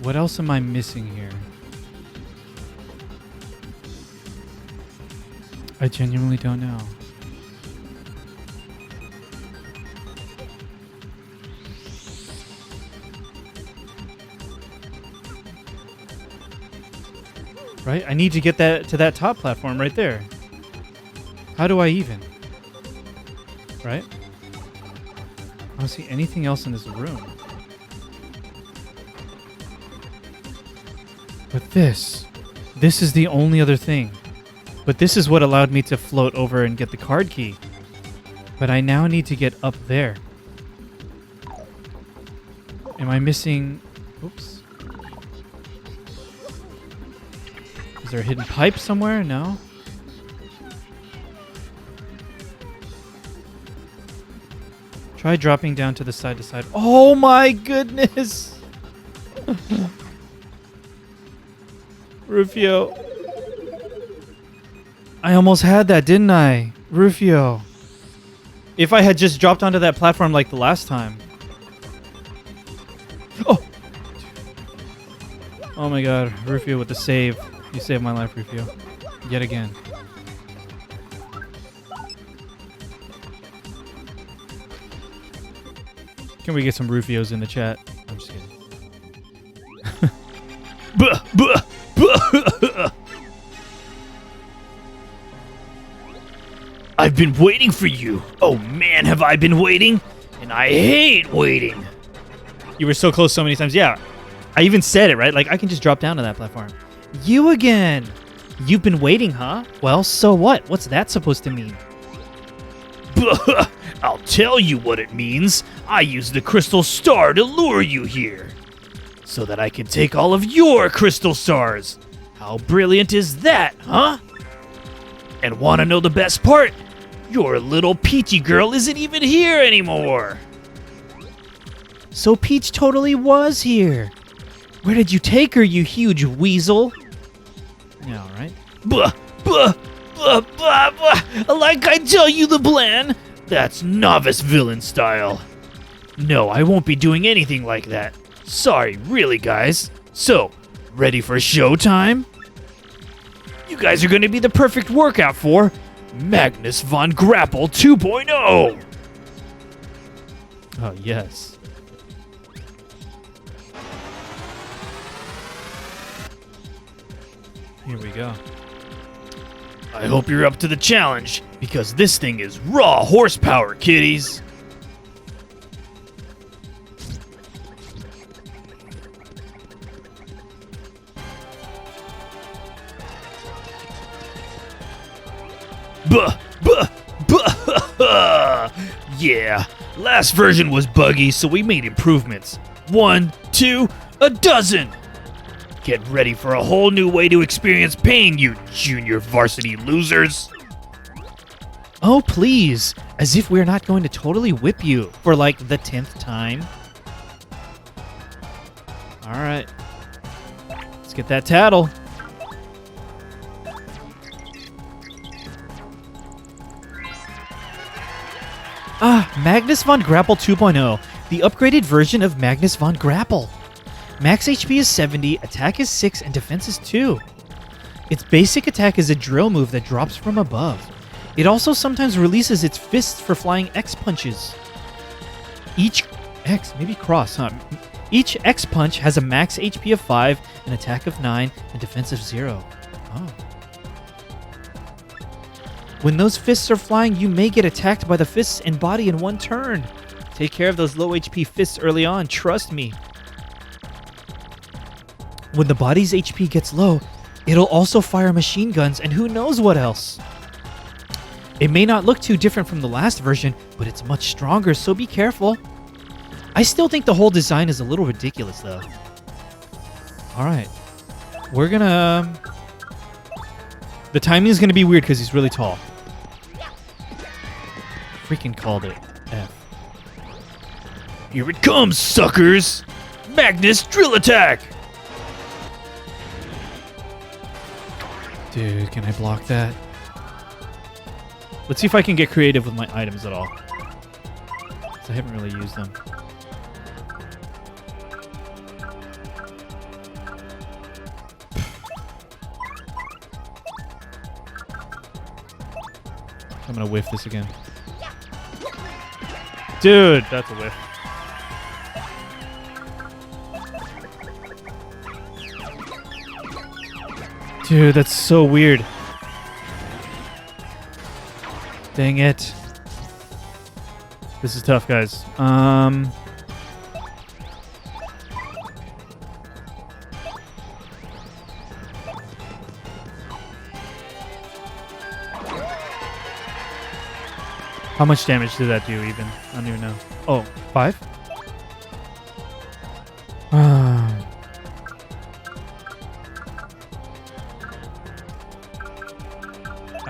What else am I missing here? I genuinely don't know. Right? I need to get that to that top platform right there. How do I even? Right? I don't see anything else in this room. But this is the only other thing. But this is what allowed me to float over and get the card key. But I now need to get up there. Am I missing... Oops. Is there a hidden pipe somewhere? No. Try dropping down to the side to side. Oh my goodness! Rufio. I almost had that, didn't I? Rufio. If I had just dropped onto that platform like the last time. Oh! Oh my god, Rufio with the save. You saved my life, Rufio. Yet again. Can we get some Rufios in the chat? I'm just kidding. I've been waiting for you. Oh man, have I been waiting? And I hate waiting. You were so close so many times. Yeah, I even said it, right? Like, I can just drop down to that platform. You again. You've been waiting, huh? Well, so what? What's that supposed to mean? I'll tell you what it means. I used the crystal star to lure you here, so that I can take all of your crystal stars. How brilliant is that, huh? And want to know the best part? Your little Peachy girl isn't even here anymore. So Peach totally was here. Where did you take her, you huge weasel? Yeah, all right. Like I tell you the plan. That's novice villain style. No, I won't be doing anything like that. Sorry, really, guys. So, ready for showtime? You guys are going to be the perfect workout for Magnus von Grapple 2.0. Oh, yes. Here we go. I hope you're up to the challenge, because this thing is raw horsepower, kiddies. Yeah, last version was buggy, so we made improvements. 1, 2, a dozen! Get ready for a whole new way to experience pain, you junior varsity losers! Oh, please. As if we're not going to totally whip you for like the 10th time. All right. Let's get that tattle. Magnus von Grapple 2.0, the upgraded version of Magnus von Grapple. Max HP is 70, attack is 6, and defense is 2. Its basic attack is a drill move that drops from above. It also sometimes releases its fists for flying X punches. Each X punch has a max HP of 5, an attack of 9, and defense of 0. Oh. When those fists are flying, you may get attacked by the fists and body in one turn. Take care of those low HP fists early on, trust me. When the body's HP gets low, it'll also fire machine guns and who knows what else. It may not look too different from the last version, but it's much stronger, so be careful. I still think the whole design is a little ridiculous, though. Alright. We're gonna... The timing is gonna be weird because he's really tall. Freaking called it. F. Here it comes, suckers! Magnus drill attack! Dude, can I block that? Let's see if I can get creative with my items at all. 'Cause I haven't really used them. I'm gonna whiff this again. Dude, that's a whiff. Dude, that's so weird. Dang it. This is tough, guys. How much damage did that do, even? I don't even know. Oh, 5? I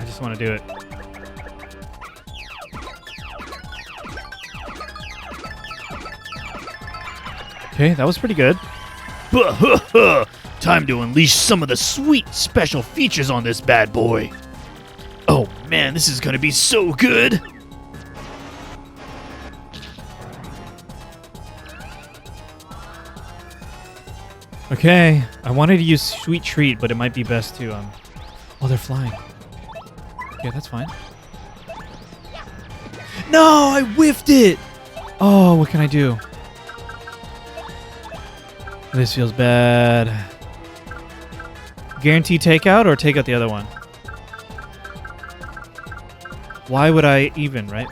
just want to do it. Okay, that was pretty good. Time to unleash some of the sweet special features on this bad boy. Oh man, this is gonna be so good. Okay, I wanted to use Sweet Treat, but it might be best to, Oh, they're flying. Okay, that's fine. No, I whiffed it! Oh, what can I do? This feels bad. Guaranteed takeout or take out the other one? Why would I even, right?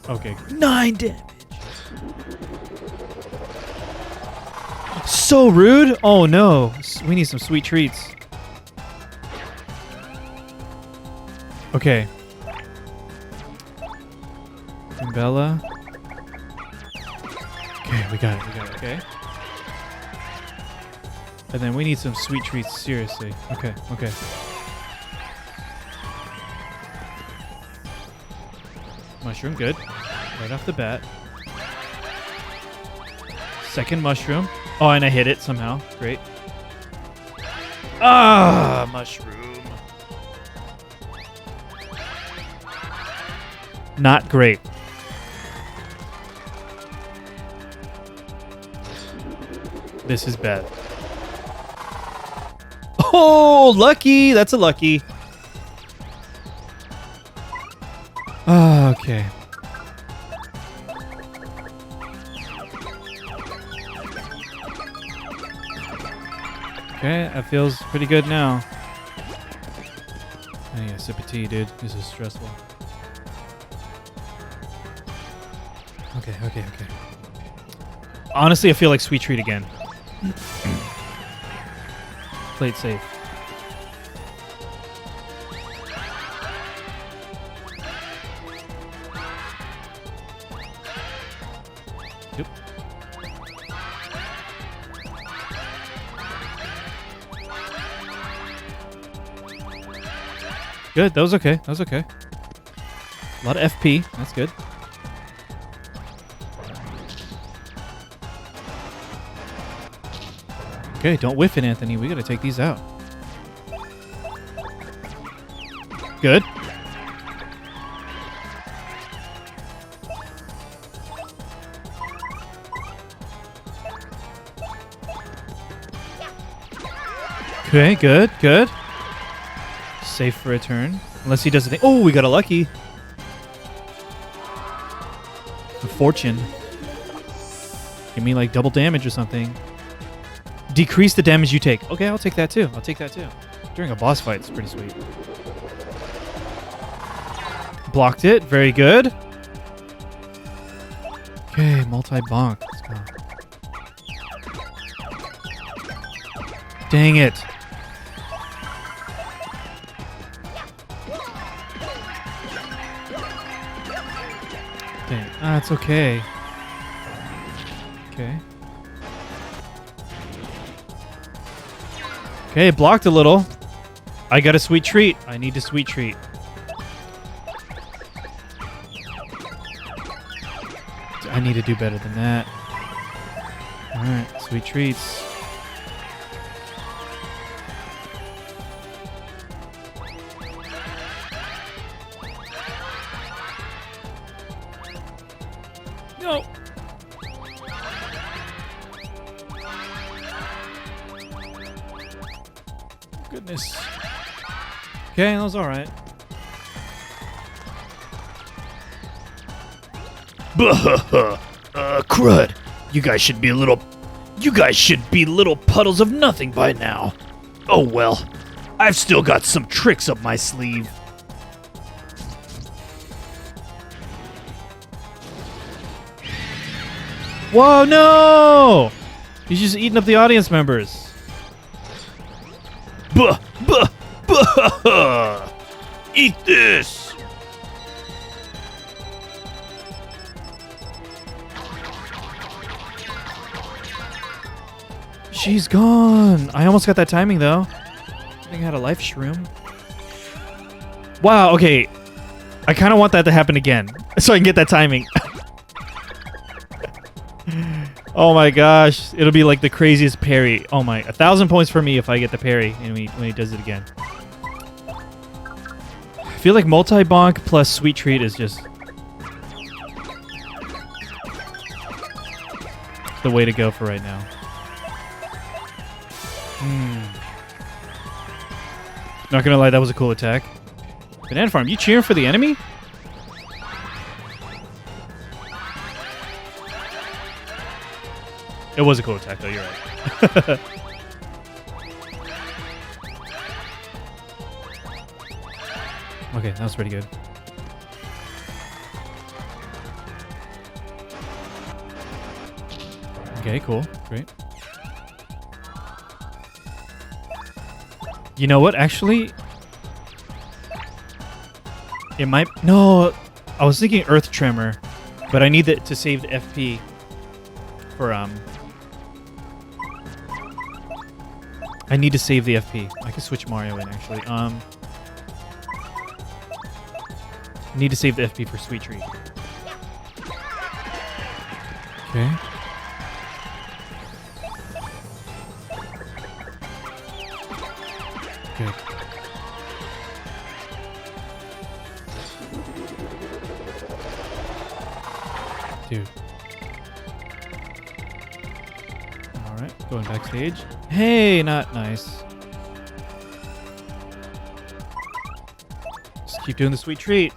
Okay. 9 damage. So rude. Oh no. We need some sweet treats. Okay. Bella. Okay, we got it, okay. And then we need some sweet treats, seriously. Okay. Mushroom, good. Right off the bat. Second mushroom. Oh, and I hit it somehow. Great. Ah, mushroom. Not great. This is bad. Oh, lucky! That's a lucky. Okay. Okay, that feels pretty good now. I need a sip of tea, dude. This is stressful. Okay. Honestly, I feel like Sweet Treat again. Play it safe. Yep. Good. That was okay. A lot of FP. That's good. Okay, don't whiff it, Anthony. We gotta take these out. Good. Okay, good, good. Safe for a turn. Unless he does a thing. Oh, we got a lucky. A fortune. Give me like double damage or something. Decrease the damage you take. Okay, I'll take that too. I'll take that too. During a boss fight, it's pretty sweet. Blocked it. Very good. Okay, multi-bonk. Let's go. Dang it. Dang. Ah, it's okay. Okay. Okay, blocked a little. I got a sweet treat. I need a sweet treat. I need to do better than that. Alright, sweet treats. No. Goodness. Okay, that was alright. Crud. You guys should be little puddles of nothing by now. Oh well. I've still got some tricks up my sleeve. Whoa, no! He's just eating up the audience members. Buh. Eat this. She's gone. I almost got that timing, though. I think I had a life shroom. Wow, okay. I kind of want that to happen again, so I can get that timing. Oh my gosh. It'll be like the craziest parry. Oh my. 1,000 points for me if I get the parry and when he does it again. I feel like multi-bonk plus sweet treat is just the way to go for right now. Not gonna lie, that was a cool attack. Banana Farm, you cheering for the enemy? It was a cool attack, though. You're right. Okay, that was pretty good. Okay, cool. Great. You know what? Actually, it might... No, I was thinking Earth Tremor, but I need that to save the FP for... I need to save the FP. I can switch Mario in, actually. I need to save the FP for Sweet Treat. Okay. Good. Dude. Alright, going backstage. Hey, not nice. Just keep doing the sweet treat.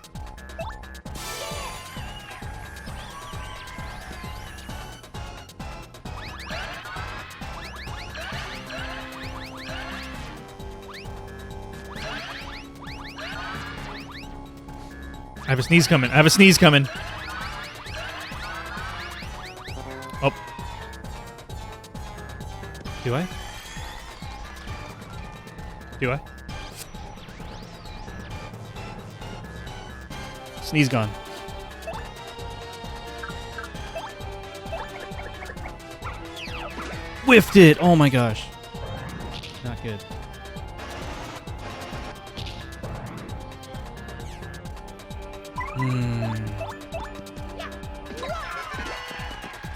I have a sneeze coming. I have a sneeze coming. Oh. Do I? Do I? Sneeze gone. Whiffed it! Oh my gosh. Not good.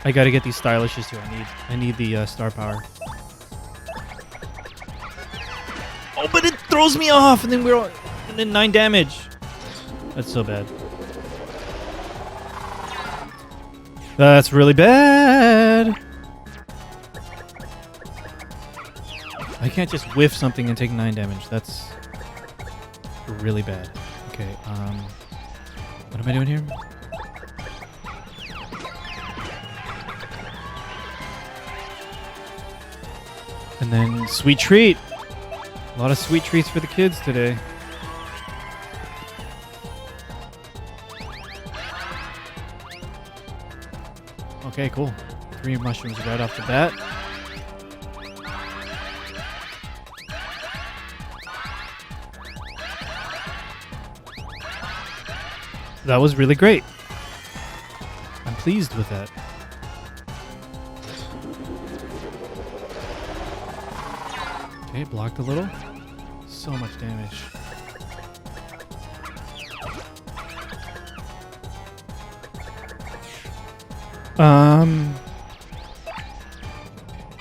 I gotta get these stylishes too. I need the star power. Oh, but it throws me off, and then And then 9 damage. That's so bad. That's really bad. I can't just whiff something and take 9 damage. That's really bad. Okay, what am I doing here? And then sweet treat. A lot of sweet treats for the kids today. Okay, cool. 3 mushrooms right off the bat. That was really great. I'm pleased with that. Okay, blocked a little. So much damage.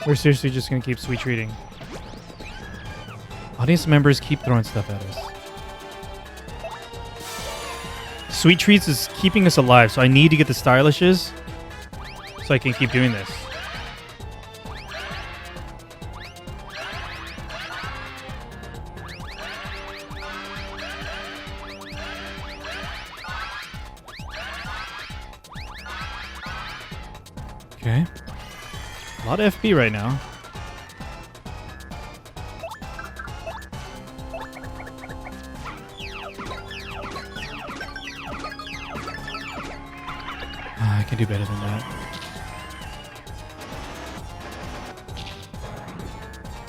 We're seriously just gonna keep sweet treating. Audience members keep throwing stuff at us. Sweet treats is keeping us alive, so I need to get the stylishes so I can keep doing this. Okay. A lot of FP right now. I can do better than that.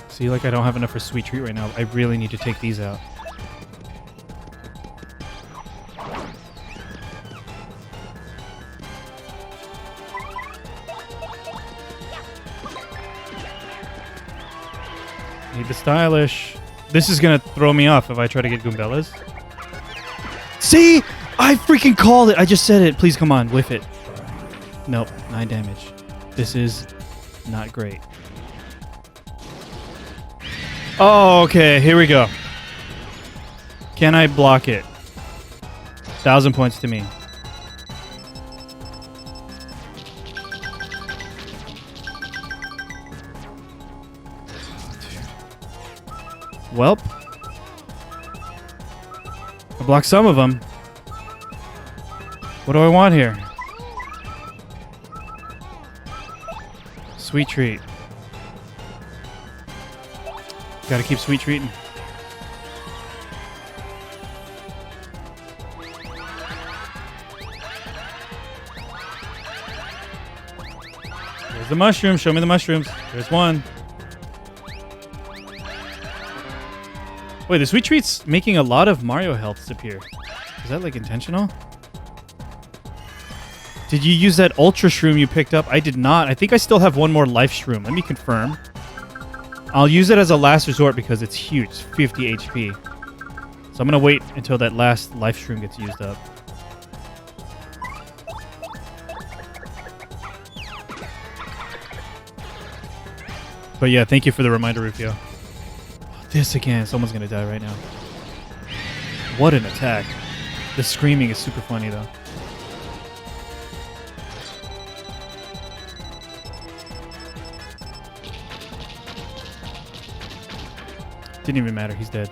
See, like I don't have enough for sweet treat right now. I really need to take these out. Need the stylish. This is gonna throw me off if I try to get Goombellas. See? I freaking called it. I just said it. Please come on, whiff it. Nope, 9 damage. This is not great. Oh, okay, here we go. Can I block it? 1,000 points to me. Welp. I blocked some of them. What do I want here? Sweet treat. Gotta keep sweet treating. There's the mushroom. Show me the mushrooms. There's one. Wait, the sweet treat's making a lot of Mario health disappear. Is that like intentional? Did you use that ultra shroom you picked up? I did not. I think I still have one more life shroom. Let me confirm. I'll use it as a last resort because it's huge. 50 HP. So I'm going to wait until that last life shroom gets used up. But yeah, thank you for the reminder, Rufio. This again. Someone's going to die right now. What an attack. The screaming is super funny, though. Didn't even matter. He's dead.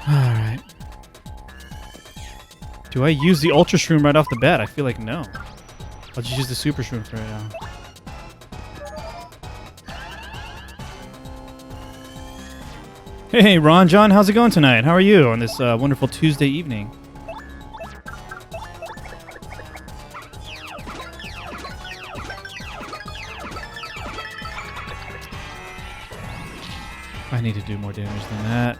Alright. Do I use the Ultra Shroom right off the bat? I feel like no. I'll just use the Super Shroom for right now. Hey, Ron John, how's it going tonight? How are you on this wonderful Tuesday evening? I need to do more damage than that.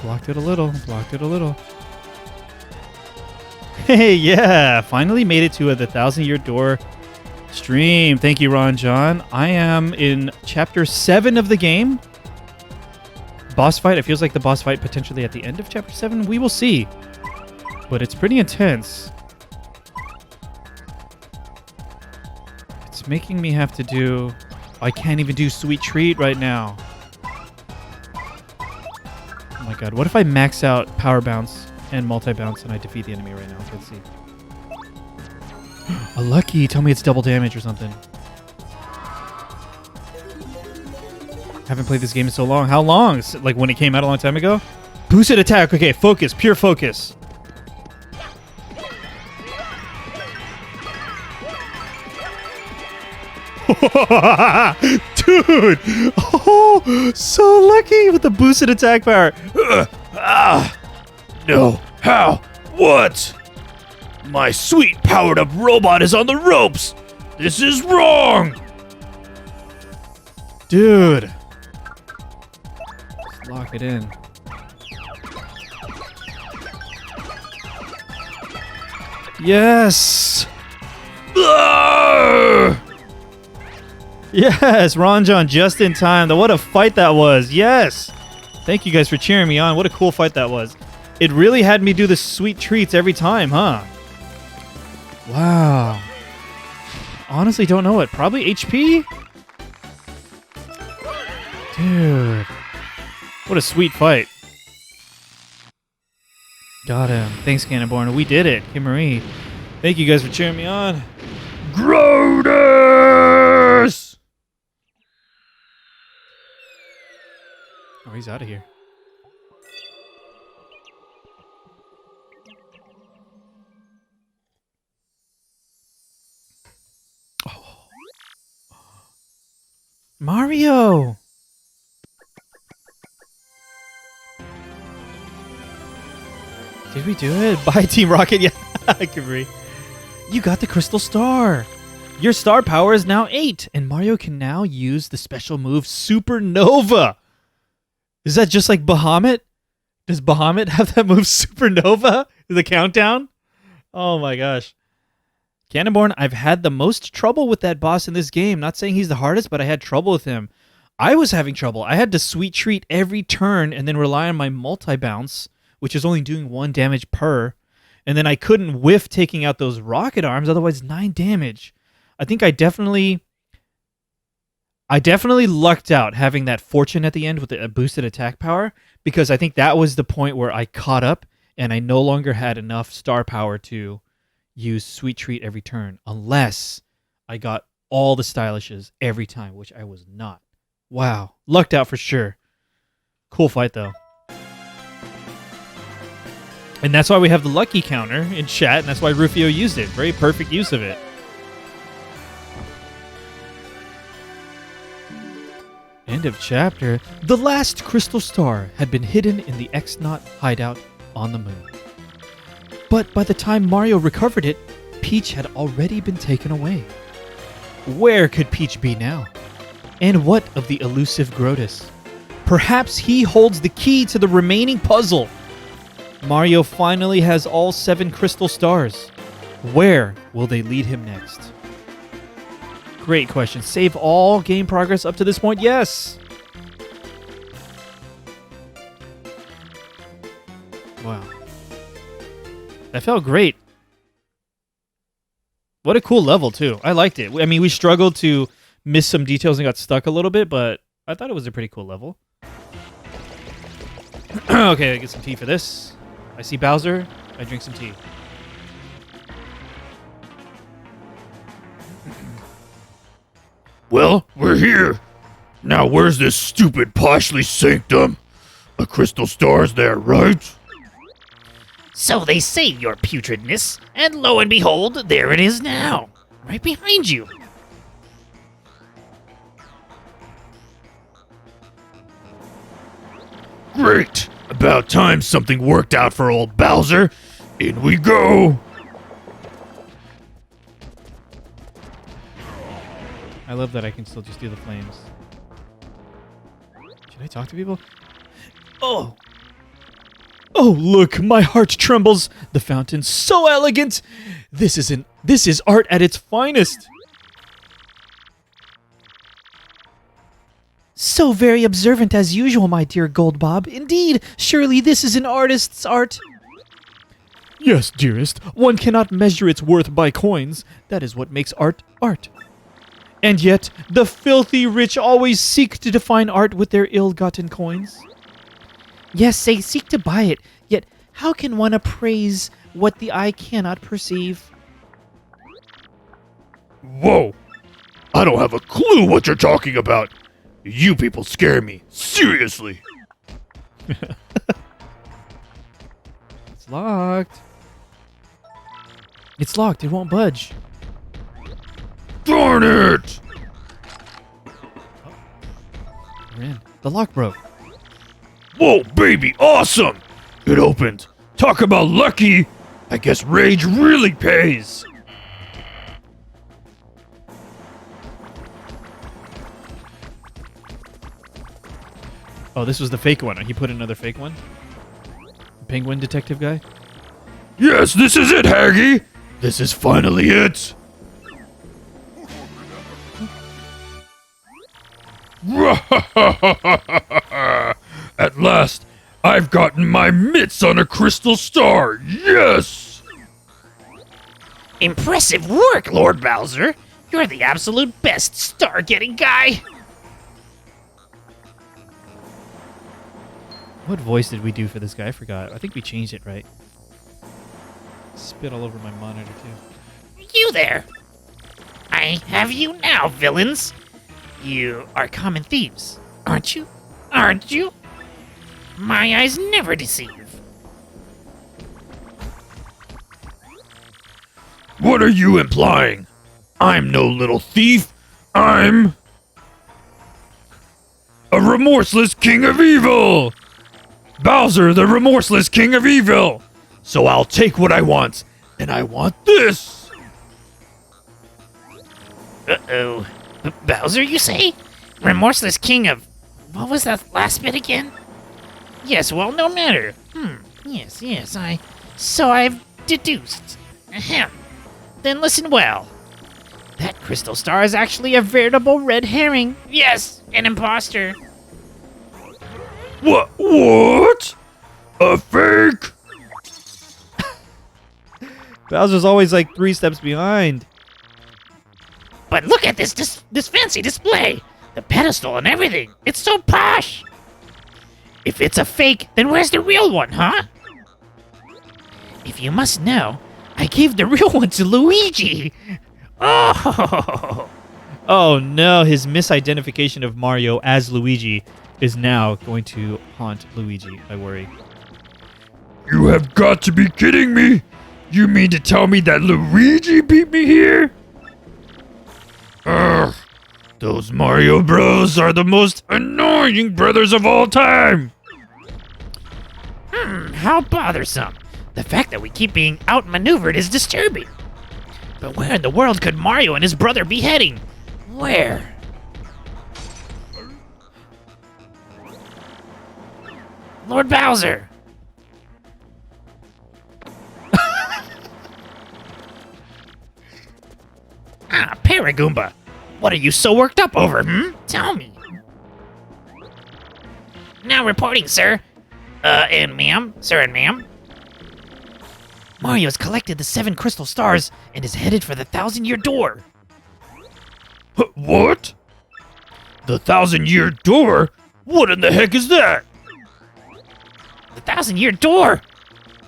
Blocked it a little. Blocked it a little. Hey, yeah. Finally made it to the 1,000-year door stream. Thank you, Ron John. I am in Chapter 7 of the game. Boss fight. It feels like the boss fight potentially at the end of Chapter 7. We will see. But it's pretty intense. It's It's making me have to do... I can't even do Sweet Treat right now. Oh my god, what if I max out Power Bounce and Multi-Bounce and I defeat the enemy right now? Let's see. A lucky, tell me it's double damage or something. Haven't played this game in so long. How long? Like when it came out a long time ago? Boosted attack. Okay, focus. Pure focus. Dude! Oh, so lucky with the boosted attack power. No. How? What? My sweet powered up robot is on the ropes. This is wrong. Dude. Let's lock it in. Yes! Yes, Ron John just in time. What a fight that was. Yes! Thank you guys for cheering me on. What a cool fight that was. It really had me do the sweet treats every time, huh? Wow. Honestly, don't know it. Probably HP? Dude. What a sweet fight. Got him. Thanks, Cannonborn. We did it. Kim Marie. Thank you guys for cheering me on. Grodus! Oh, he's out of here. Oh. Mario! Did we do it? Bye, Team Rocket. Yeah, I can read. You got the Crystal Star. Your star power is now 8, and Mario can now use the special move Supernova. Is that just like Bahamut? Does Bahamut have that move Supernova? The countdown? Oh my gosh. Cannonborn, I've had the most trouble with that boss in this game. Not saying he's the hardest, but I had trouble with him. I was having trouble. I had to sweet treat every turn and then rely on my multi-bounce, which is only doing 1 damage per. And then I couldn't whiff taking out those rocket arms, otherwise 9 damage. I think I definitely lucked out having that fortune at the end with the boosted attack power, because I think that was the point where I caught up and I no longer had enough star power to use Sweet Treat every turn, unless I got all the stylishes every time, which I was not. Wow. Lucked out for sure. Cool fight, though. And that's why we have the lucky counter in chat, and that's why Rufio used it. Very perfect use of it. End of chapter. The last crystal star had been hidden in the X-Naut hideout on the moon. But by the time Mario recovered it, Peach had already been taken away. Where could Peach be now? And what of the elusive Grodus? Perhaps he holds the key to the remaining puzzle. Mario finally has all 7 crystal stars. Where will they lead him next? Great question. Save all game progress up to this point? Yes! Wow. That felt great. What a cool level, too. I liked it. I mean, we struggled to miss some details and got stuck a little bit, but I thought it was a pretty cool level. Okay, I get some tea for this. I see Bowser. I drink some tea. Well, we're here. Now where's this stupid poshly sanctum? A crystal star's there, right? So they say, your putridness, and lo and behold, there it is now, right behind you. Great. About time something worked out for old Bowser. In we go. I love that I can still just do the flames. Should I talk to people? Oh! Oh, look, my heart trembles. The fountain's so elegant. This is art at its finest. So very observant as usual, my dear Goldbob. Indeed, surely this is an artist's art. Yes, dearest. One cannot measure its worth by coins. That is what makes art art. And yet, the filthy rich always seek to define art with their ill-gotten coins. Yes, they seek to buy it, yet how can one appraise what the eye cannot perceive? Whoa! I don't have a clue what you're talking about. You people scare me. Seriously. It's locked. It's locked. It won't budge. Darn it! We're in. The lock broke. Whoa, baby, awesome! It opened. Talk about lucky. I guess rage really pays. Oh, this was the fake one. He put another fake one? The penguin detective guy? Yes, this is it, Haggy. This is finally it. At last, I've gotten my mitts on a crystal star. Yes! Impressive work, Lord Bowser. You're the absolute best star-getting guy. What voice did we do for this guy? I forgot. I think we changed it, right? Spit all over my monitor, too. You there. I have you now, villains. You are common thieves, aren't you? Aren't you? My eyes never deceive. What are you implying? I'm no little thief. I'm a remorseless king of evil. Bowser, the remorseless king of evil. So I'll take what I want, and I want this. Uh-oh. Bowser, you say? Remorseless king of... What was that last bit again? Yes, well, no matter. Yes, So I've deduced. Ahem. Then listen well. That crystal star is actually a veritable red herring. Yes, an imposter. What? A fake? Bowser's always like 3 steps behind. But look at this fancy display. The pedestal and everything. It's so posh. If it's a fake, then where's the real one, huh? If you must know, I gave the real one to Luigi. Oh. Oh no, his misidentification of Mario as Luigi is now going to haunt Luigi, I worry. You have got to be kidding me. You mean to tell me that Luigi beat me here? Ugh. Those Mario Bros are the most annoying brothers of all time. How bothersome. The fact that we keep being outmaneuvered is disturbing. But where in the world could Mario and his brother be heading? Where? Lord Bowser! Paragoomba! What are you so worked up over, Tell me. Now reporting, sir. And ma'am. Sir and ma'am. Mario's collected the 7 crystal stars and is headed for the 1,000-year door. What? The 1,000-year door? What in the heck is that? The 1,000-year door!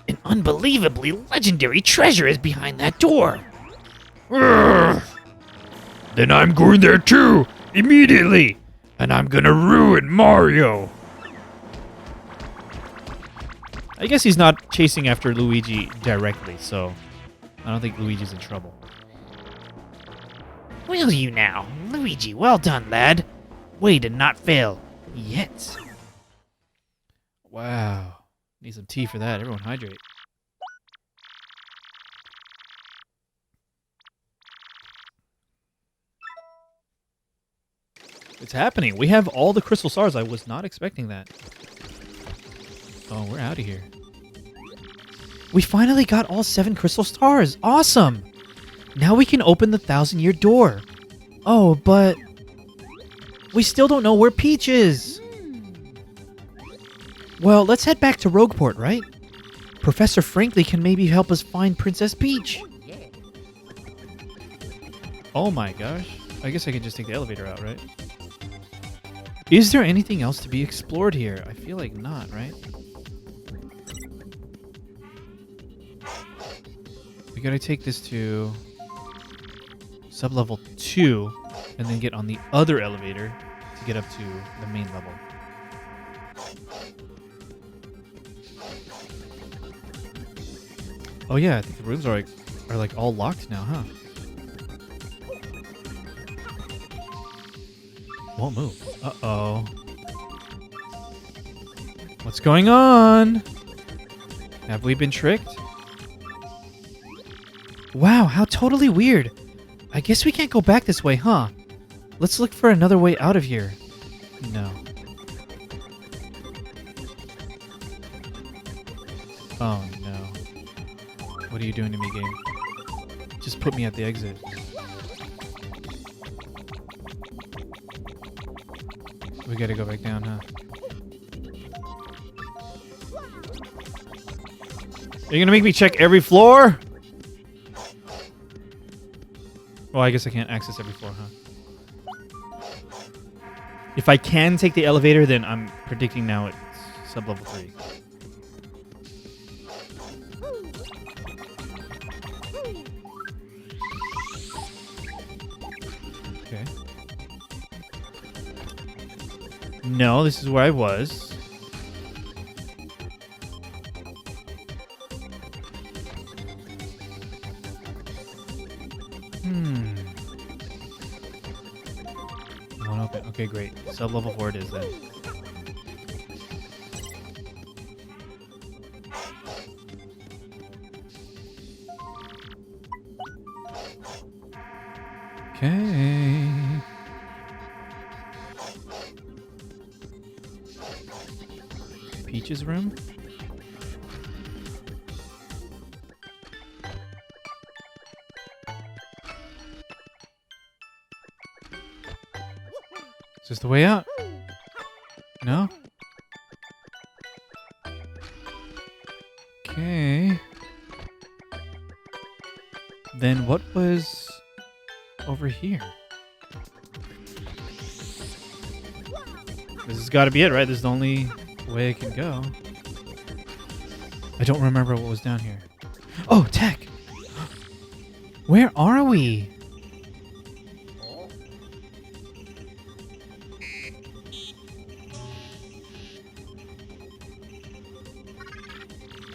An unbelievably legendary treasure is behind that door. Ugh. Then I'm going there too, immediately. And I'm gonna ruin Mario. I guess he's not chasing after Luigi directly, so I don't think Luigi's in trouble. Will you now? Luigi, well done, lad. Way to not fail. Yet. Wow. Need some tea for that. Everyone hydrate. It's happening. We have all the crystal stars. I was not expecting that. Oh, we're out of here. We finally got all 7 crystal stars. Awesome. Now we can open the 1,000-year door. Oh, but we still don't know where Peach is. Well, let's head back to Rogueport, right? Professor Franklin can maybe help us find Princess Peach. Oh my gosh. I guess I can just take the elevator out, right? Is there anything else to be explored here? I feel like not, right? We gotta take this to sub-level 2 and then get on the other elevator to get up to the main level. Oh yeah, I think the rooms are like all locked now, huh? Won't move. Uh-oh. What's going on? Have we been tricked? Wow, how totally weird. I guess we can't go back this way, huh? Let's look for another way out of here. No. Oh no. What are you doing to me, game? Just put me at the exit. We gotta go back down, huh? Are you gonna make me check every floor? Well, I guess I can't access every floor, huh? If I can take the elevator, then I'm predicting now it's sub-level 3. Okay. No, this is where I was. Won't open. Okay, great. Sub-level 4 it is then. Okay. Peach's room? Is this the way out? No? Okay. Then what was over here? This has got to be it, right? This is the only way I can go. I don't remember what was down here. Oh, tech! Where are we?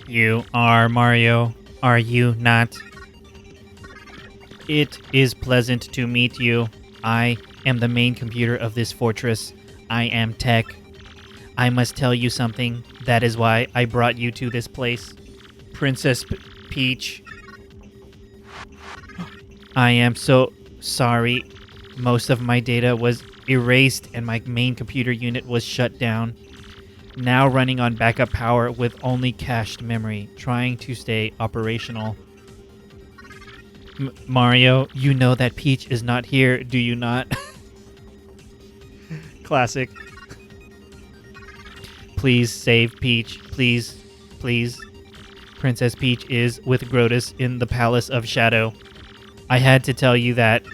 You are Mario, are you not? It is pleasant to meet you. I am the main computer of this fortress. I am Tech. I must tell you something. That is why I brought you to this place. Princess Peach. I am so sorry. Most of my data was erased and my main computer unit was shut down. Now running on backup power with only cached memory, trying to stay operational. Mario, you know that Peach is not here, do you not? Classic. Please save Peach, please, please. Princess Peach is with Grotus in the Palace of Shadow. I had to tell you that.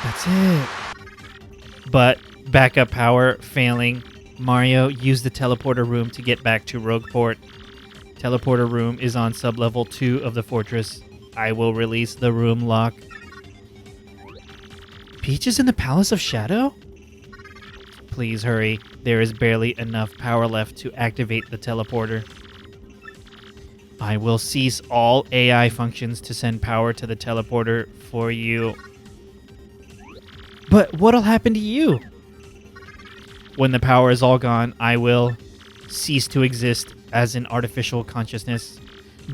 That's it. But backup power failing. Mario, use the teleporter room to get back to Rogueport. Teleporter room is on sub-level 2 of the fortress. I will release the room lock. Peach is in the Palace of Shadow? Please hurry. There is barely enough power left to activate the teleporter. I will cease all AI functions to send power to the teleporter for you. But what'll happen to you? When the power is all gone, I will cease to exist as an artificial consciousness.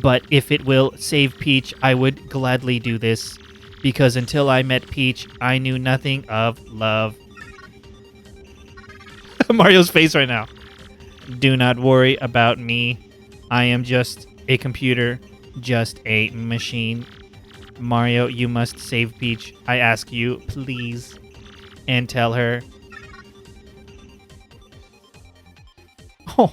But if it will save Peach, I would gladly do this. Because until I met Peach, I knew nothing of love. Mario's face right now. Do not worry about me. I am just a computer, just a machine. Mario, you must save Peach. I ask you, please. And tell her. Oh.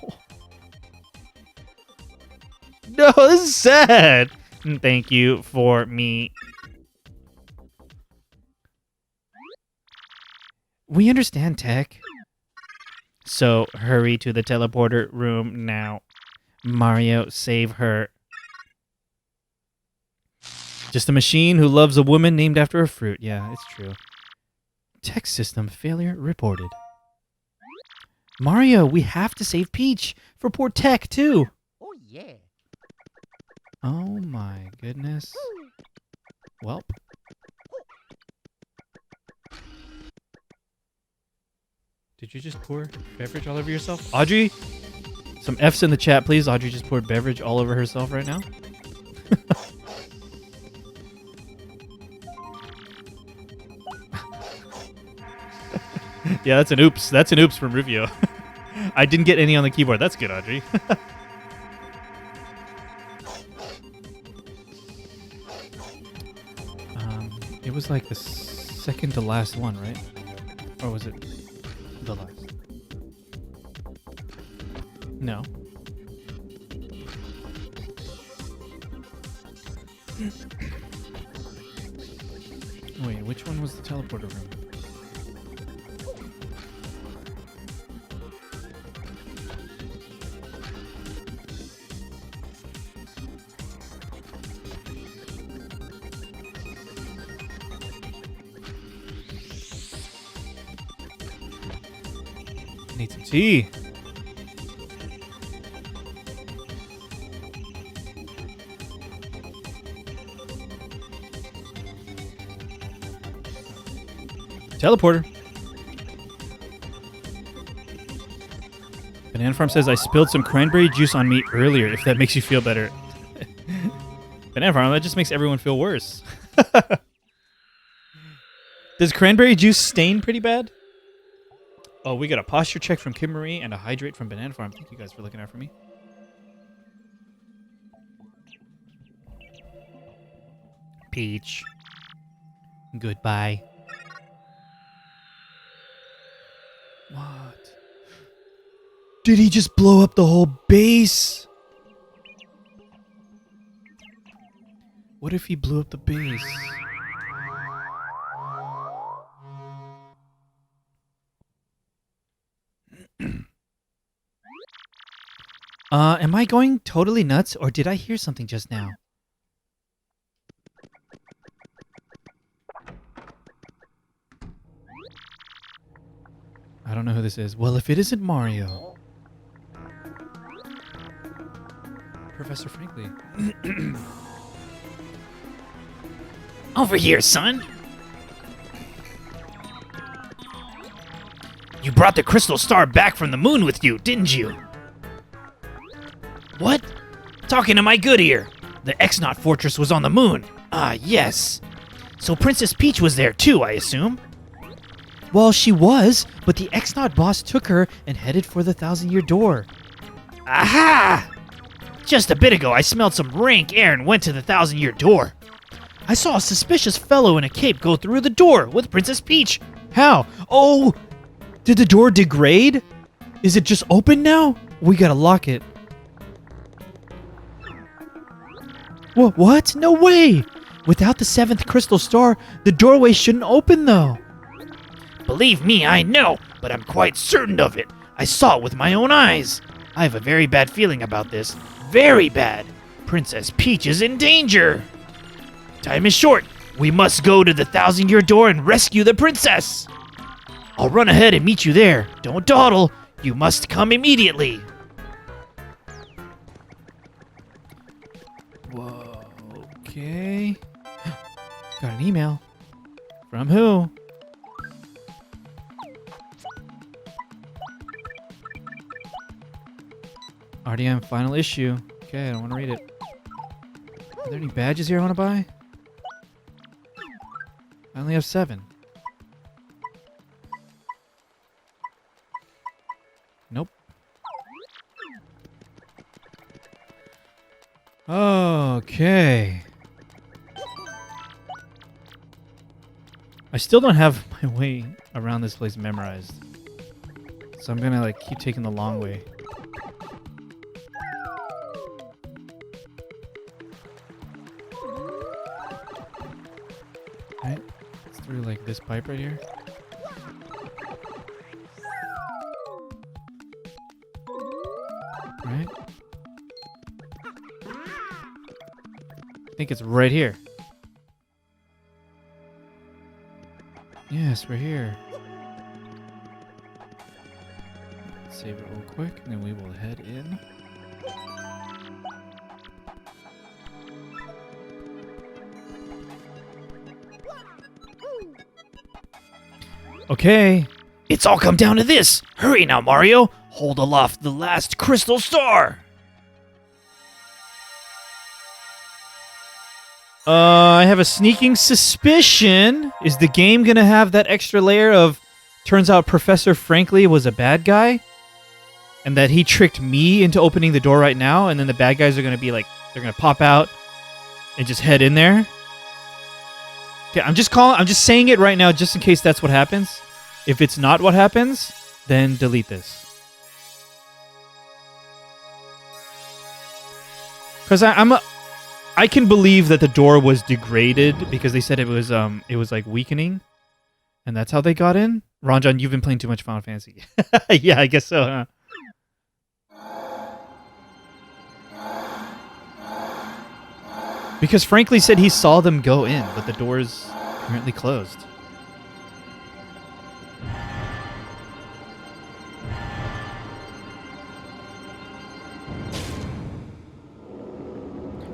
No, this is sad. Thank you for me. We understand, Tech. So, hurry to the teleporter room now. Mario, save her. Just a machine who loves a woman named after a fruit. Yeah, it's true. Tech system failure reported. Mario, we have to save Peach for poor Tech, too. Oh, yeah. Oh my goodness. Welp. Did you just pour beverage all over yourself? Audrey? Some F's in the chat, please. Audrey just poured beverage all over herself right now. Yeah, that's an oops. That's an oops from Ruvio. I didn't get any on the keyboard. That's good, Audrey. It was like the second to last one, right? Or was it the last? No. Wait, which one was the teleporter room? Need some tea. Teleporter. Banana Farm says, I spilled some cranberry juice on me earlier, if that makes you feel better. Banana Farm, that just makes everyone feel worse. Does cranberry juice stain pretty bad? Oh, we got a posture check from Kim Marie and a hydrate from Banana Farm. Thank you guys for looking out for me. Peach. Goodbye. What? Did he just blow up the whole base? What if he blew up the base? Am I going totally nuts, or did I hear something just now? I don't know who this is. Well, if it isn't Mario. Professor Franklin. Over here, son. You brought the crystal star back from the moon with you, didn't you? What? Talking to my good ear. The X-Naut fortress was on the moon. Ah, yes. So Princess Peach was there too, I assume? Well, she was, but the X-Naut boss took her and headed for the 1,000-year door. Aha! Just a bit ago, I smelled some rank air and went to the 1,000-year door. I saw a suspicious fellow in a cape go through the door with Princess Peach. How? Oh! Did the door degrade? Is it just open now? We gotta lock it. What? No way! Without the 7th crystal star, the doorway shouldn't open though. Believe me, I know, but I'm quite certain of it. I saw it with my own eyes. I have a very bad feeling about this. Very bad. Princess Peach is in danger. Time is short. We must go to the 1,000-year door and rescue the princess. I'll run ahead and meet you there. Don't dawdle. You must come immediately. Whoa, okay. Got an email. From who? RDM final issue. Okay, I don't want to read it. Are there any badges here I want to buy? I only have 7. Nope. Okay. I still don't have my way around this place memorized. So I'm gonna like keep taking the long way. like this pipe right here. Right? I think it's right here. Yes, we're here. Save it real quick, and then we will head in. Okay. It's all come down to this. Hurry now, Mario. Hold aloft the last crystal star. I have a sneaking suspicion. Is the game gonna have that extra layer of turns out Professor Frankly was a bad guy? And that he tricked me into opening the door right now, and then the bad guys are gonna be like, they're gonna pop out and just head in there? Okay, I'm just saying it right now just in case that's what happens. If it's not what happens, then delete this. Because I can believe that the door was degraded because they said it was like weakening, and that's how they got in. Ranjan, you've been playing too much Final Fantasy. Yeah, I guess so, huh? Because Frankly said he saw them go in, but the door's currently closed.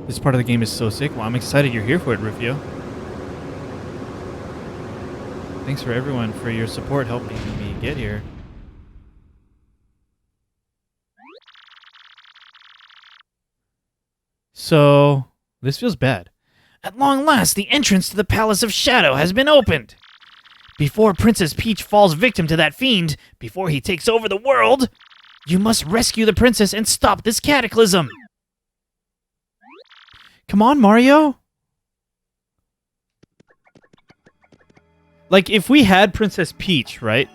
This part of the game is so sick. Well, I'm excited you're here for it, Rufio. Thanks for everyone for your support helping me get here. So, this feels bad. At long last, the entrance to the Palace of Shadow has been opened. Before Princess Peach falls victim to that fiend, before he takes over the world, you must rescue the princess and stop this cataclysm. Come on, Mario. Like, if we had Princess Peach, right?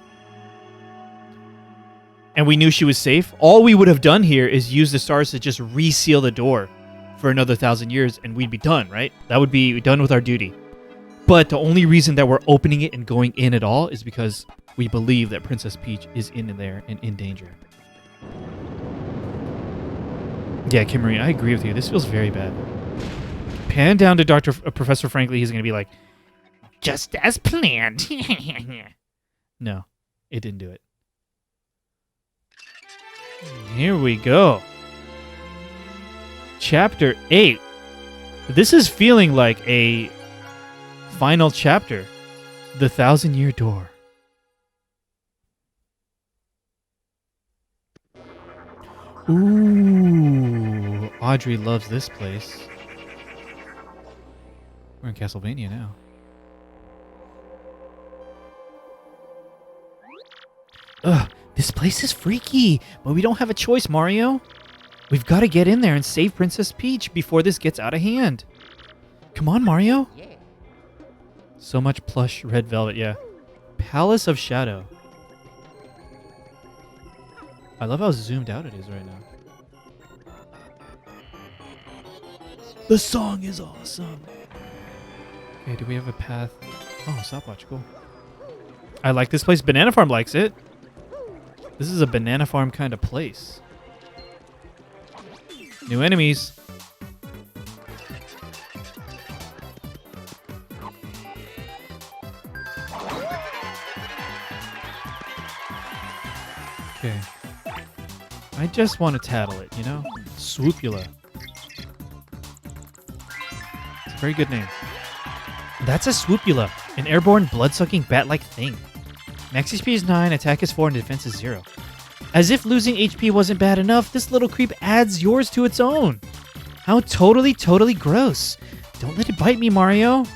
And we knew she was safe, all we would have done here is use the stars to just reseal the door for another 1,000 years, and we'd be done, right? That would be done with our duty. But the only reason that we're opening it and going in at all is because we believe that Princess Peach is in there and in danger. Yeah, Kimmery, I agree with you. This feels very bad. Pan down to Professor Frankly. He's going to be like, just as planned. no, it didn't do it. Here we go. Chapter 8. This is feeling like a final chapter. The 1,000-Year Door. Ooh, Audrey loves this place. We're in Castlevania now. Ugh, this place is freaky, but we don't have a choice, Mario. We've got to get in there and save Princess Peach before this gets out of hand. Come on, Mario. Yeah. So much plush red velvet, yeah. Palace of Shadow. I love how zoomed out it is right now. The song is awesome. Okay, do we have a path? Oh, stopwatch, cool. I like this place. Banana Farm likes it. This is a banana farm kind of place. New enemies. Okay. I just want to tattle it, you know? Swoopula. It's a very good name. That's a Swoopula, an airborne, blood-sucking, bat-like thing. Max HP is 9, attack is 4, and defense is 0. As if losing HP wasn't bad enough, this little creep adds yours to its own. How totally, totally gross. Don't let it bite me, Mario.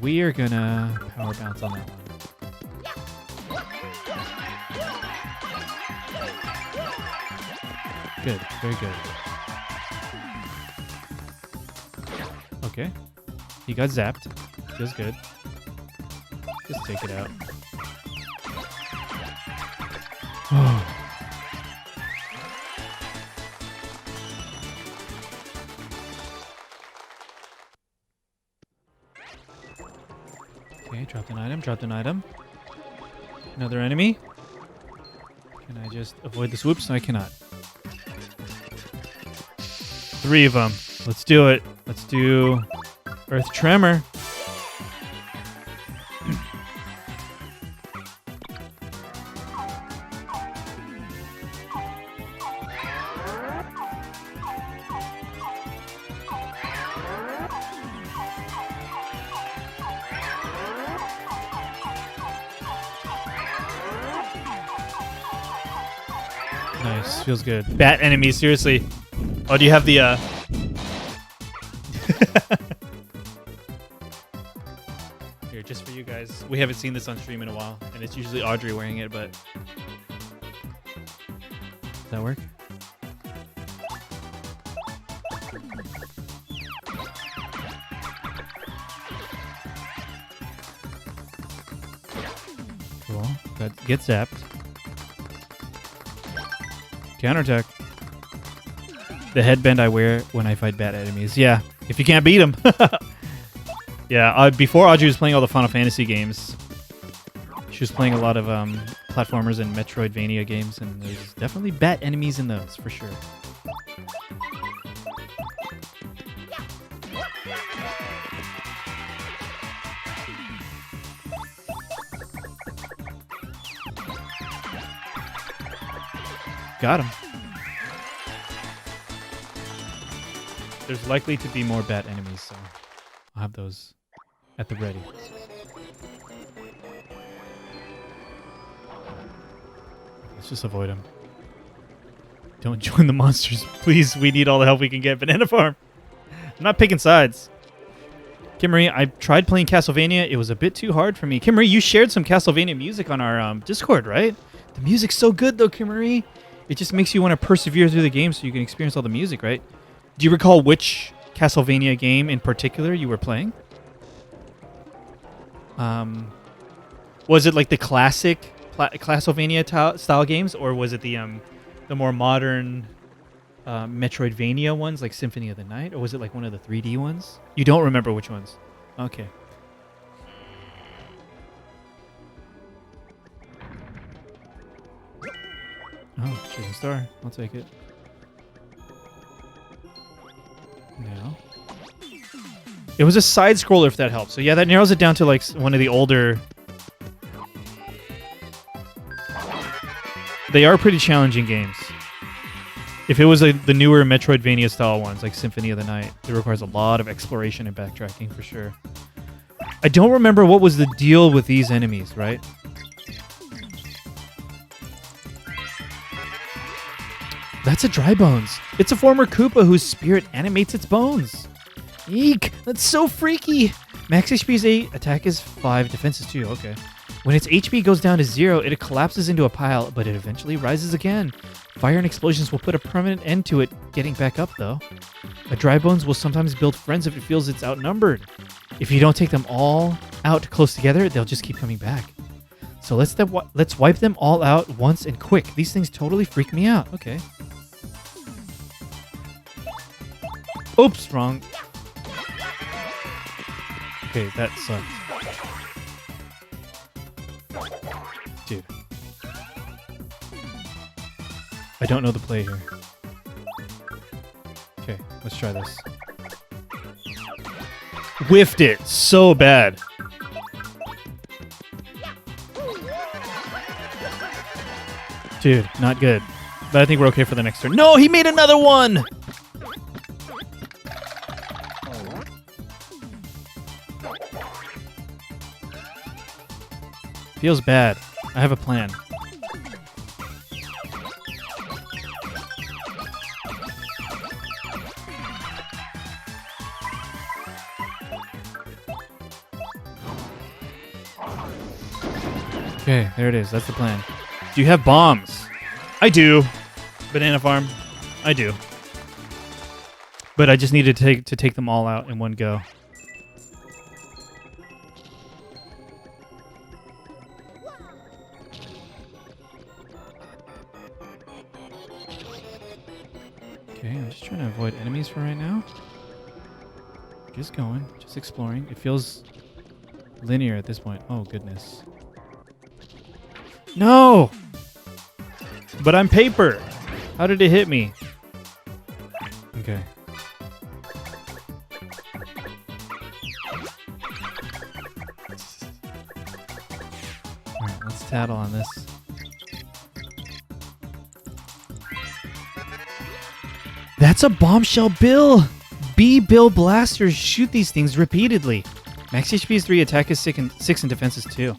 We are gonna power bounce on that one. Good, very good. Okay. He got zapped. Feels good. Just take it out. Okay, dropped an item, dropped an item. Another enemy. Can I just avoid the swoops? No, I cannot. 3 of them. Let's do it. Let's do Earth Tremor. Nice. Feels good. Bat enemies, seriously. Oh, do you have the, Here, just for you guys. We haven't seen this on stream in a while, and it's usually Audrey wearing it, but... Does that work? Cool. Get zapped. Counterattack. The headband I wear when I fight bad enemies. Yeah, if you can't beat them. Yeah, before Audrey was playing all the Final Fantasy games, she was playing a lot of platformers and Metroidvania games, and there's definitely bat enemies in those, for sure. Got him. There's likely to be more bat enemies, so I'll have those at the ready. Let's just avoid them. Don't join the monsters. Please, we need all the help we can get. Banana Farm. I'm not picking sides. Kimmery, I tried playing Castlevania. It was a bit too hard for me. Kimmery, you shared some Castlevania music on our Discord, right? The music's so good, though, Kimmery. It just makes you want to persevere through the game so you can experience all the music, right? Do you recall which Castlevania game in particular you were playing? Was it like the classic Castlevania style games, or was it the more modern Metroidvania ones like Symphony of the Night, or was it like one of the 3D ones? You don't remember which ones? Okay. Oh, shooting star. I'll take it. No. It was a side scroller, if that helps. So yeah, that narrows it down to like one of the older. They are pretty challenging games. If it was the newer Metroidvania style ones, like Symphony of the Night, it requires a lot of exploration and backtracking for sure. I don't remember what was the deal with these enemies, right? That's a Dry Bones. It's a former Koopa whose spirit animates its bones. Eek! That's so freaky! Max HP is 8, attack is 5, defense is 2. Okay. When its HP goes down to 0, it collapses into a pile, but it eventually rises again. Fire and explosions will put a permanent end to it getting back up, though. A Dry Bones will sometimes build friends if it feels it's outnumbered. If you don't take them all out close together, they'll just keep coming back. So let's wipe them all out once and quick. These things totally freak me out. Okay. Oops, wrong. Okay, that sucked. Dude. I don't know the play here. Okay, let's try this. Whiffed it so bad. Dude, not good. But I think we're okay for the next turn. No, he made another one! Feels bad. I have a plan. Okay, there it is. That's the plan. Do you have bombs? I do. Banana Farm. I do. But I just needed to take them all out in one go. Okay, I'm just trying to avoid enemies for right now. Just going, just exploring. It feels linear at this point. Oh, goodness. No! But I'm paper. How did it hit me? Okay. Alright, let's tattle on this. That's a bombshell bill! B-bill blasters shoot these things repeatedly. Max HP is 3, attack is 6, and defense is 2.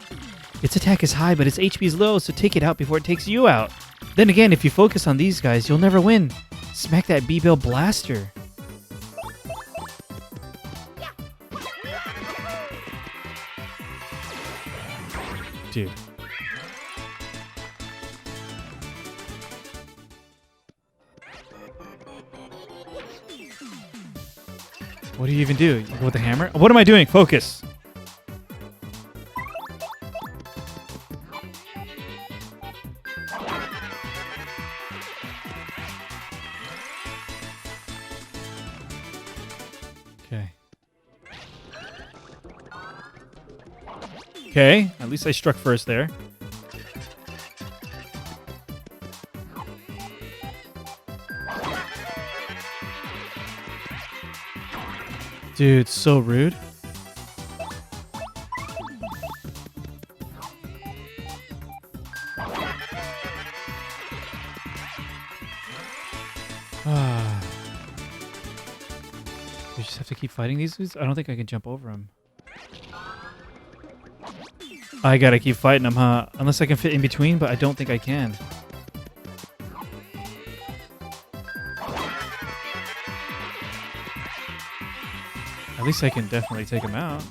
Its attack is high, but its HP is low, so take it out before it takes you out. Then again, if you focus on these guys, you'll never win. Smack that B-bill blaster. Dude. What do you even do? You go with the hammer? What am I doing? Focus. Okay. Okay, at least I struck first there. Dude, so rude. We just have to keep fighting these dudes? I don't think I can jump over them. I gotta keep fighting them, huh? Unless I can fit in between, but I don't think I can. At least I can definitely take him out.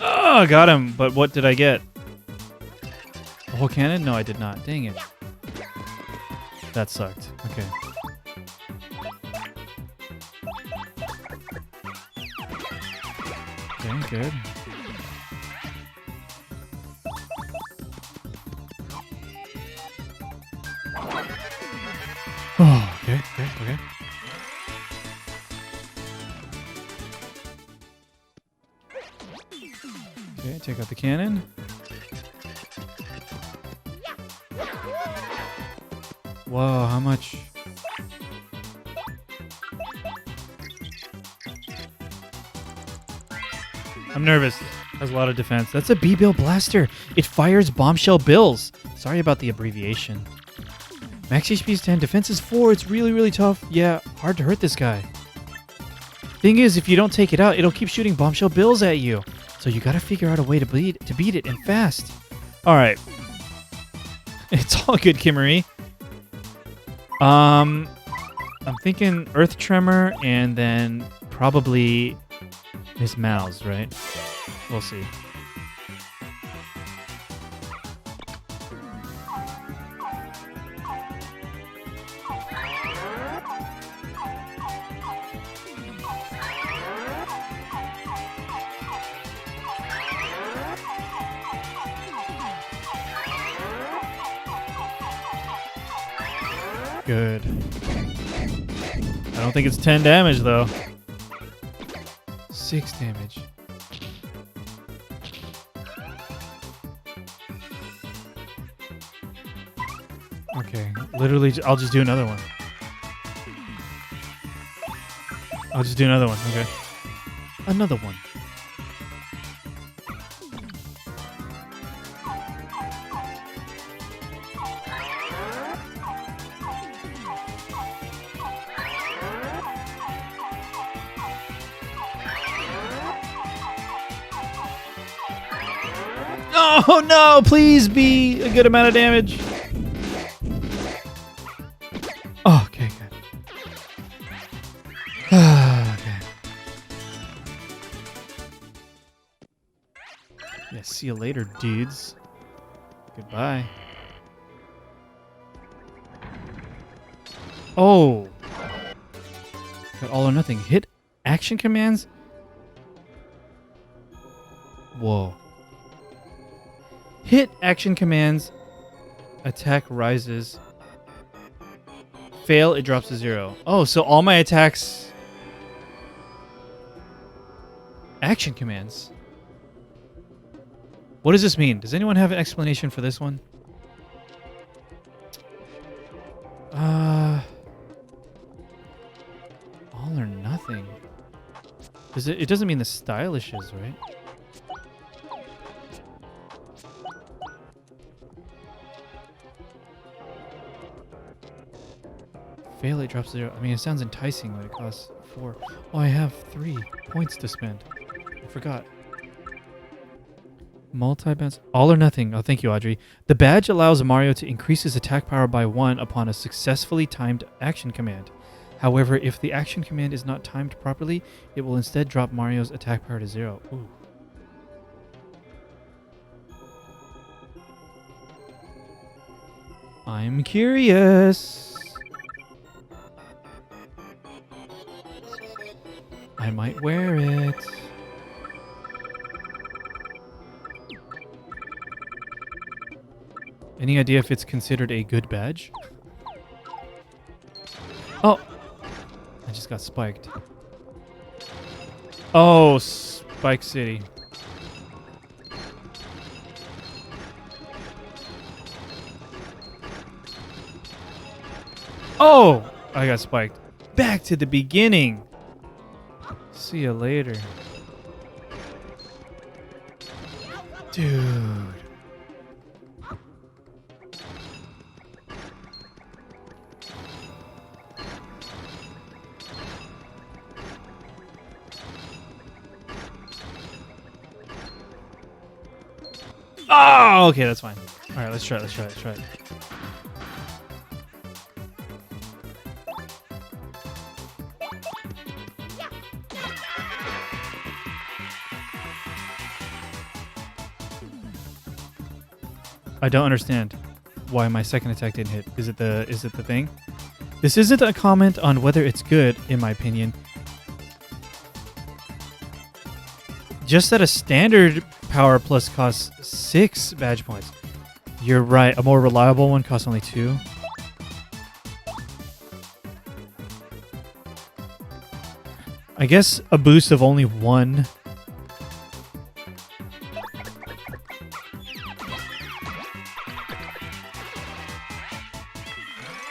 Oh, I got him. But what did I get? A whole cannon? No, I did not. Dang it. That sucked. Okay. Okay, good. Oh, okay, okay, okay. Okay, take out the cannon. Whoa, how much? I'm nervous. Has a lot of defense. That's a B-bill blaster. It fires bombshell bills. Sorry about the abbreviation. Max HP is 10, defense is 4. It's really, really tough. Yeah, hard to hurt this guy. Thing is, if you don't take it out, it'll keep shooting bombshell bills at you. So you gotta figure out a way to beat it, and fast. Alright. It's all good, Kimmery. I'm thinking Earth Tremor and then probably Miss Mouse, right? We'll see. Good. I don't think it's 10 damage, though. 6 damage. Okay, literally, I'll just do another one. I'll just do another one, okay. Another one. Oh no, please be a good amount of damage. Oh, okay, good. Okay. Yeah, see you later, dudes. Goodbye. Oh. Got all or nothing. Hit action commands? Whoa. Hit action commands Attack rises. Fail, it drops to 0. Oh, so all my attacks... Action commands. What does this mean? Does anyone have an explanation for this one? All or nothing. It doesn't mean the stylish is, right? Fail, it drops to 0. I mean, it sounds enticing when it costs 4. Oh, I have 3 points to spend. I forgot. Multi-bounce. All or nothing. Oh, thank you, Audrey. The badge allows Mario to increase his attack power by 1 upon a successfully timed action command. However, if the action command is not timed properly, it will instead drop Mario's attack power to 0. Ooh. I'm curious. I might wear it. Any idea if it's considered a good badge? Oh! I just got spiked. Oh, Spike City. Oh! I got spiked. Back to the beginning. See you later. Dude. Oh, okay, that's fine. All right, let's try it. I don't understand why my second attack didn't hit. Is it the thing? This isn't a comment on whether it's good, in my opinion. Just that a standard power plus costs 6 badge points. You're right. A more reliable one costs only 2. I guess a boost of only 1.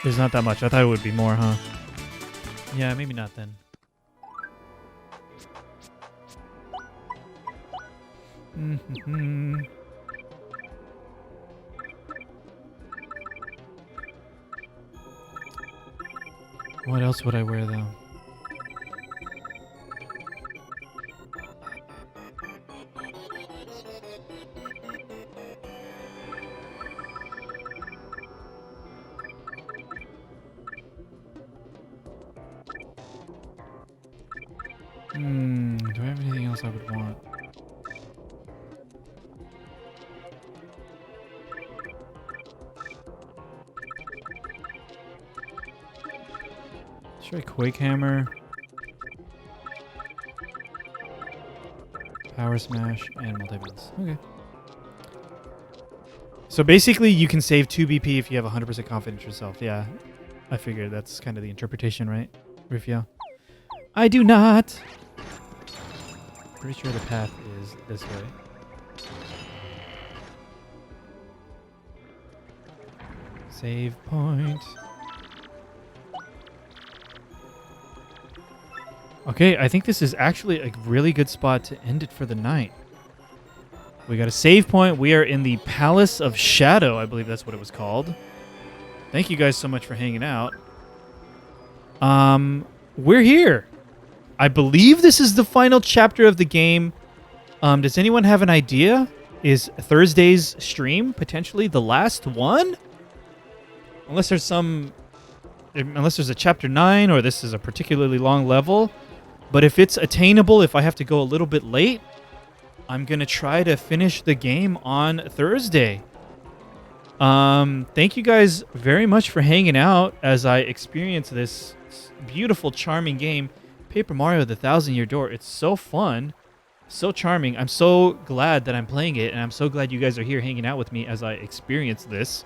There's not that much. I thought it would be more, huh? Yeah, maybe not then. What else would I wear, though? Do I have anything else I would want? Let's try Quake Hammer, Power Smash, and Multi-Bounce. Okay. So basically, you can save 2 BP if you have 100% confidence in yourself. Yeah, I figured that's kind of the interpretation, right, Rufio? I do not. Pretty sure the path is this way. Save point. Okay, I think this is actually a really good spot to end it for the night. We got a save point. We are in the Palace of Shadow. I believe that's what it was called. Thank you guys so much for hanging out. We're here. I believe this is the final chapter of the game. Does anyone have an idea? Is Thursday's stream potentially the last one? Unless there's a chapter 9 or this is a particularly long level. But if it's attainable, if I have to go a little bit late, I'm going to try to finish the game on Thursday. Thank you guys very much for hanging out as I experience this beautiful, charming game. Paper Mario: The Thousand-Year Door. It's so fun, so charming. I'm so glad that I'm playing it, and I'm so glad you guys are here hanging out with me as I experience this.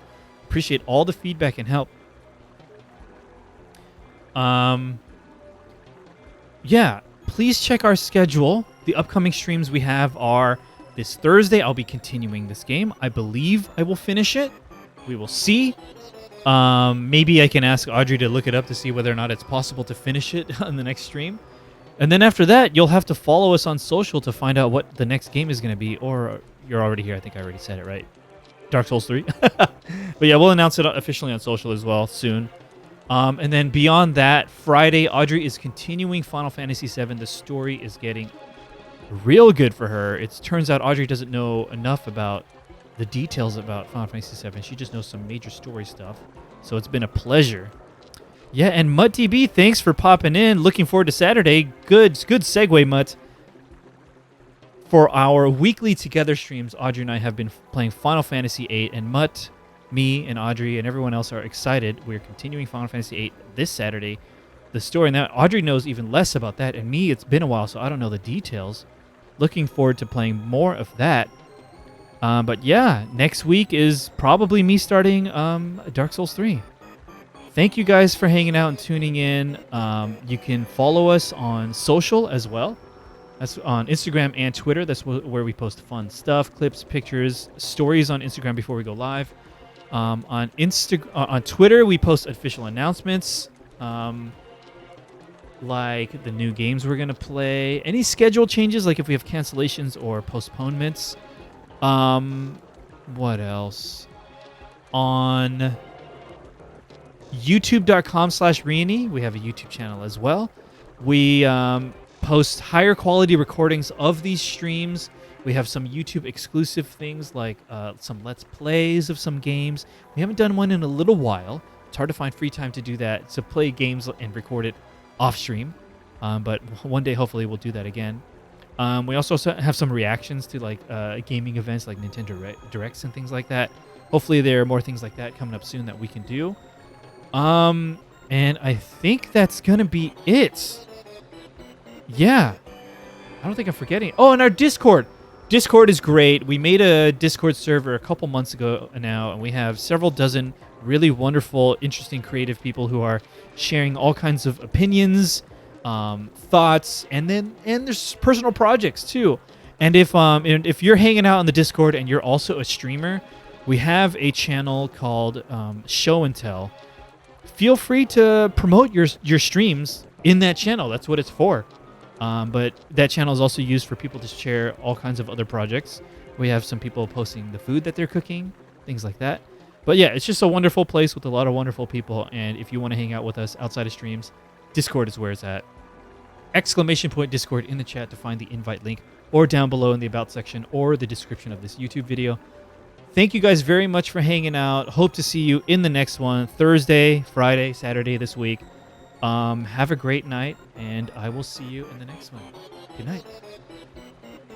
Appreciate all the feedback and help. Yeah, please check our schedule. The upcoming streams we have are this Thursday. I'll be continuing this game. I believe I will finish it. We will see. Maybe I can ask Audrey to look it up to see whether or not it's possible to finish it on the next stream. And then after that, you'll have to follow us on social to find out what the next game is going to be. Or you're already here. I think I already said it, right? Dark Souls 3. But yeah, we'll announce it officially on social as well soon. And then beyond that, Friday, Audrey is continuing Final Fantasy VII. The story is getting real good for her. It turns out Audrey doesn't know enough about the details about Final Fantasy VII. She just knows some major story stuff. So it's been a pleasure. Yeah, and MuttDB, thanks for popping in. Looking forward to Saturday. Good segue, Mutt. For our weekly together streams, Audrey and I have been playing Final Fantasy VIII, and Mutt, me, and Audrey, and everyone else are excited. We're continuing Final Fantasy VIII this Saturday. The story, now Audrey knows even less about that, and me, it's been a while, so I don't know the details. Looking forward to playing more of that. But yeah, next week is probably me starting Dark Souls 3. Thank you guys for hanging out and tuning in. You can follow us on social as well. That's on Instagram and Twitter. That's where we post fun stuff, clips, pictures, stories on Instagram before we go live. On Twitter, we post official announcements, like the new games we're going to play. Any schedule changes, like if we have cancellations or postponements. What else? On youtube.com/Reyony, we have a YouTube channel as well. We post higher quality recordings of these streams. We have some YouTube exclusive things like some Let's Plays of some games. We haven't done one in a little while. It's hard to find free time to do that, to play games and record it off stream. But one day, hopefully, we'll do that again. We also have some reactions to like gaming events like Nintendo Directs and things like that. Hopefully there are more things like that coming up soon that we can do. And I think that's going to be it. Yeah. I don't think I'm forgetting. Oh, and our Discord. Discord is great. We made a Discord server a couple months ago now, and we have several dozen really wonderful, interesting, creative people who are sharing all kinds of opinions, thoughts, and there's personal projects too. And if you're hanging out on the Discord and you're also a streamer, we have a channel called Show and Tell. Feel free to promote your streams in that channel. That's what it's for. But that channel is also used for people to share all kinds of other projects. We have some people posting the food that they're cooking, things like that. But yeah, it's just a wonderful place with a lot of wonderful people. And if you want to hang out with us outside of streams, Discord is where it's at. !Discord in the chat to find the invite link, or down below in the About section or the description of this YouTube video. Thank you guys very much for hanging out. Hope to see you in the next one, Thursday, Friday, Saturday this week. Have a great night, and I will see you in the next one. Good night.